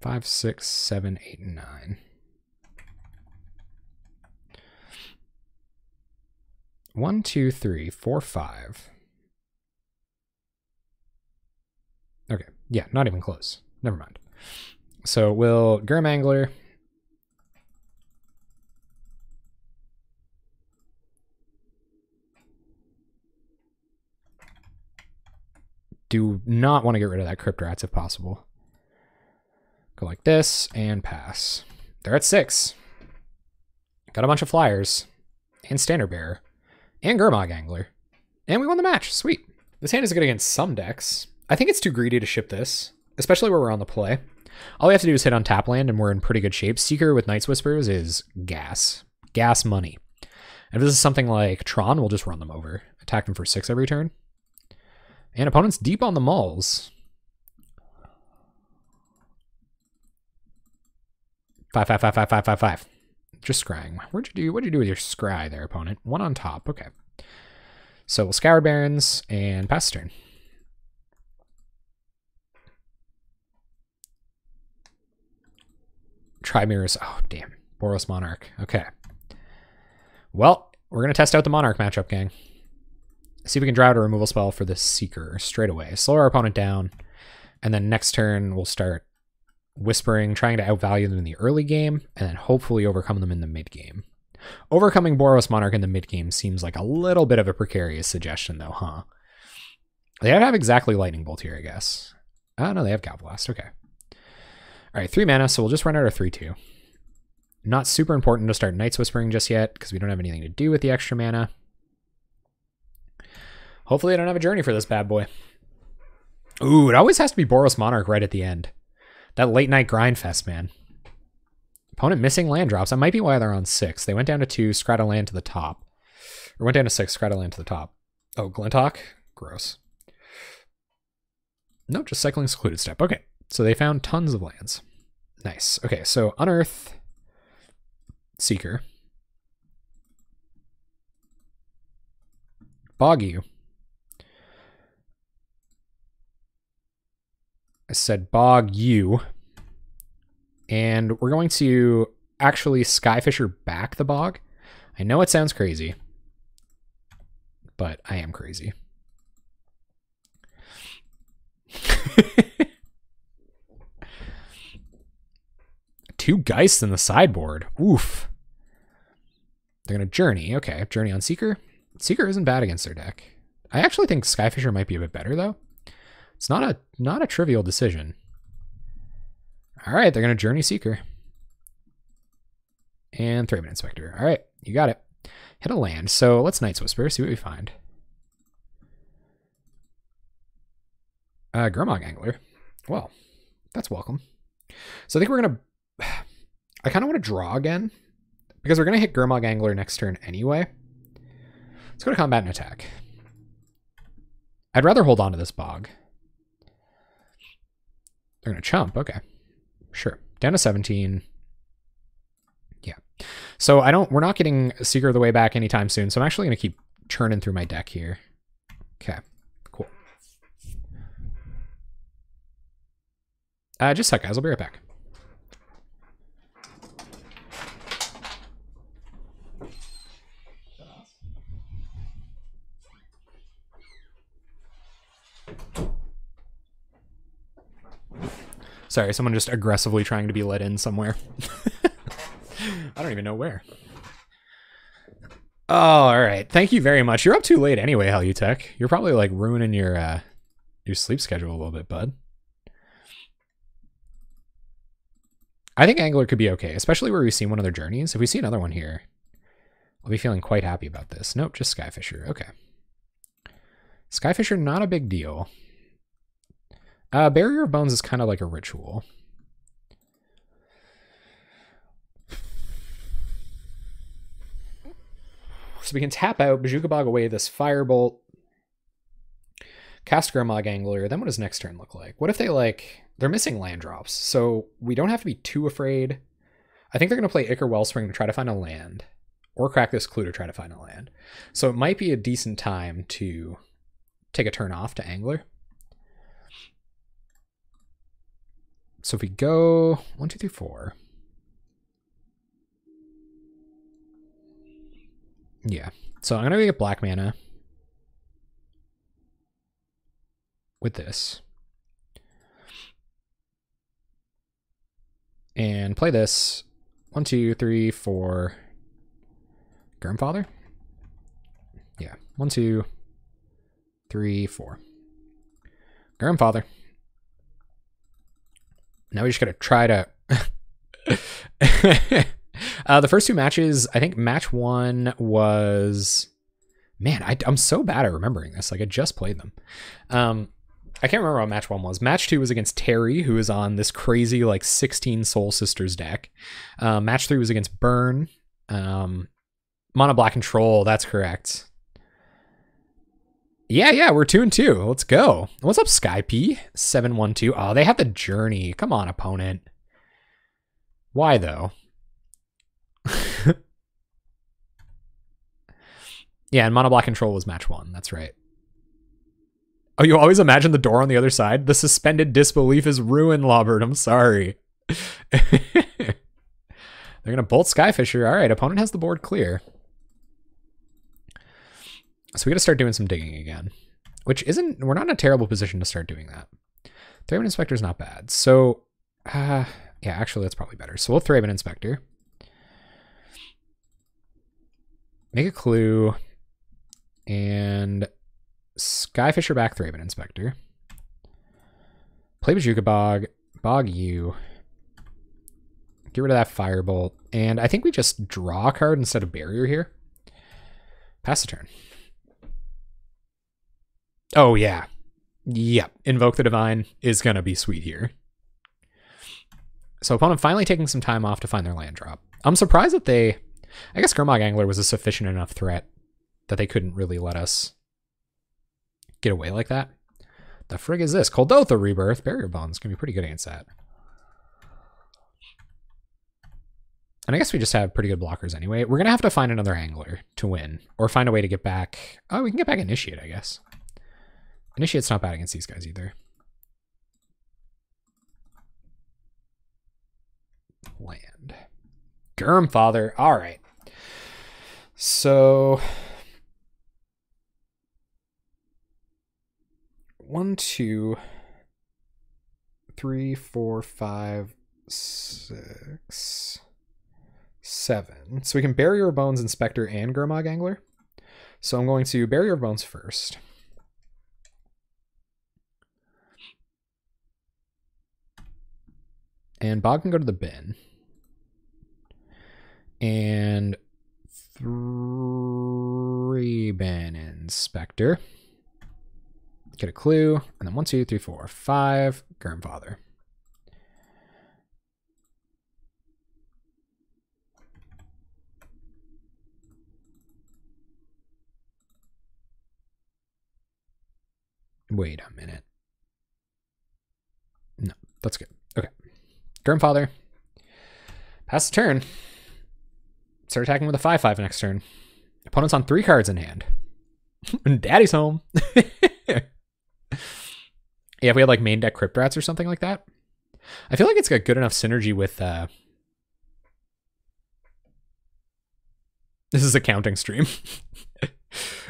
5, 6, 7, 8, and 9. 1, 2, 3, 4, 5. Okay, yeah, not even close. Never mind. So we'll Gurmangler. do not want to get rid of that Crypt Rats if possible. Go like this and pass. They're at 6. Got a bunch of flyers and Standard Bearer and Gurmag Angler. And we won the match. Sweet. This hand is good against some decks. I think it's too greedy to ship this, especially where we're on the play. All we have to do is hit on tap land and we're in pretty good shape. Seeker with Night's Whispers is gas. Gas money. If this is something like Tron, we'll just run them over. Attack them for 6 every turn. And opponent's deep on the mulls. 5, 5, 5, 5, 5, 5, 5. Just scrying. What'd you do with your scry there, opponent? 1 on top. Okay. So we'll Scour Barons and pass turn. Tri-Mirrors. Oh, damn. Boros Monarch. Okay. Well, we're going to test out the Monarch matchup, gang. See if we can draw out a removal spell for the Seeker straight away. Slow our opponent down. And then next turn, we'll start whispering, trying to outvalue them in the early game, and then hopefully overcome them in the mid game. Overcoming Boros Monarch in the mid game seems like a little bit of a precarious suggestion, though, huh? They have exactly Lightning Bolt here, I guess. Oh, no, they have Galblast. Okay. All right, 3 mana, so we'll just run out of 3/2. Not super important to start Night's Whispering just yet, because we don't have anything to do with the extra mana. Hopefully I don't have a journey for this bad boy. Ooh, it always has to be Boros Monarch right at the end. That late night grind fest, man. Opponent missing land drops. That might be why they're on 6. They went down to 2, scrat a land to the top. Or went down to 6, scrat a land to the top. Oh, Glinthawk? Gross. Nope, just cycling Secluded Step. Okay, so they found tons of lands. Nice. Okay, so Unearth, Seeker, Bog you. I said Bog you. And we're going to actually Skyfisher back the Bog. I know it sounds crazy, but I am crazy. Two Geists in the sideboard. Oof. They're going to Journey. Okay, Journey on Seeker. Seeker isn't bad against their deck. I actually think Skyfisher might be a bit better, though. It's not a trivial decision. All right, they're going to Journey Seeker. And Thraben Inspector. All right, you got it. Hit a land. So let's Night's Whisper, see what we find. Gurmag Angler. Well, that's welcome. So I think we're going to... I kind of want to draw again, because we're going to hit Gurmag Angler next turn anyway. Let's go to combat and attack. I'd rather hold on to this Bog. They're going to chump. Okay. Sure. Down to 17. Yeah. So we're not getting Seeker of the Way back anytime soon, so I'm actually going to keep churning through my deck here. Okay. Cool. Just a sec, guys. I'll be right back. Sorry, someone just aggressively trying to be let in somewhere. I don't even know where. Oh, all right. Thank you very much. You're up too late anyway, Halutech. You're probably like ruining your sleep schedule a little bit, bud. I think Angler could be okay, especially where we've seen one of their journeys. If we see another one here, I'll be feeling quite happy about this. Nope, just Skyfisher. Okay. Skyfisher, not a big deal. Barrier of Bones is kind of like a ritual. So we can tap out, Bazooka Bog away this Firebolt, cast Gurmag Angler, then what does next turn look like? What if they're missing land drops, so we don't have to be too afraid. I think they're going to play Ichor Wellspring to try to find a land, or crack this Clue to try to find a land. So it might be a decent time to take a turn off to Angler. So if we go 1, 2, 3, 4. Yeah. So I'm going to get black mana with this. And play this 1, 2, 3, 4. Gurmfather? Yeah. 1, 2, 3, 4. Grandfather. Now we just gotta try to... the first two matches, I think match 1 was... Man, I'm so bad at remembering this. Like, I just played them. I can't remember what match 1 was. Match 2 was against Terry, who is on this crazy, like, 16 Soul Sisters deck. Match 3 was against Burn. Mono Black Control, that's correct. Yeah, we're 2-2. Let's go. What's up, Skyp? 712. Oh, they have the Journey. Come on, opponent. Why, though? Yeah, and Mono Black Control was match 1. That's right. Oh, you always imagine the door on the other side? The suspended disbelief is ruined, Lawbert. I'm sorry. They're going to bolt Skyfisher. All right, opponent has the board clear. So we got to start doing some digging again, which isn't... We're not in a terrible position to start doing that. Thraben Inspector is not bad. So, yeah, actually, that's probably better. So we'll Thraben Inspector. Make a clue. And Skyfisher back Thraben Inspector. Play Bajuka Bog. Bog you. Get rid of that Firebolt. And I think we just draw a card instead of Barrier here. Pass the turn. Oh, yeah. Yep. Invoke the Divine is going to be sweet here. So opponent finally taking some time off to find their land drop. I'm surprised that they... I guess Gurmag Angler was a sufficient enough threat that they couldn't really let us get away like that. The frig is this? Koldotha Rebirth. Barrier Bones can be pretty good against that. And I guess we just have pretty good blockers anyway. We're going to have to find another Angler to win. Or find a way to get back... Oh, we can get back Initiate, I guess. Initiate's not bad against these guys either. Land. Gurmfather. All right. So... 1, 2, 3, 4, 5, 6, 7. So we can Barrier Bones, Inspector, and Gurmag Angler. So I'm going to Barrier Bones first. And Bog can go to the bin. And Thraben Inspector. Get a clue. And then 1, 2, 3, 4, 5. Gurmfather. Wait a minute. No, that's good. Okay. Gurmfather. Pass the turn. Start attacking with a 5/5 next turn. Opponent's on 3 cards in hand. And Daddy's home. Yeah, if we had like main deck Crypt Rats or something like that. I feel like it's got good enough synergy with... This is a counting stream.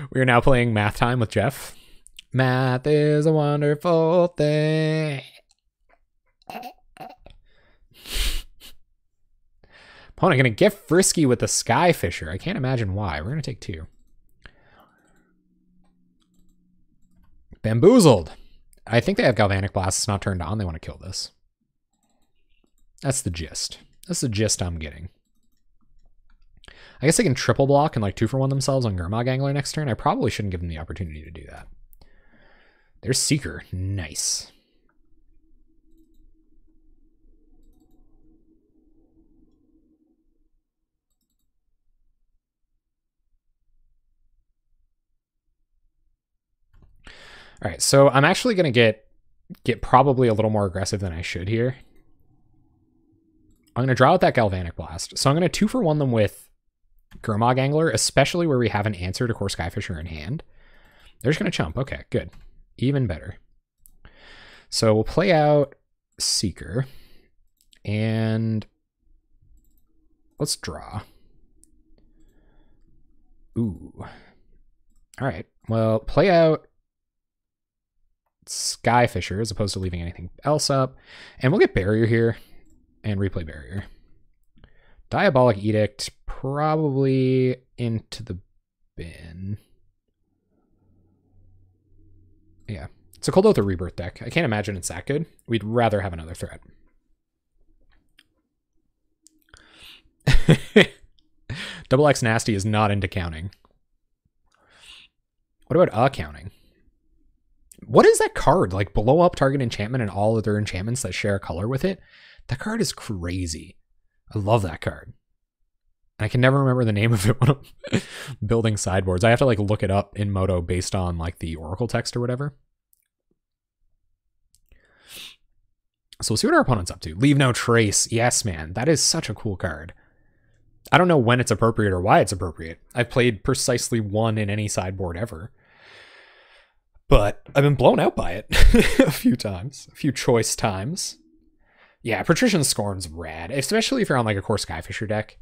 We are now playing Math Time with Jeff. Math is a wonderful thing. Opponent gonna get frisky with the Skyfisher. I can't imagine why. We're gonna take 2. Bamboozled. I think they have Galvanic Blast. It's not turned on. They want to kill this. That's the gist. That's the gist I'm getting. I guess they can triple block and like 2-for-1 themselves on Gurmag Angler next turn. I probably shouldn't give them the opportunity to do that. There's Seeker. Nice. All right, so I'm actually going to get probably a little more aggressive than I should here. I'm going to draw out that Galvanic Blast. So I'm going to 2-for-1 them with Gurmag Angler, especially where we have an answer to Core Skyfisher in hand. They're just going to chump. Okay, good. Even better. So we'll play out Seeker. And let's draw. Ooh. All right, well, play out Skyfisher as opposed to leaving anything else up. And we'll get Barrier here and replay Barrier. Diabolic Edict, probably into the bin. Yeah. It's a Cold Oath or Rebirth deck. I can't imagine it's that good. We'd rather have another threat. Double X Nasty is not into counting. What about counting? What is that card? Like, blow up target enchantment and all other enchantments that share a color with it? That card is crazy. I love that card. I can never remember the name of it when I'm building sideboards. I have to like look it up in Moto based on like the Oracle text or whatever. So we'll see what our opponent's up to. Leave no trace. Yes, man. That is such a cool card. I don't know when it's appropriate or why it's appropriate. I've played precisely one in any sideboard ever. But I've been blown out by it a few times. A few choice times. Yeah, Patrician Scorn's rad. Especially if you're on like a core Skyfisher deck.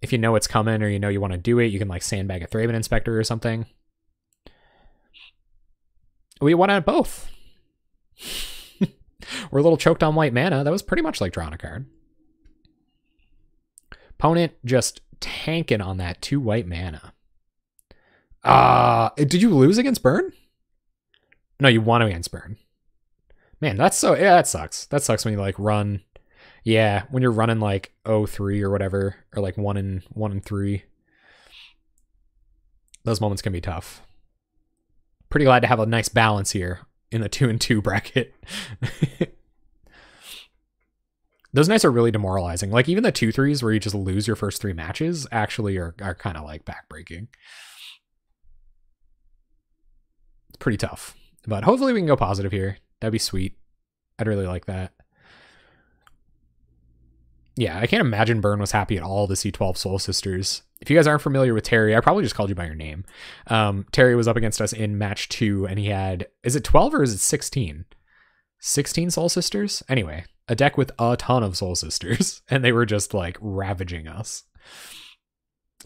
If you know it's coming or you know you want to do it, you can like sandbag a Thraben Inspector or something. We won at both. We're a little choked on white mana. That was pretty much like drawing a card. Opponent just tanking on that 2 white mana. Did you lose against Burn? No, you won against Burn. Man, that's so... Yeah, that sucks. That sucks when you like run... Yeah, when you're running like 0-3 or whatever, or like 1-3. Those moments can be tough. Pretty glad to have a nice balance here in the 2-2 bracket. Those nights are really demoralizing. Like even the 2-3s where you just lose your first 3 matches actually are kind of like backbreaking. It's pretty tough. But hopefully we can go positive here. That'd be sweet. I'd really like that. Yeah, I can't imagine Burn was happy at all to see 12 Soul Sisters. If you guys aren't familiar with Terry, I probably just called you by your name. Terry was up against us in match 2, and he had... Is it 12 or is it 16? 16 Soul Sisters? Anyway, a deck with a ton of Soul Sisters, and they were just, like, ravaging us.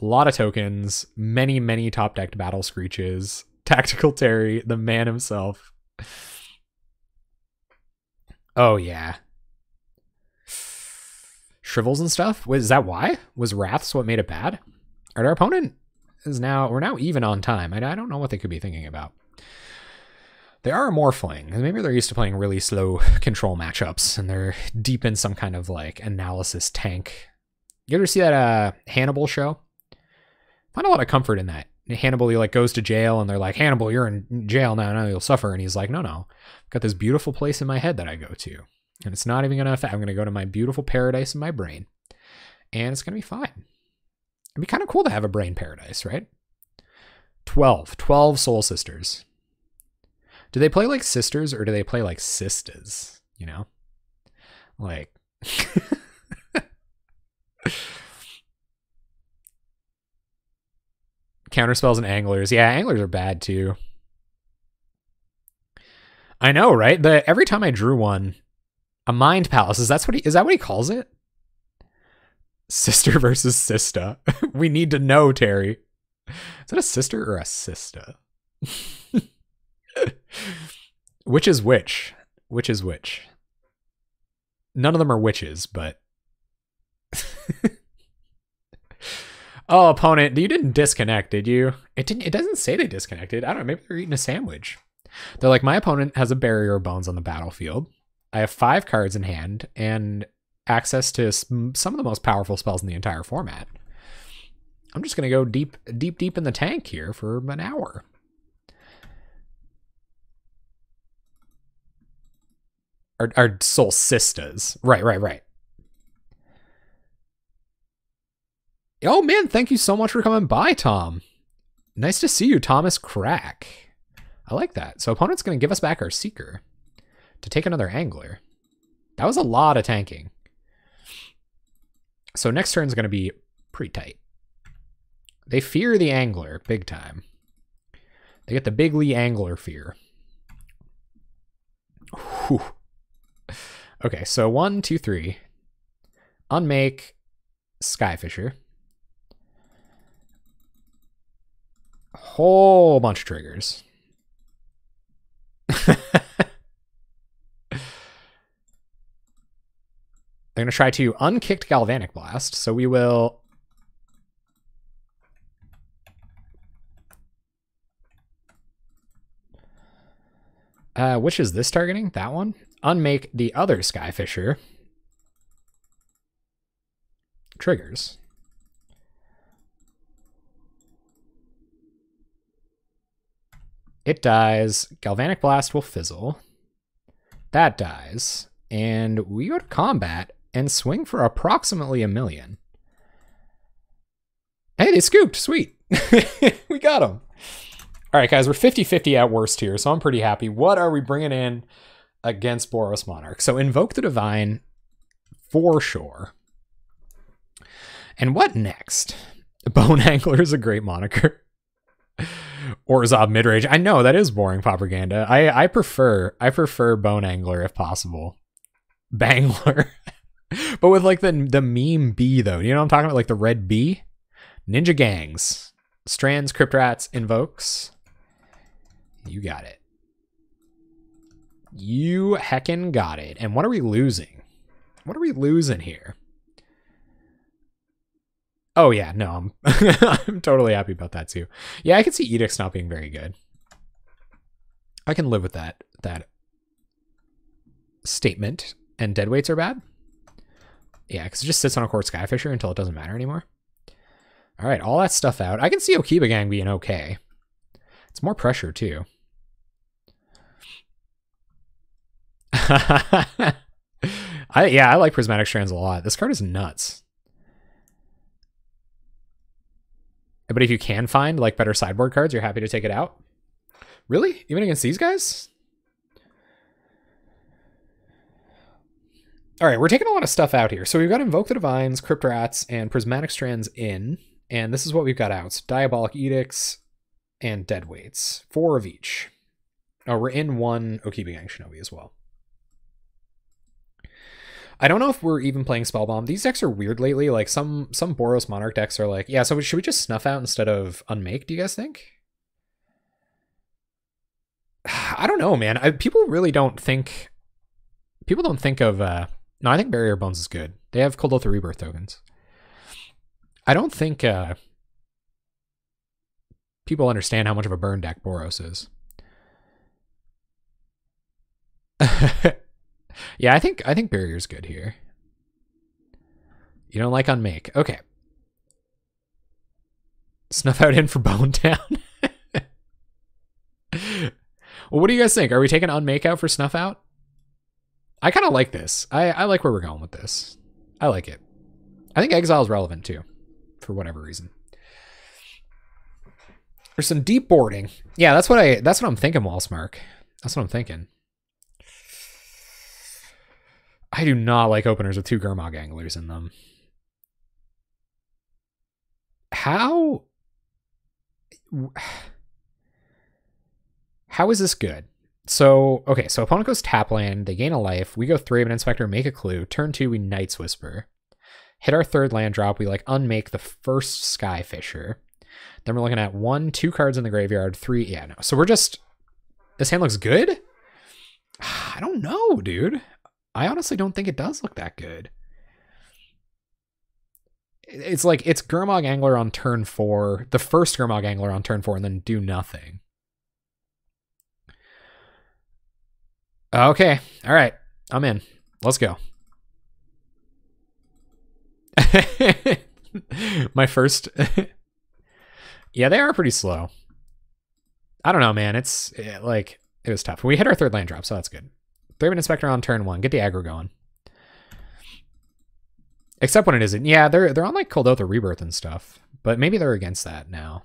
A lot of tokens, many, many top-decked Battle Screeches, Tactical Terry, the man himself. Oh, yeah. Shrivels and stuff? Is that why? Was Wraths what made it bad? Our opponent is now... We're now even on time. I don't know what they could be thinking about. They are a Morphling. Maybe they're used to playing really slow control matchups, and they're deep in some kind of, like, analysis tank. You ever see that Hannibal show? I find a lot of comfort in that. Hannibal, he, like, goes to jail, and they're like, Hannibal, you're in jail now, you'll suffer. And he's like, no. I've got this beautiful place in my head that I go to. And it's not even going to affect... I'm going to go to my beautiful paradise in my brain. And it's going to be fine. It'd be kind of cool to have a brain paradise, right? 12 Soul Sisters. Do they play like sisters or do they play like sisters? You know? Like... Counterspells and anglers. Yeah, anglers are bad too. I know, right? Every time I drew one... A Mind Palace, is that what he calls it? Sister versus Sista. We need to know, Terry. Is that a sister or a sista? Which is which? Which is which? None of them are witches, but... Oh, opponent, you didn't disconnect, did you? It doesn't say they disconnected. I don't know, maybe they're eating a sandwich. They're like, my opponent has a Barrier of Bones on the battlefield. I have 5 cards in hand and access to some of the most powerful spells in the entire format. I'm just going to go deep in the tank here for an hour. Our Soul Sisters. Right. Oh, man, thank you so much for coming by, Tom. Nice to see you, Thomas Crack. I like that. So opponent's going to give us back our Seeker to take another Angler. That was a lot of tanking. So next turn is going to be pretty tight. They fear the Angler big time. They get the Bigly Angler fear. Whew. Okay, so 1, 2, 3. Unmake Skyfisher. A whole bunch of triggers. They're going to try to unkicked Galvanic Blast, so we will... Which is this targeting? That one? Unmake the other Skyfisher. Triggers. It dies. Galvanic Blast will fizzle. That dies. And we go to combat and swing for approximately 1 million. Hey, they scooped. Sweet. We got them. All right, guys, we're 50-50 at worst here, so I'm pretty happy. What are we bringing in against Boros Monarch? So Invoke the Divine for sure. And what next? Bone Angler is a great moniker. Orzhov midrange. I know that is boring propaganda. I prefer Bone Angler if possible. Bangler. But with like the meme bee though. You know what I'm talking about? Like the red bee? Ninja Gangs. Strands, Cryptrats, Invokes. You got it. You heckin' got it. And what are we losing? What are we losing here? Oh yeah, no, I'm totally happy about that too. Yeah, I can see Edicts not being very good. I can live with that statement. And Deadweights are bad? Yeah, because it just sits on a Court Skyfisher until it doesn't matter anymore. All right, all that stuff out. I can see Okiba Gang being okay. It's more pressure too. I like Prismatic Strands a lot. This card is nuts. But if you can find like better sideboard cards, you're happy to take it out? Really? Even against these guys? All right, we're taking a lot of stuff out here. So we've got Invoke the Divines, Cryptrats, and Prismatic Strands in. And this is what we've got out. So Diabolic Edicts and Deadweights. 4 of each. Oh, we're in 1 Okiba Gang Shinobi as well. I don't know if we're even playing Spellbomb. These decks are weird lately. Like some Boros Monarch decks are like, yeah, so should we just snuff out instead of unmake, do you guys think? I don't know, man. People really don't think... People don't think of... No, I think Barrier Bones is good. They have Cold Oath Rebirth tokens. I don't think people understand how much of a burn deck Boros is. Yeah, I think Barrier's good here. You don't like Unmake. Okay. Snuff out in for Bone Town. Well, what do you guys think? Are we taking Unmake out for Snuff out? I kind of like this. I like where we're going with this. I like it. I think Exile is relevant too, for whatever reason. There's some deep boarding. Yeah, that's what I'm thinking, Wallsmark. That's what I'm thinking. I do not like openers with 2 Gurmag Anglers in them. How is this good? So, okay, so opponent goes tap land, they gain a life, we go Thraben Inspector, make a clue, turn 2, we Night's Whisper. Hit our 3rd land drop, we like unmake the first Skyfisher. Then we're looking at 1, 2 cards in the graveyard, 3, yeah, no. So we're just, this hand looks good? I don't know, dude. I honestly don't think it does look that good. It's like, it's Gurmag Angler on turn 4, the first Gurmag Angler on turn 4, and then do nothing. Okay, all right, I'm in. Let's go. My first... Yeah, they are pretty slow. I don't know, man. It was tough. We hit our 3rd land drop, so that's good. Thraben Inspector on turn 1. Get the aggro going. Except when it isn't. Yeah, they're on like Cold Oath or Rebirth and stuff. But maybe they're against that now.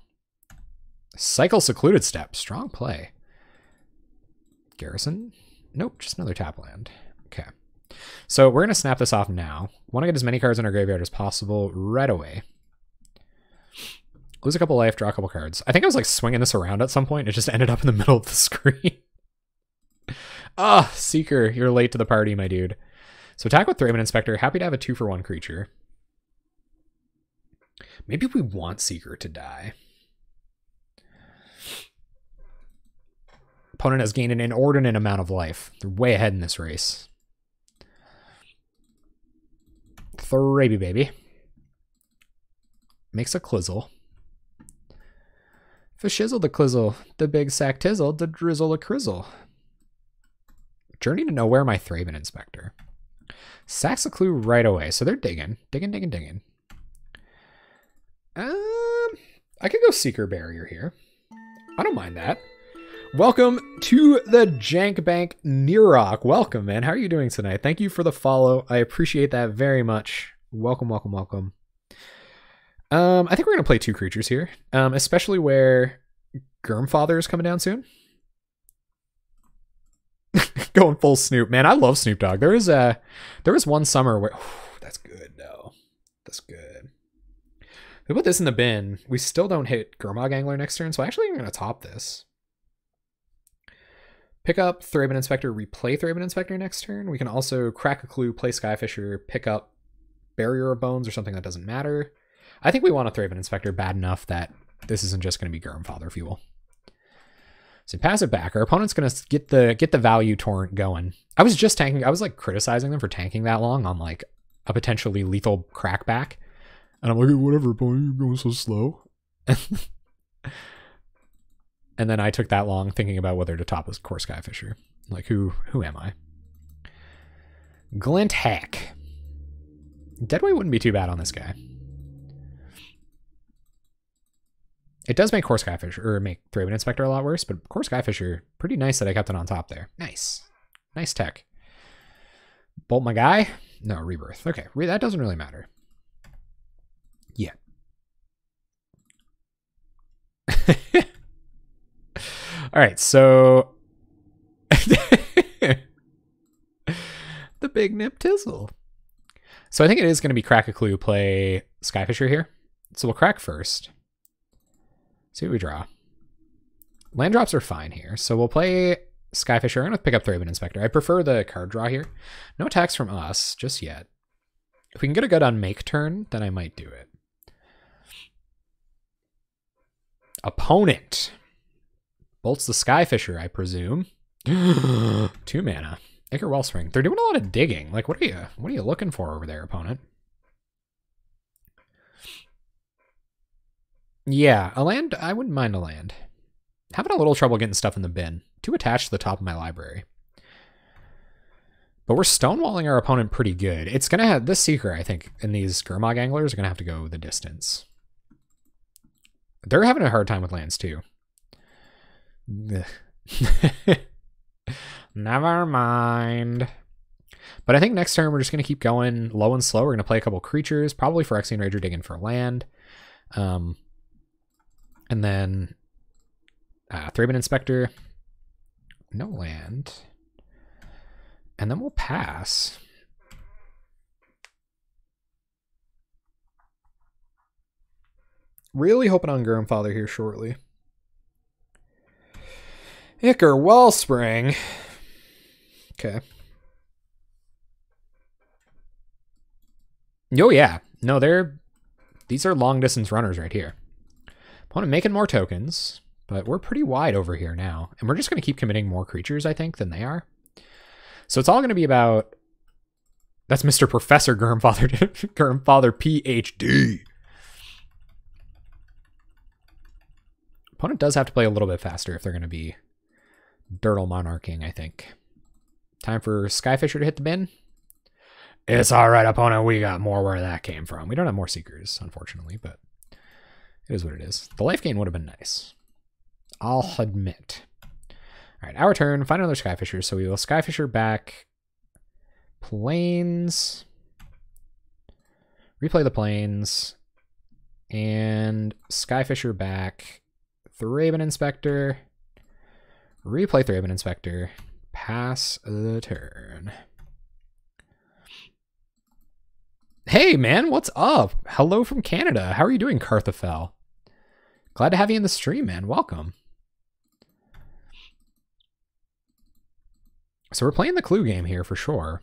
Cycle Secluded Step. Strong play. Garrison? Nope, just another tap land. Okay. So we're going to snap this off now. Want to get as many cards in our graveyard as possible right away. Lose a couple life, draw a couple cards. I think I was like swinging this around at some point. It just ended up in the middle of the screen. Ah, Seeker, you're late to the party, my dude. So attack with Thraben Inspector. Happy to have a 2-for-1 creature. Maybe we want Seeker to die. Opponent has gained an inordinate amount of life. They're way ahead in this race. Thraby baby. Makes a Clizzle. For shizzle the clizzle, the big sack tizzle, the drizzle a crizzle. Journey to Nowhere, my Thraben Inspector. Sacks a clue right away, so they're digging. Digging. I could go Seeker Barrier here. I don't mind that. Welcome to the Jank Bank, Nearrock. Welcome, man. How are you doing tonight? Thank you for the follow. I appreciate that very much. Welcome. I think we're going to play 2 creatures here, especially where Gurmfather is coming down soon. Going full Snoop, man. I love Snoop Dogg. There was one summer where that's good though. That's good. We put this in the bin. We still don't hit Gurmag Angler next turn, so actually I'm going to top this. Pick up Thraben Inspector, replay Thraben Inspector next turn. We can also crack a clue, play Skyfisher, pick up Barrier of Bones or something that doesn't matter. I think we want a Thraben Inspector bad enough that this isn't just going to be Gurmfather fuel. So pass it back. Our opponent's going to get the value torrent going. I was just tanking. I was like criticizing them for tanking that long on like a potentially lethal crackback. And I'm like, whatever, opponent, you're going so slow. And then I took that long thinking about whether to top this core Skyfisher. Like, who am I? Glint Hack. Deadweight wouldn't be too bad on this guy. It does make core Skyfisher, or make Thraben Inspector a lot worse, but core Skyfisher, pretty nice that I kept it on top there. Nice. Nice tech. Bolt my guy? No, Rebirth. Okay, that doesn't really matter. Yeah. All right, so the big nip tizzle. So I think it is going to be crack a clue, play Skyfisher here. So we'll crack first. See what we draw. Land drops are fine here. So we'll play Skyfisher. I'm going to pick up Thraben Inspector. I prefer the card draw here. No attacks from us just yet. If we can get a good unmake turn, then I might do it. Opponent. Bolts the Skyfisher, I presume. 2 mana. Ichor Wellspring. They're doing a lot of digging. Like, what are you looking for over there, opponent? Yeah, a land. I wouldn't mind a land. Having a little trouble getting stuff in the bin. 2 attached to the top of my library. But we're stonewalling our opponent pretty good. It's going to have this Seeker, I think, and these Gurmag Anglers are going to have to go the distance. They're having a hard time with lands, too. Never mind. But I think next turn we're just going to keep going low and slow. We're going to play a couple creatures, probably Phyrexian Rager digging for land. And then Thraben Inspector. No land. And then we'll pass. Really hoping on Gurmfather here shortly. Ichor Wellspring. Okay. Oh yeah. No, these are long distance runners right here. Opponent making more tokens, but we're pretty wide over here now. And we're just going to keep committing more creatures, I think, than they are. So it's all going to be about... That's Mr. Professor Gurmfather, Gurmfather PhD. Opponent does have to play a little bit faster if they're going to be Dirtle Monarching, I think. Time for Skyfisher to hit the bin. It's all right, opponent. We got more where that came from. We don't have more Seekers, unfortunately, but it is what it is. The life gain would have been nice. I'll admit. All right, our turn. Find another Skyfisher. So we will Skyfisher back. Plains. Replay the Plains. And Skyfisher back. Thraben Inspector. Replay Thraben Inspector. Pass the turn. Hey, man, what's up? Hello from Canada. How are you doing, Carthafel? Glad to have you in the stream, man. Welcome. So we're playing the clue game here for sure.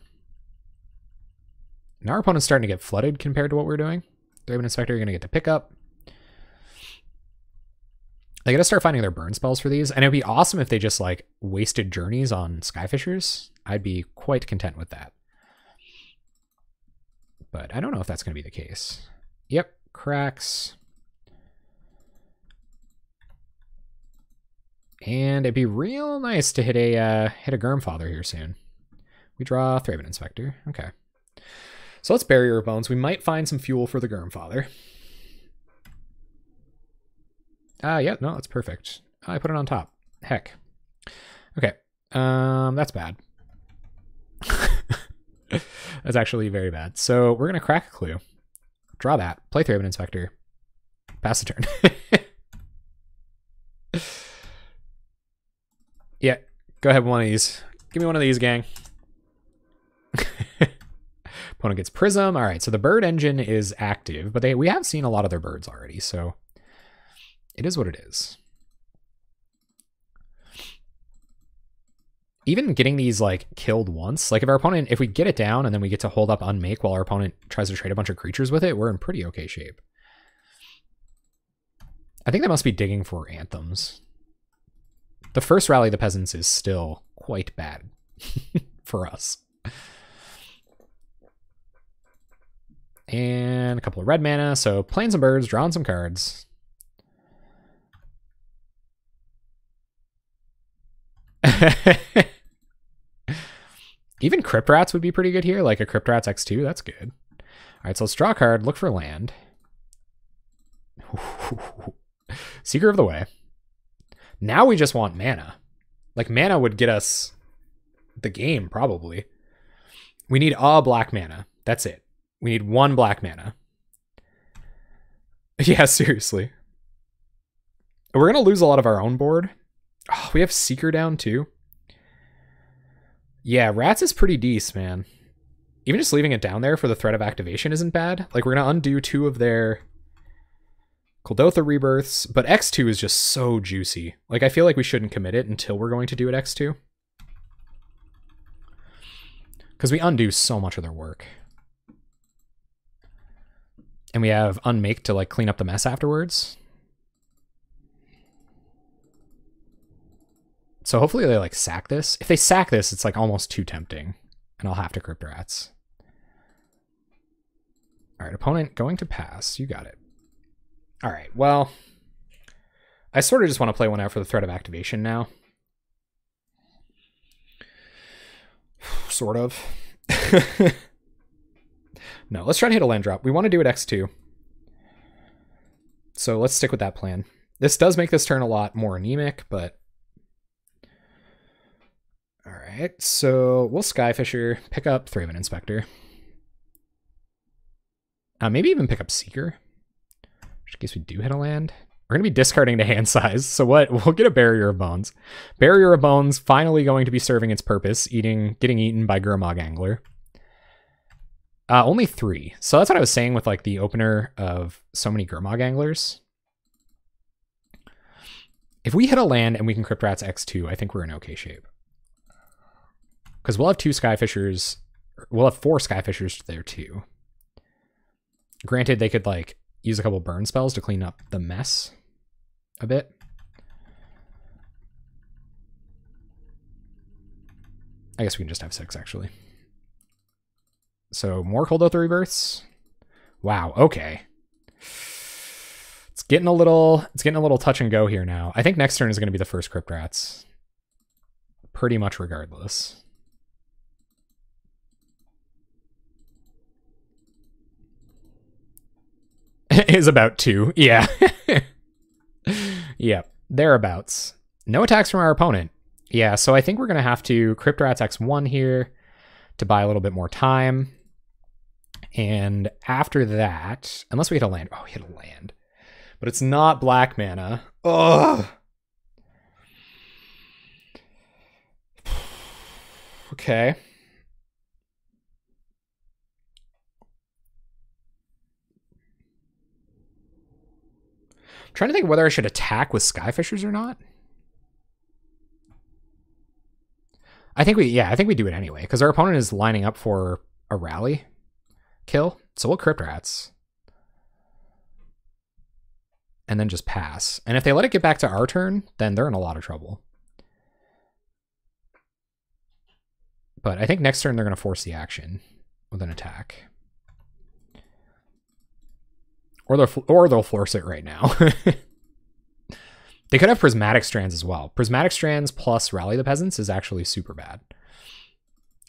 Now our opponent's starting to get flooded compared to what we're doing. Thraben Inspector, you're going to get to pick up. They got to start finding their burn spells for these. And it'd be awesome if they just like wasted journeys on Skyfishers. I'd be quite content with that. But I don't know if that's going to be the case. Yep, cracks. And it'd be real nice to hit a Gurmfather here soon. We draw Thraben Inspector. Okay. So let's Barrier of Bones. We might find some fuel for the Gurmfather. Yeah, no, that's perfect. I put it on top. Heck. Okay. That's bad. That's actually very bad. So we're gonna crack a clue. Draw that. Play Thraben Inspector. Pass the turn. Yeah, go ahead with one of these. Give me one of these, gang. Opponent gets Prism. All right, so the bird engine is active, but we have seen a lot of their birds already, so it is what it is. Even getting these like killed once, like if our opponent, if we get it down and then we get to hold up Unmake while our opponent tries to trade a bunch of creatures with it, we're in pretty okay shape. I think they must be digging for anthems. The first Rally the Peasants is still quite bad for us. And a couple of red mana, so playing some birds, drawing some cards. Even Crypt Rats would be pretty good here, like a Crypt Rats X2, that's good. All right, so let's draw a card, look for land. Seeker of the Way. Now we just want mana. Like, mana would get us the game, probably. We need a black mana. That's it. We need one black mana. Yeah, seriously. We're going to lose a lot of our own board. Oh, we have Seeker down, too. Yeah, Rats is pretty decent, man. Even just leaving it down there for the threat of activation isn't bad. Like, we're going to undo 2 of their Kuldotha Rebirths, but X2 is just so juicy. Like, I feel like we shouldn't commit it until we're going to do it X2. Because we undo so much of their work. And we have Unmake to, like, clean up the mess afterwards. So hopefully they, like, sack this. If they sack this, it's, like, almost too tempting. And I'll have to Crypt Rats. Alright, opponent going to pass. You got it. Alright, well, I sort of just want to play one out for the threat of activation now. Sort of. No, let's try to hit a land drop. We want to do it X2. So let's stick with that plan. This does make this turn a lot more anemic, but... Alright, so we'll Skyfisher, pick up Thraben Inspector. Maybe even pick up Seeker. In case we do hit a land. We're going to be discarding to hand size. So what? We'll get a Barrier of Bones. Barrier of Bones finally going to be serving its purpose, getting eaten by Gurmag Angler. Only 3. So that's what I was saying with like the opener of so many Gurmag Anglers. If we hit a land and we can Crypt Rats X2, I think we're in okay shape. Because we'll have 2 Skyfishers. We'll have 4 Skyfishers there too. Granted, they could like use a couple burn spells to clean up the mess a bit. I guess we can just have 6 actually. So more Kuldotha Rebirths. Wow, okay. It's getting a little touch and go here now. I think next turn is going to be the first Crypt Rats. Pretty much regardless. Is about 2. Yeah. Yeah, thereabouts. No attacks from our opponent. Yeah, so I think we're going to have to Crypt Rats X1 here to buy a little bit more time. And after that, unless we hit a land. Oh, we hit a land. But it's not black mana. Ugh. Okay. I'm trying to think whether I should attack with Skyfishers or not. I think we do it anyway, because our opponent is lining up for a rally kill. So we'll Crypt Rats. And then just pass. And if they let it get back to our turn, then they're in a lot of trouble. But I think next turn they're going to force the action with an attack. Or they'll force it right now. They could have Prismatic Strands as well. Prismatic Strands plus Rally the Peasants is actually super bad.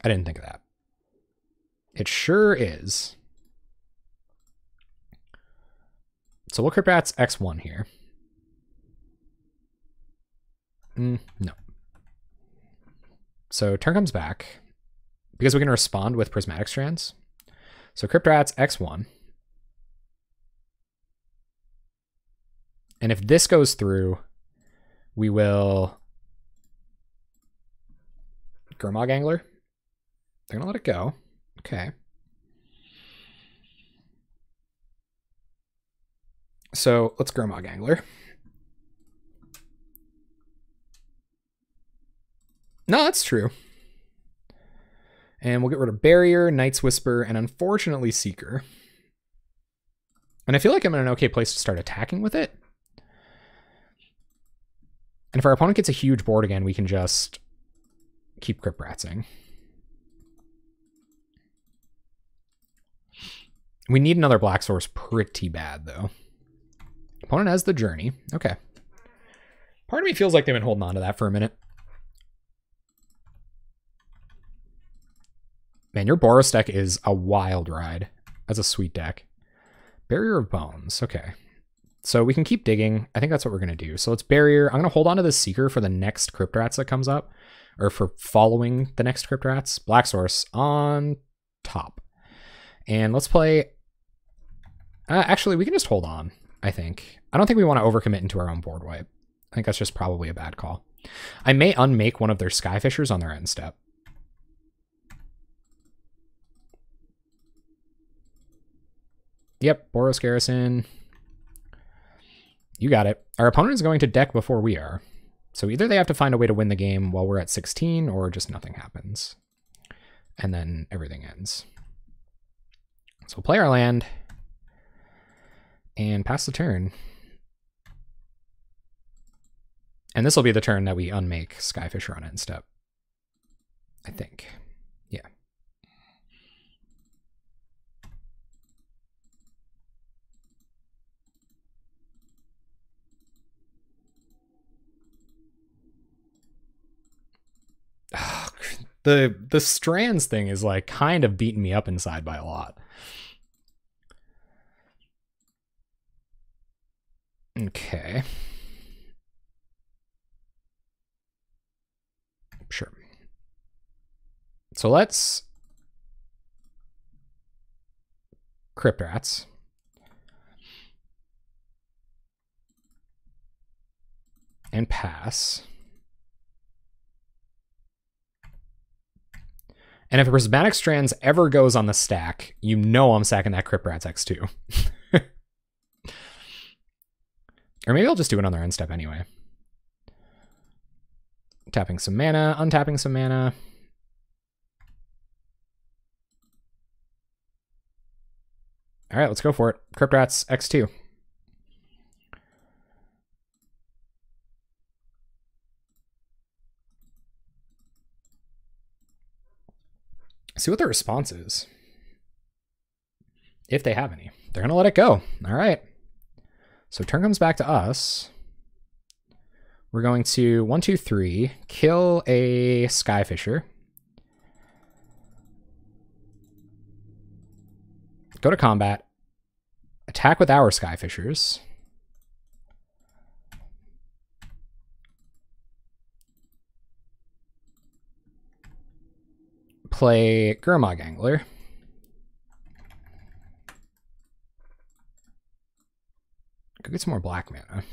I didn't think of that. It sure is. So we'll Crypt Rats X1 here. No. So turn comes back. Because we can respond with Prismatic Strands. So Crypt Rats X1. And if this goes through, we will Gurmag Angler. They're going to let it go. Okay. So let's Gurmag Angler. No, that's true. And we'll get rid of Barrier, Night's Whisper, and unfortunately Seeker. And I feel like I'm in an okay place to start attacking with it. And if our opponent gets a huge board again, we can just keep Crypt Ratsing. We need another black source pretty bad, though. Opponent has the Journey. Okay. Part of me feels like they've been holding on to that for a minute. Man, your Boros deck is a wild ride. That's a sweet deck. Barrier of Bones. Okay. So we can keep digging. I think that's what we're going to do. So let's Barrier. I'm going to hold on to the Seeker for the next Crypt Rats that comes up. Or for following the next Crypt Rats. Black Source on top. And let's play... actually, we can just hold on, I think. I don't think we want to overcommit into our own board wipe. I think that's just probably a bad call. I may unmake one of their Skyfishers on their end step. Yep, Boros Garrison. You got it. Our opponent is going to deck before we are. So either they have to find a way to win the game while we're at 16, or just nothing happens. And then everything ends. So we'll play our land. And pass the turn. And this will be the turn that we unmake Skyfisher on end step. I think. Yeah. The strands thing is like kind of beating me up inside by a lot. Okay. Sure. So let's Crypt Rats. And pass. And if a Prismatic Strands ever goes on the stack, you know I'm sacking that Crypt Rats X2. Or maybe I'll just do it on their end step anyway. Tapping some mana, untapping some mana. All right, let's go for it. Crypt Rats X2. See what their response is. If they have any. They're going to let it go. All right. So turn comes back to us. We're going to 1, 2, 3, kill a Skyfisher. Go to combat. Attack with our Skyfishers. Play Gurmag Angler. Go get some more black mana.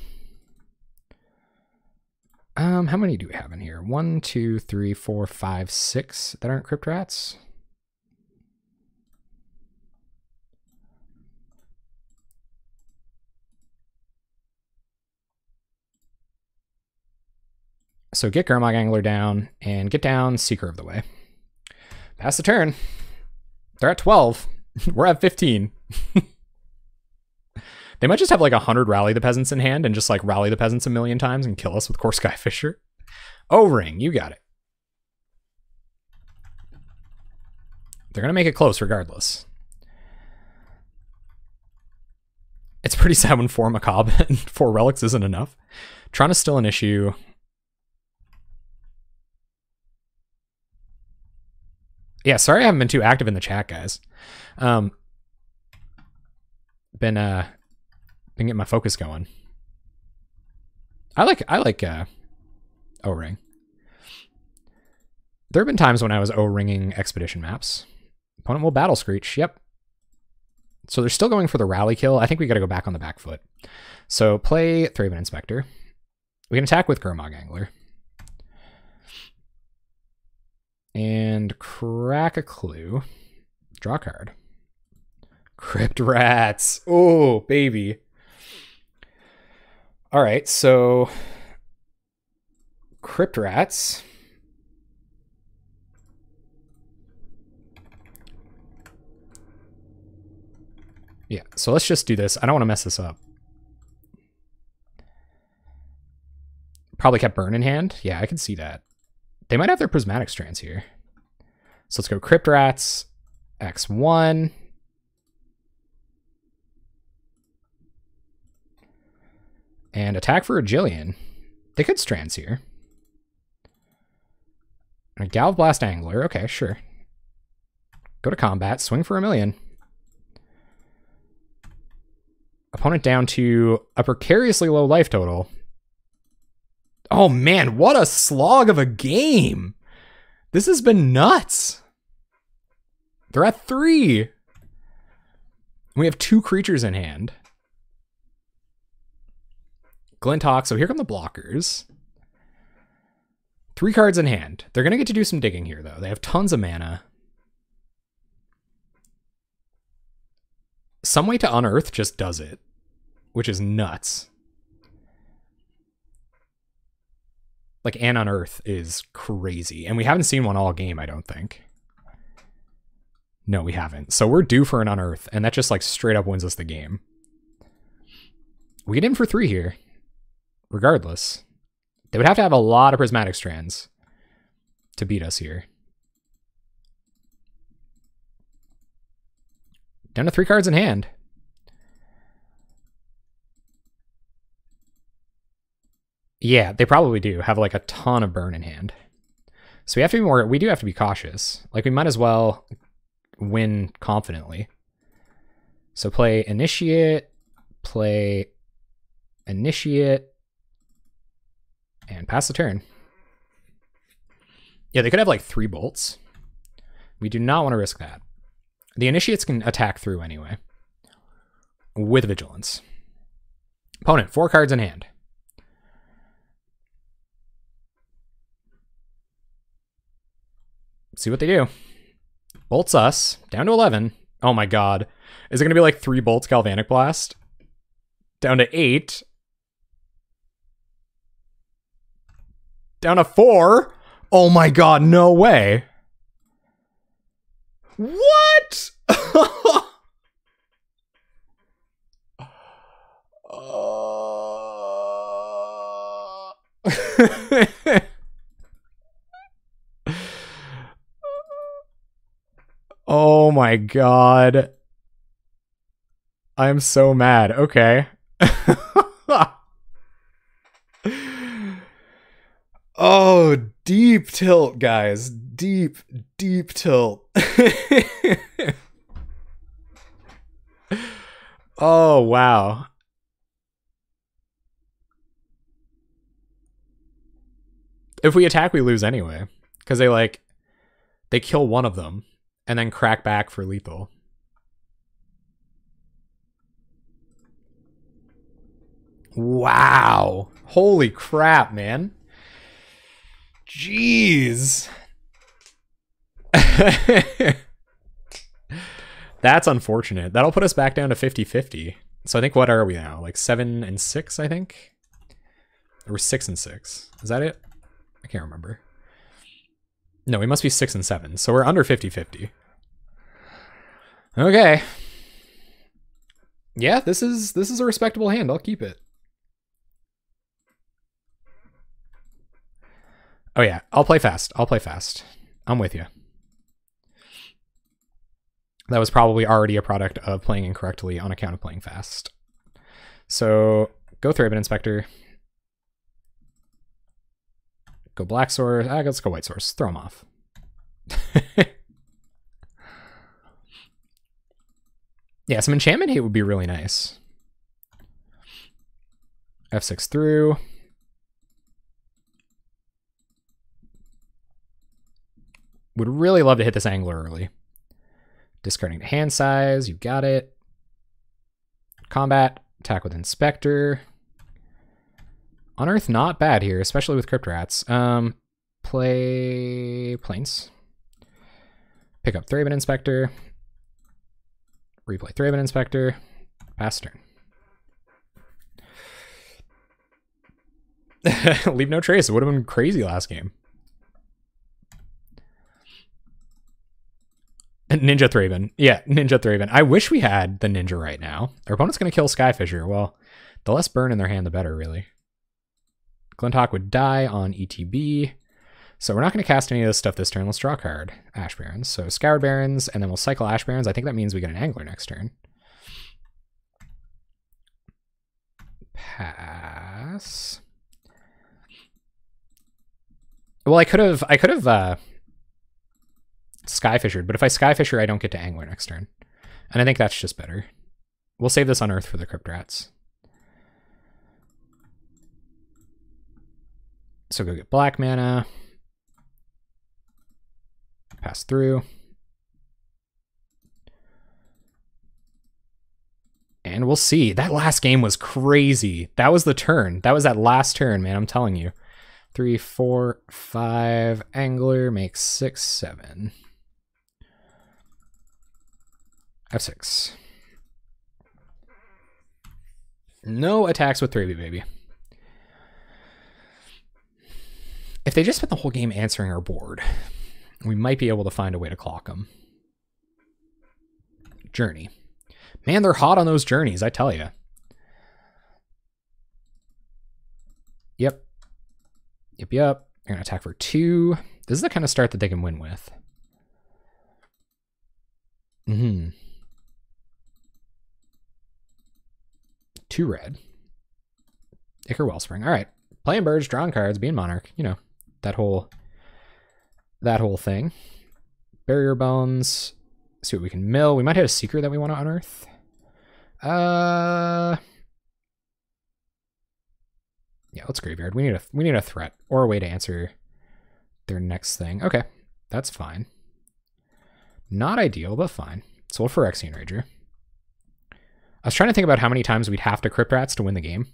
How many do we have in here? 1, 2, 3, 4, 5, 6 that aren't Crypt Rats. So get Gurmag Angler down and get down Seeker of the Way. Pass the turn. They're at 12. We're at 15. They might just have like 100 Rally the Peasants in hand and just like rally the Peasants a million times and kill us with Core Skyfisher. O-Ring, you got it. They're going to make it close regardless. It's pretty sad when 4 Macabre and 4 Relics isn't enough. Tron is still an issue. Yeah, sorry I haven't been too active in the chat, guys. Been getting my focus going. I like O-ring. There have been times when I was O-ringing expedition maps. Opponent will battle screech. Yep. So they're still going for the rally kill. I think we got to go back on the back foot. So play Thraben Inspector. We can attack with Gurmag Angler. And crack a clue. Draw a card. Crypt Rats. Oh, baby. All right, so Crypt Rats. Yeah, so let's just do this. I don't want to mess this up. Probably kept Burn in hand. Yeah, I can see that. They might have their Prismatic Strands here. So let's go Crypt Rats, X1. And attack for a Jillian. They could Strands here. And a Galvblast Angler. Okay, sure. Go to combat, swing for a million. Opponent down to a precariously low life total. Oh man, what a slog of a game. This has been nuts. They're at 3. We have 2 creatures in hand. Glinthawk, so here come the blockers. 3 cards in hand. They're going to get to do some digging here, though. They have tons of mana. Some way to unearth just does it, which is nuts. Like, an unearth is crazy. And we haven't seen one all game, I don't think. No, we haven't. So we're due for an unearth, and that just, like, straight up wins us the game. We get in for 3 here. Regardless. They would have to have a lot of Prismatic Strands to beat us here. Down to 3 cards in hand. Yeah, they probably do have like a ton of burn in hand. So we have to be we do have to be cautious. Like, we might as well win confidently. So play Initiate, and pass the turn. Yeah, they could have like 3 bolts. We do not want to risk that. The Initiates can attack through anyway. With Vigilance. Opponent, 4 cards in hand. See what they do. Bolts us. Down to 11. Oh my god. Is it going to be like 3 bolts Galvanic Blast? Down to 8. Down to 4. Oh my god, no way. What? Oh my god. I'm so mad. Okay. Oh, deep tilt, guys. Deep, deep tilt. Oh, wow. If we attack, we lose anyway. Because they kill one of them and then crack back for lethal. Wow. Holy crap, man. Jeez. That's unfortunate. That'll put us back down to 50-50. So I think, what are we now? Like 7 and 6, I think? Or 6 and 6. Is that it? I can't remember. No, we must be 6 and 7. So we're under 50-50. Okay. Yeah, this is a respectable hand. I'll keep it. Oh yeah, I'll play fast. I'll play fast. I'm with you. That was probably already a product of playing incorrectly on account of playing fast. So go Thraben Inspector. Go Black Source. Let's go White Source. Throw them off. Yeah, some enchantment hate would be really nice. F6 through. Would really love to hit this angler early. Discarding to hand size, you got it. Combat, attack with Inspector. Unearth, not bad here, especially with Crypt Rats. Play Plains. Pick up Thraben Inspector. Replay Thraben Inspector. Pass turn. Leave no trace. It would have been crazy last game. Ninja Thraben. Yeah, Ninja Thraben. I wish we had the Ninja right now. Our opponent's going to kill Skyfisher. Well, the less burn in their hand, the better, really. Glinthawk would die on ETB. So we're not going to cast any of this stuff this turn. Let's draw a card. Ash Barrens. So Scoured Barrens, and then we'll cycle Ash Barrens. I think that means we get an Angler next turn. Pass. Well, I could have Skyfishered, but if I Skyfisher, I don't get to Angler next turn. And I think that's just better. We'll save this Unearth for the Crypt Rats. So go get black mana. Pass through. And we'll see. That last game was crazy. That was the turn. That was that last turn, man. I'm telling you. 3, 4, 5. Angler makes 6, 7. F6. No attacks with 3B, baby. If they just spent the whole game answering our board, we might be able to find a way to clock them. Journey. Man, they're hot on those journeys, I tell you. Yep. Yep, yep. They're going to attack for 2. This is the kind of start that they can win with. 2 red. Ichor Wellspring. All right. Playing birds, drawing cards, being Monarch. You know, that whole thing. Barrier Bones. See what we can mill. We might have a Seeker that we want to unearth. Yeah, let's graveyard. We need a threat or a way to answer their next thing. Okay, that's fine. Not ideal, but fine. So we'll Phyrexian Rager. I was trying to think about how many times we'd have to Crypt Rats to win the game.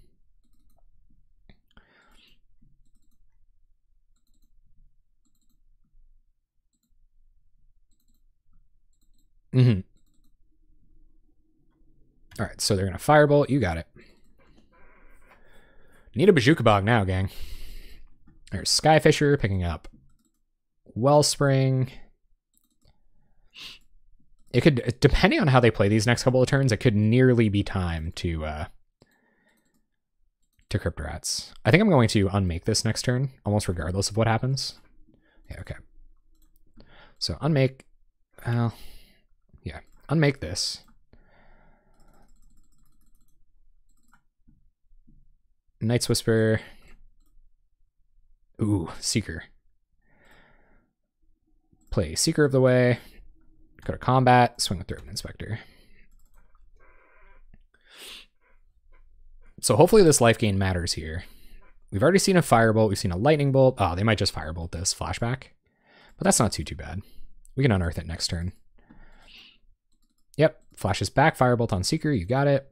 All right, so they're going to Firebolt. You got it. Need a Bazooka Bog now, gang. There's Skyfisher picking up Wellspring. It could, depending on how they play these next couple of turns, it could nearly be time to Crypt Rats. I think I'm going to unmake this next turn, almost regardless of what happens. Yeah, okay. So unmake, well, yeah, unmake this. Night's Whisper. Ooh, Seeker. Play Seeker of the Way. Go to combat. Swing with Thraben Inspector. So hopefully this life gain matters here. We've already seen a Firebolt. We've seen a Lightning Bolt. Oh, they might just Firebolt this. Flashback. But that's not too bad. We can unearth it next turn. Yep. Flashes back. Firebolt on Seeker. You got it.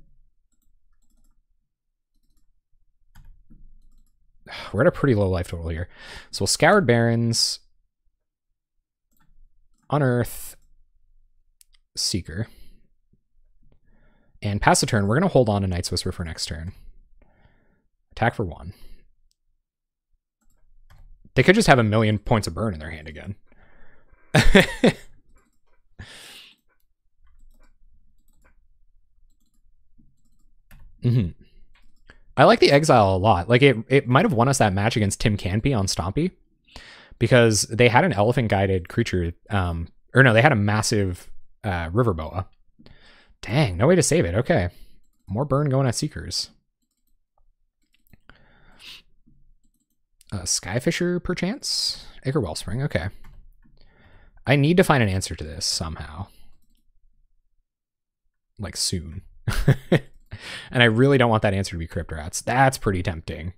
We're at a pretty low life total here. So we'll Scoured Barrens, Unearth, Seeker, and pass the turn. We're going to hold on to Night's Whisper for next turn. Attack for 1. They could just have a million points of burn in their hand again. I like the Exile a lot. Like it might have won us that match against Tim Canpy on Stompy because they had an elephant guided creature. Or no, they had a massive river boa. Dang, no way to save it. Okay. More burn going at Seekers. Skyfisher, perchance? Ichor Wellspring, okay. I need to find an answer to this somehow. like soon. And I really don't want that answer to be Crypt Rats. That's pretty tempting,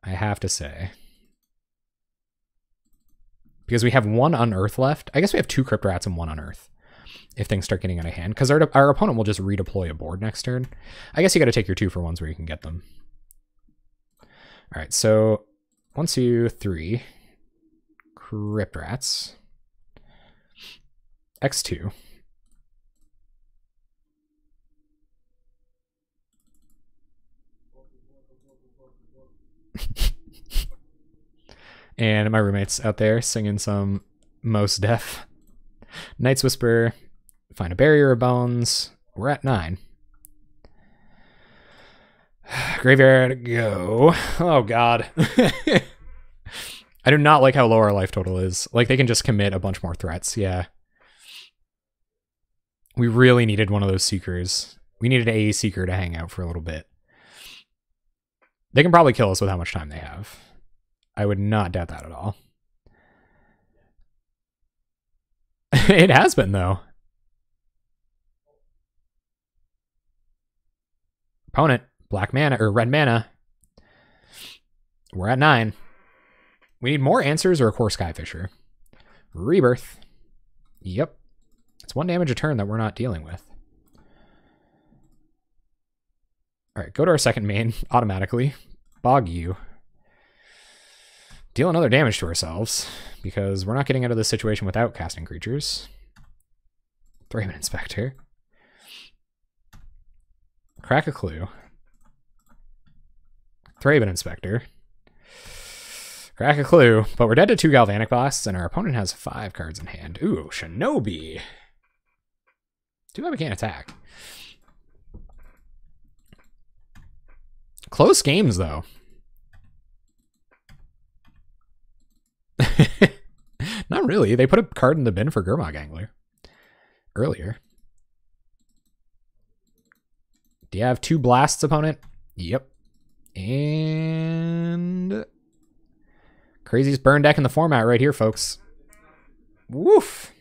I have to say. Because we have 1 Unearth left. I guess we have 2 Crypt Rats and 1 Unearth if things start getting out of hand. Because our opponent will just redeploy a board next turn. I guess you got to take your 2 for 1s where you can get them. All right, so 1, 2, 3 Crypt Rats. X2. And my roommate's out there singing some Mos Def. Night's Whisper. Find a Barrier of Bones. We're at 9. Graveyard, go. Oh, God. I do not like how low our life total is. Like, they can just commit a bunch more threats. Yeah. We really needed one of those Seekers. We needed a Seeker to hang out for a little bit. They can probably kill us with how much time they have. I would not doubt that at all. It has been, though. Opponent, black mana, or red mana. We're at 9. We need more answers or a core Skyfisher. Rebirth. Yep. It's 1 damage a turn that we're not dealing with. Alright, go to our second main automatically. Bog you. Deal another damage to ourselves, because we're not getting out of this situation without casting creatures. Thraben Inspector. Crack a Clue. Thraben Inspector. Crack a Clue, but we're dead to 2 Galvanic Blasts, and our opponent has 5 cards in hand. Ooh, Shinobi. Too bad we can't attack. Close games, though. Not really. They put a card in the bin for Gurmag Angler earlier. Do you have 2 blasts, opponent? Yep. And craziest burn deck in the format right here, folks. Woof.